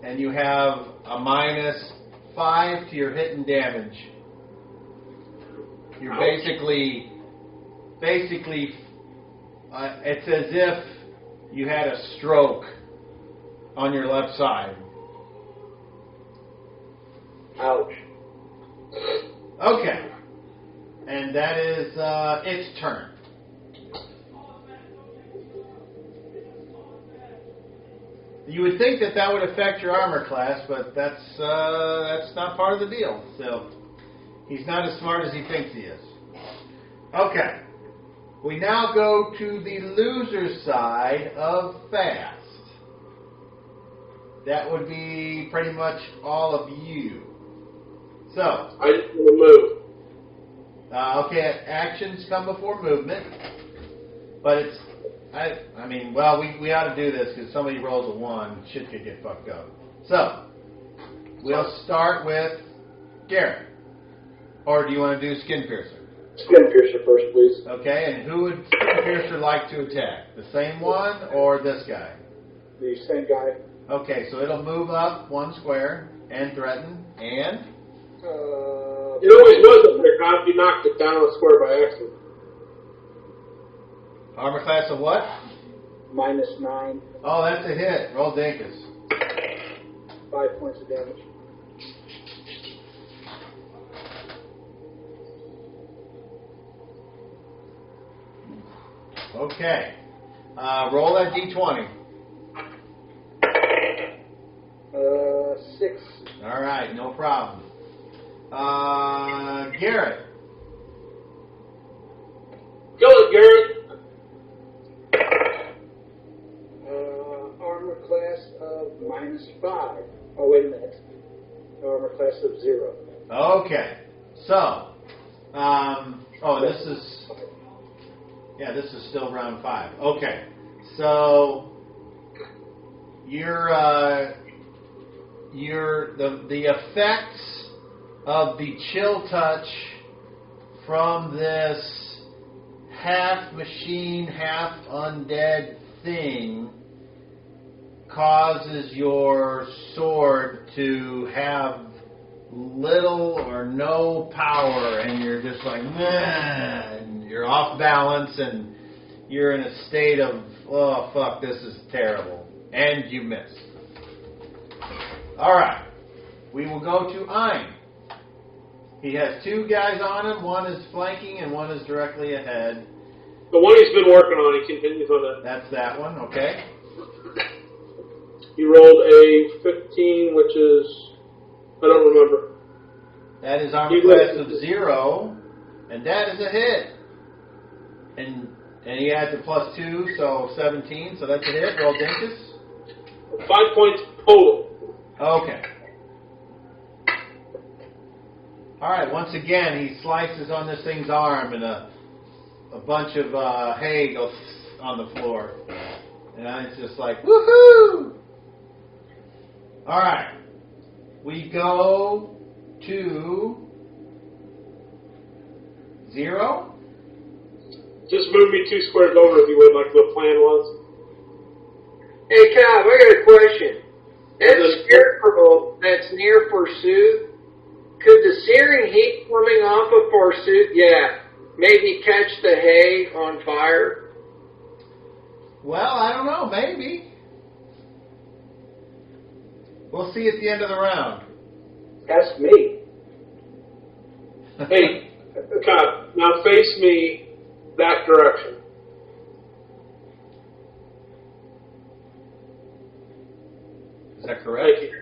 and you have a -5 to your hit and damage. You're basically it's as if you had a stroke on your left side. Ouch. Okay. And that is its turn. You would think that would affect your armor class, but that's not part of the deal. So he's not as smart as he thinks he is. Okay. We now go to the loser side of fast. That would be pretty much all of you. So, I just want to move. okay, actions come before movement, but it's, we ought to do this because somebody rolls a 1, shit could get fucked up. So, we'll start with Garrett. Or do you want to do Skin Piercer? Skin piercer first, please. Okay, and who would Skin Piercer like to attack? The same one or this guy? The same guy. Okay, so it'll move up 1 square and threaten, and? It always was up there, Bob. You knocked it down a square by accident. Armor class of what? -9. Oh, that's a hit. Roll Dinkus. 5 points of damage. Okay. Roll that d20. 6. All right, no problem. Garrett. Go it, Garrett. Armor class of -5. Oh, wait a minute. Armor class of 0. Okay. So, this is still round 5. Okay. So, the effects of the chill touch from this half machine, half undead thing causes your sword to have little or no power, and you're just like, meh, and you're off balance, and you're in a state of, oh, fuck, this is terrible. And you miss. All right. We will go to Ein. He has 2 guys on him. One is flanking, and one is directly ahead. The one he's been working on, he continues on that. That's that one, okay. He rolled a 15, which is, I don't remember. That is armor class of 0, and that is a hit. And he adds a +2, so 17, so that's a hit. Roll Dinkus. 5 points total. Okay. All right, once again, he slices on this thing's arm, and a bunch of hay goes on the floor. And it's just like, woohoo! All right. We go to 0. Just move me 2 squares over if you would, like the plan was. Hey, Cobb, I got a question. That scarecrow that's near Forsooth, could the searing heat coming off of Forsooth, maybe catch the hay on fire? Well, I don't know. Maybe. We'll see at the end of the round. Ask me. Hey, Cobb, now face me that direction. Is that correct? Thank you.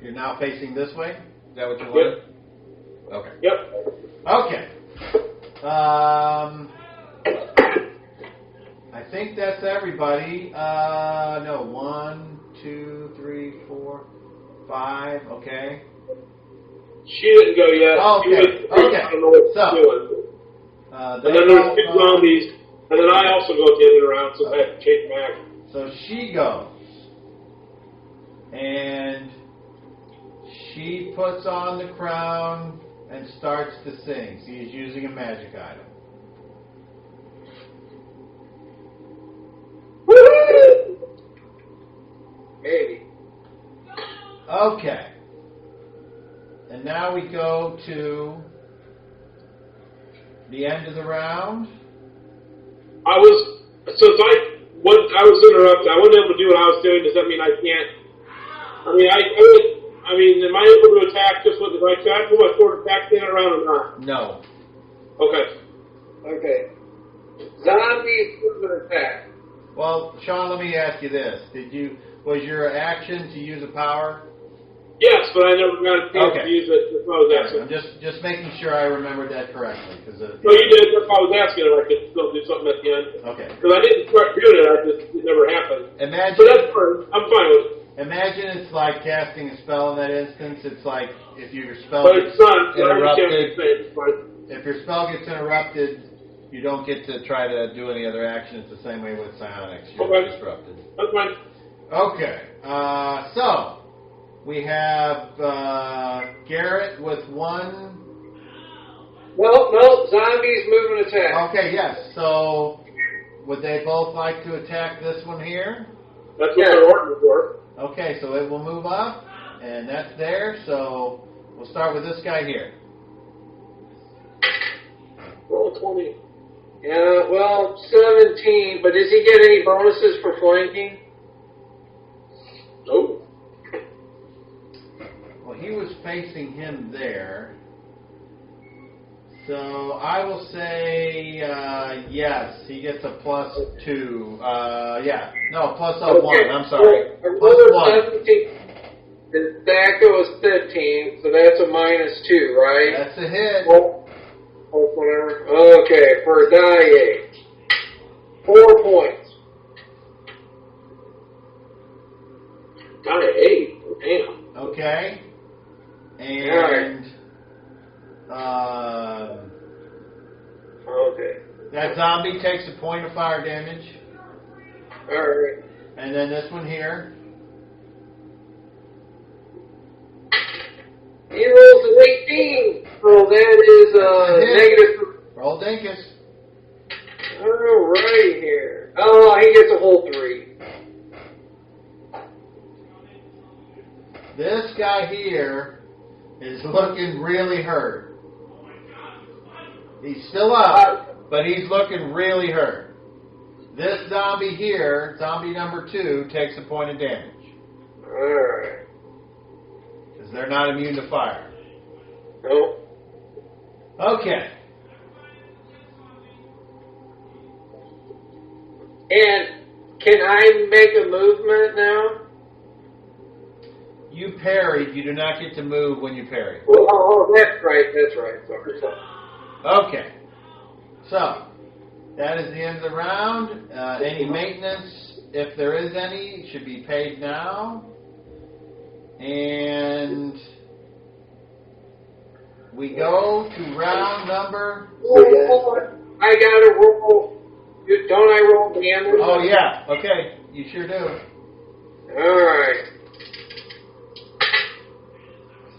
You're now facing this way? Is that what you wanted? Okay. Yep. Okay. I think that's everybody. No, 1, 2, 3, 4, 5. Okay. She didn't go yet. Okay. I don't know what she's doing. And then there's 2 zombies, and then I also go at the end of the round, so I have to change my action. So she goes. And she puts on the crown and starts to sing. She is using a magic item. Woo! Maybe. Okay. And now we go to the end of the round. I was interrupted. I wasn't able to do what I was doing. Does that mean I can't? Am I able to attack just with the right side? Put my sword attack in around or not? No. Okay. Okay. Zombies with an attack. Well, Sean, let me ask you this. Was your action to use a power? Yes, but I never got a chance to use it. That's why I was asking. I'm just making sure I remembered that correctly. No, you did. That's why I was asking if I could still do something at the end. Okay. Because I didn't start doing it. It never happened. But that's fine. I'm fine with it. Imagine it's like casting a spell in that instance. It's like if your spell But gets it's not. interrupted. It's fine. If your spell gets interrupted, you don't get to try to do any other action. It's the same way with psionics. You're disrupted. That's fine. Okay. So we have Garrett with 1. No, zombies move and attack. Okay, yes. So would they both like to attack this one here? That's what they're ordering for. Okay, so it will move up, and that's there. So we'll start with this guy here. Roll 20. Yeah, 17, but does he get any bonuses for flanking? Nope. Well, he was facing him there. So I will say yes. He gets a +2. Plus Okay. 1. I'm sorry. So, Plus roll 1. 17. The stack goes 15, so that's a -2, right? That's a hit. Well, whatever. Okay, for die 8. 4 points. Die 8. Damn. Okay. And Okay. that zombie takes a point of fire damage. Alright. And then this one here. He rolls an 18. So that is negative. Roll dinkus. Alright here. Oh, he gets a whole 3. This guy here is looking really hurt. He's still up, but he's looking really hurt. This zombie here, zombie number 2, takes a point of damage. Alright. Because they're not immune to fire. Nope. Okay. And can I make a movement now? You parried. You do not get to move when you parry. Oh, that's right. Sorry. Okay. So, that is the end of the round. Any maintenance, if there is any, should be paid now. And we go to round number... I gotta roll. Don't I roll damage? Oh, yeah. Okay. You sure do. Alright.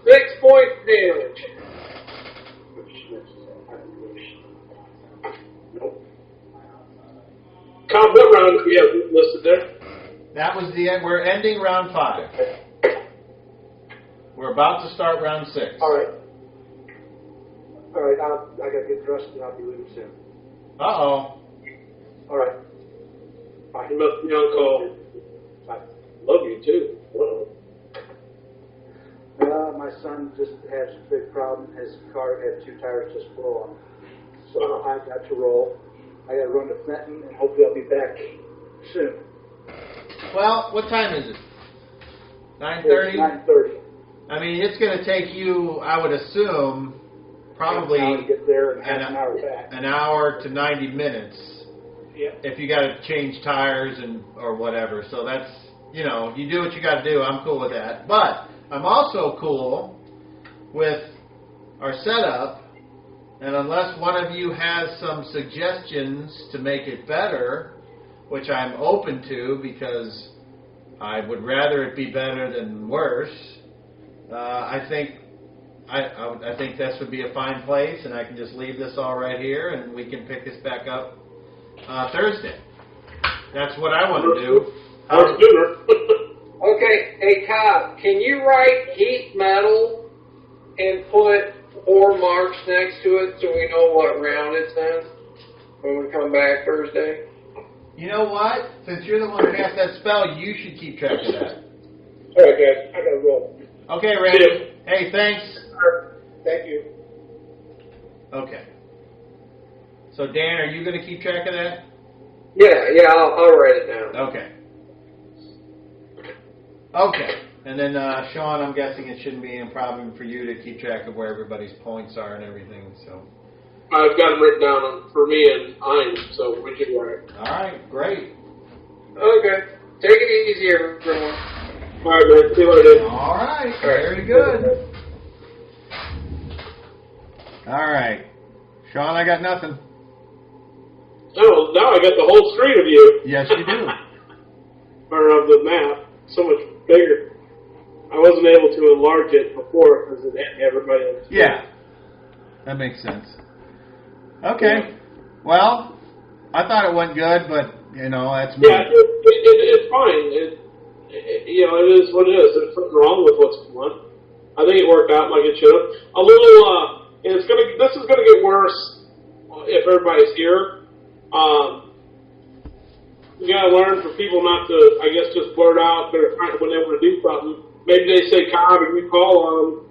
6 points damage. Combat round, yeah, listed there. That was the end. We're ending round 5. We're about to start round 6. All right. I gotta get dressed and I'll be leaving soon. Uh-oh. All right. Bye. You must be on call. Bye. Love you too. Whoa. My son just has a big problem. His car had 2 tires just blow on. So I got to roll. I got to run to Fenton, and hopefully I'll be back soon. Well, what time is it? 9:30? 9:30. I mean, it's going to take you, I would assume, probably An hour to get there and half an hour back. an hour to 90 minutes. Yeah. If you got to change tires or whatever. So that's, you do what you got to do. I'm cool with that. But I'm also cool with our setup. And unless one of you has some suggestions to make it better, which I'm open to because I would rather it be better than worse, I think this would be a fine place, and I can just leave this all right here, and we can pick this back up Thursday. That's what I want to do. How's dinner? Okay, hey Cobb, can you write heat metal and put 4 marks next to it so we know what round it's in when we come back Thursday? You know what? Since you're the one who has that spell, you should keep track of that. All right, guys. I gotta roll. Okay, Randy. Hey, thanks. Thank you. Okay. So, Dan, are you going to keep track of that? Yeah, I'll write it down. Okay. Okay. And then, Sean, I'm guessing it shouldn't be a problem for you to keep track of where everybody's points are and everything, so. I've got them written down for me and Heinz, so we should write. All right, great. Okay. Take it easy, everyone. All right, man. See you later. All right, very good. All right. Sean, I got nothing. Oh, now I got the whole screen of you. Yes, you do. Or of the map. So much bigger. I wasn't able to enlarge it before because it had everybody else. Yeah. That makes sense. Okay. Well, I thought it went good, but, that's me. Yeah, it's fine. It is what it is. There's something wrong with what's going on. I think it worked out like it should have. A little, this is gonna get worse if everybody's here. You gotta learn for people not to, I guess, just blurt out when they want to do something. Maybe they say Cobb and you call on them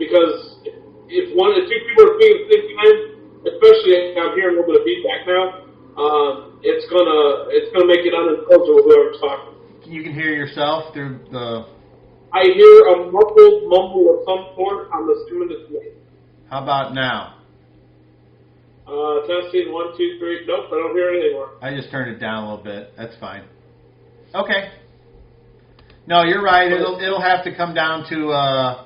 because if 2 people are speaking at the same time, especially I'm hearing a little bit of feedback now. It's gonna make it unintelligible whoever's talking. You can hear yourself through the. I hear a muffled mumble of some sort. I'm assuming it's me. How about now? Testing 1, 2, 3. Nope, I don't hear it anymore. I just turned it down a little bit. That's fine. Okay. No, you're right. It'll have to come down to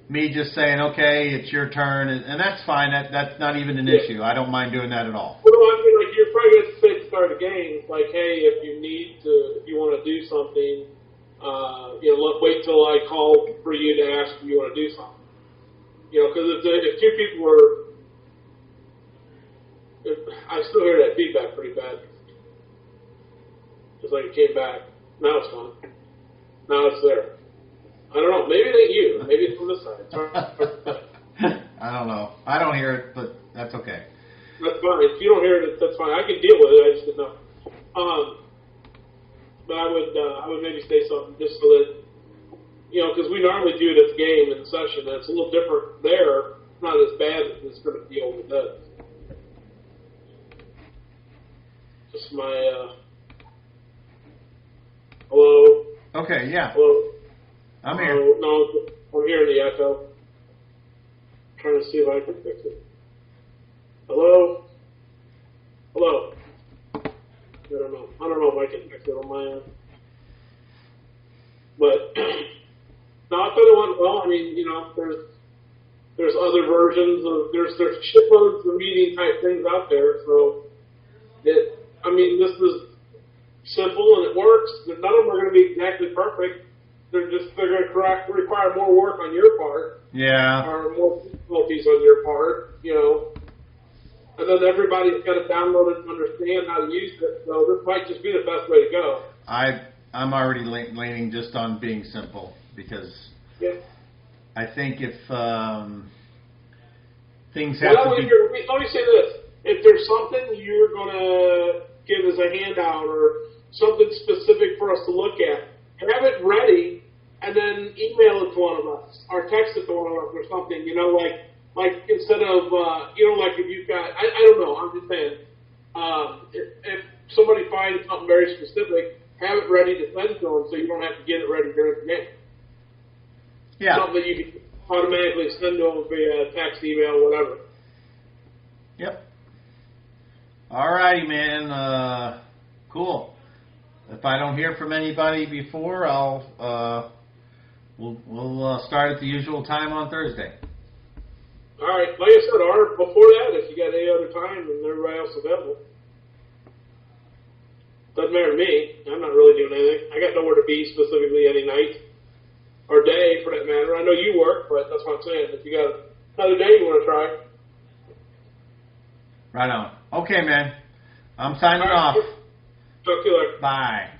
me just saying, okay, it's your turn, and that's fine. That's not even an issue. I don't mind doing that at all. Well, I mean, like you're probably going to say to start a game, like, hey, if you want to do something, wait till I call for you to ask if you want to do something. Because if two people were, I still hear that feedback pretty bad. Just like it came back. Now it's gone. Now it's there. I don't know. Maybe it ain't you. Maybe it's from this side. It's hard. I don't know. I don't hear it, but that's okay. That's fine. If you don't hear it, that's fine. I can deal with it. I just didn't know. But I would maybe say something just so that, because we normally do it at the game in the session, and it's a little different there. It's not as bad as it's going to feel when it does. Just my, hello? Okay, yeah. Hello? I'm here. No, I'm hearing the echo. I'm trying to see if I can fix it. Hello? Hello? I don't know. I don't know if I can fix it on my end. But, no, I thought it went well. I mean, there's other versions of, there's shitloads of meeting type things out there, so this is simple and it works. None of them are going to be exactly perfect. They're going to require more work on your part. Yeah. Or more difficulties on your part, And then everybody's got to download it and understand how to use it. So this might just be the best way to go. I'm already leaning just on being simple because I think if things have to be. Let me say this. If there's something you're going to give as a handout or something specific for us to look at, have it ready and then email it to one of us or text it to one of us or something, like instead of, like if you've got, I don't know, I'm just saying, if somebody finds something very specific, have it ready to send to them so you don't have to get it ready during the game. Yeah. Something that you can automatically send to them via text, email, whatever. Yep. Alrighty, man. Cool. If I don't hear from anybody before, we'll start at the usual time on Thursday. All right. Like I said, or before that, if you got any other time and everybody else available. Doesn't matter to me. I'm not really doing anything. I got nowhere to be specifically any night or day for that matter. I know you work, but that's what I'm saying. If you got another day you want to try. Right on. Okay, man. I'm signing off. Talk to you later. Bye.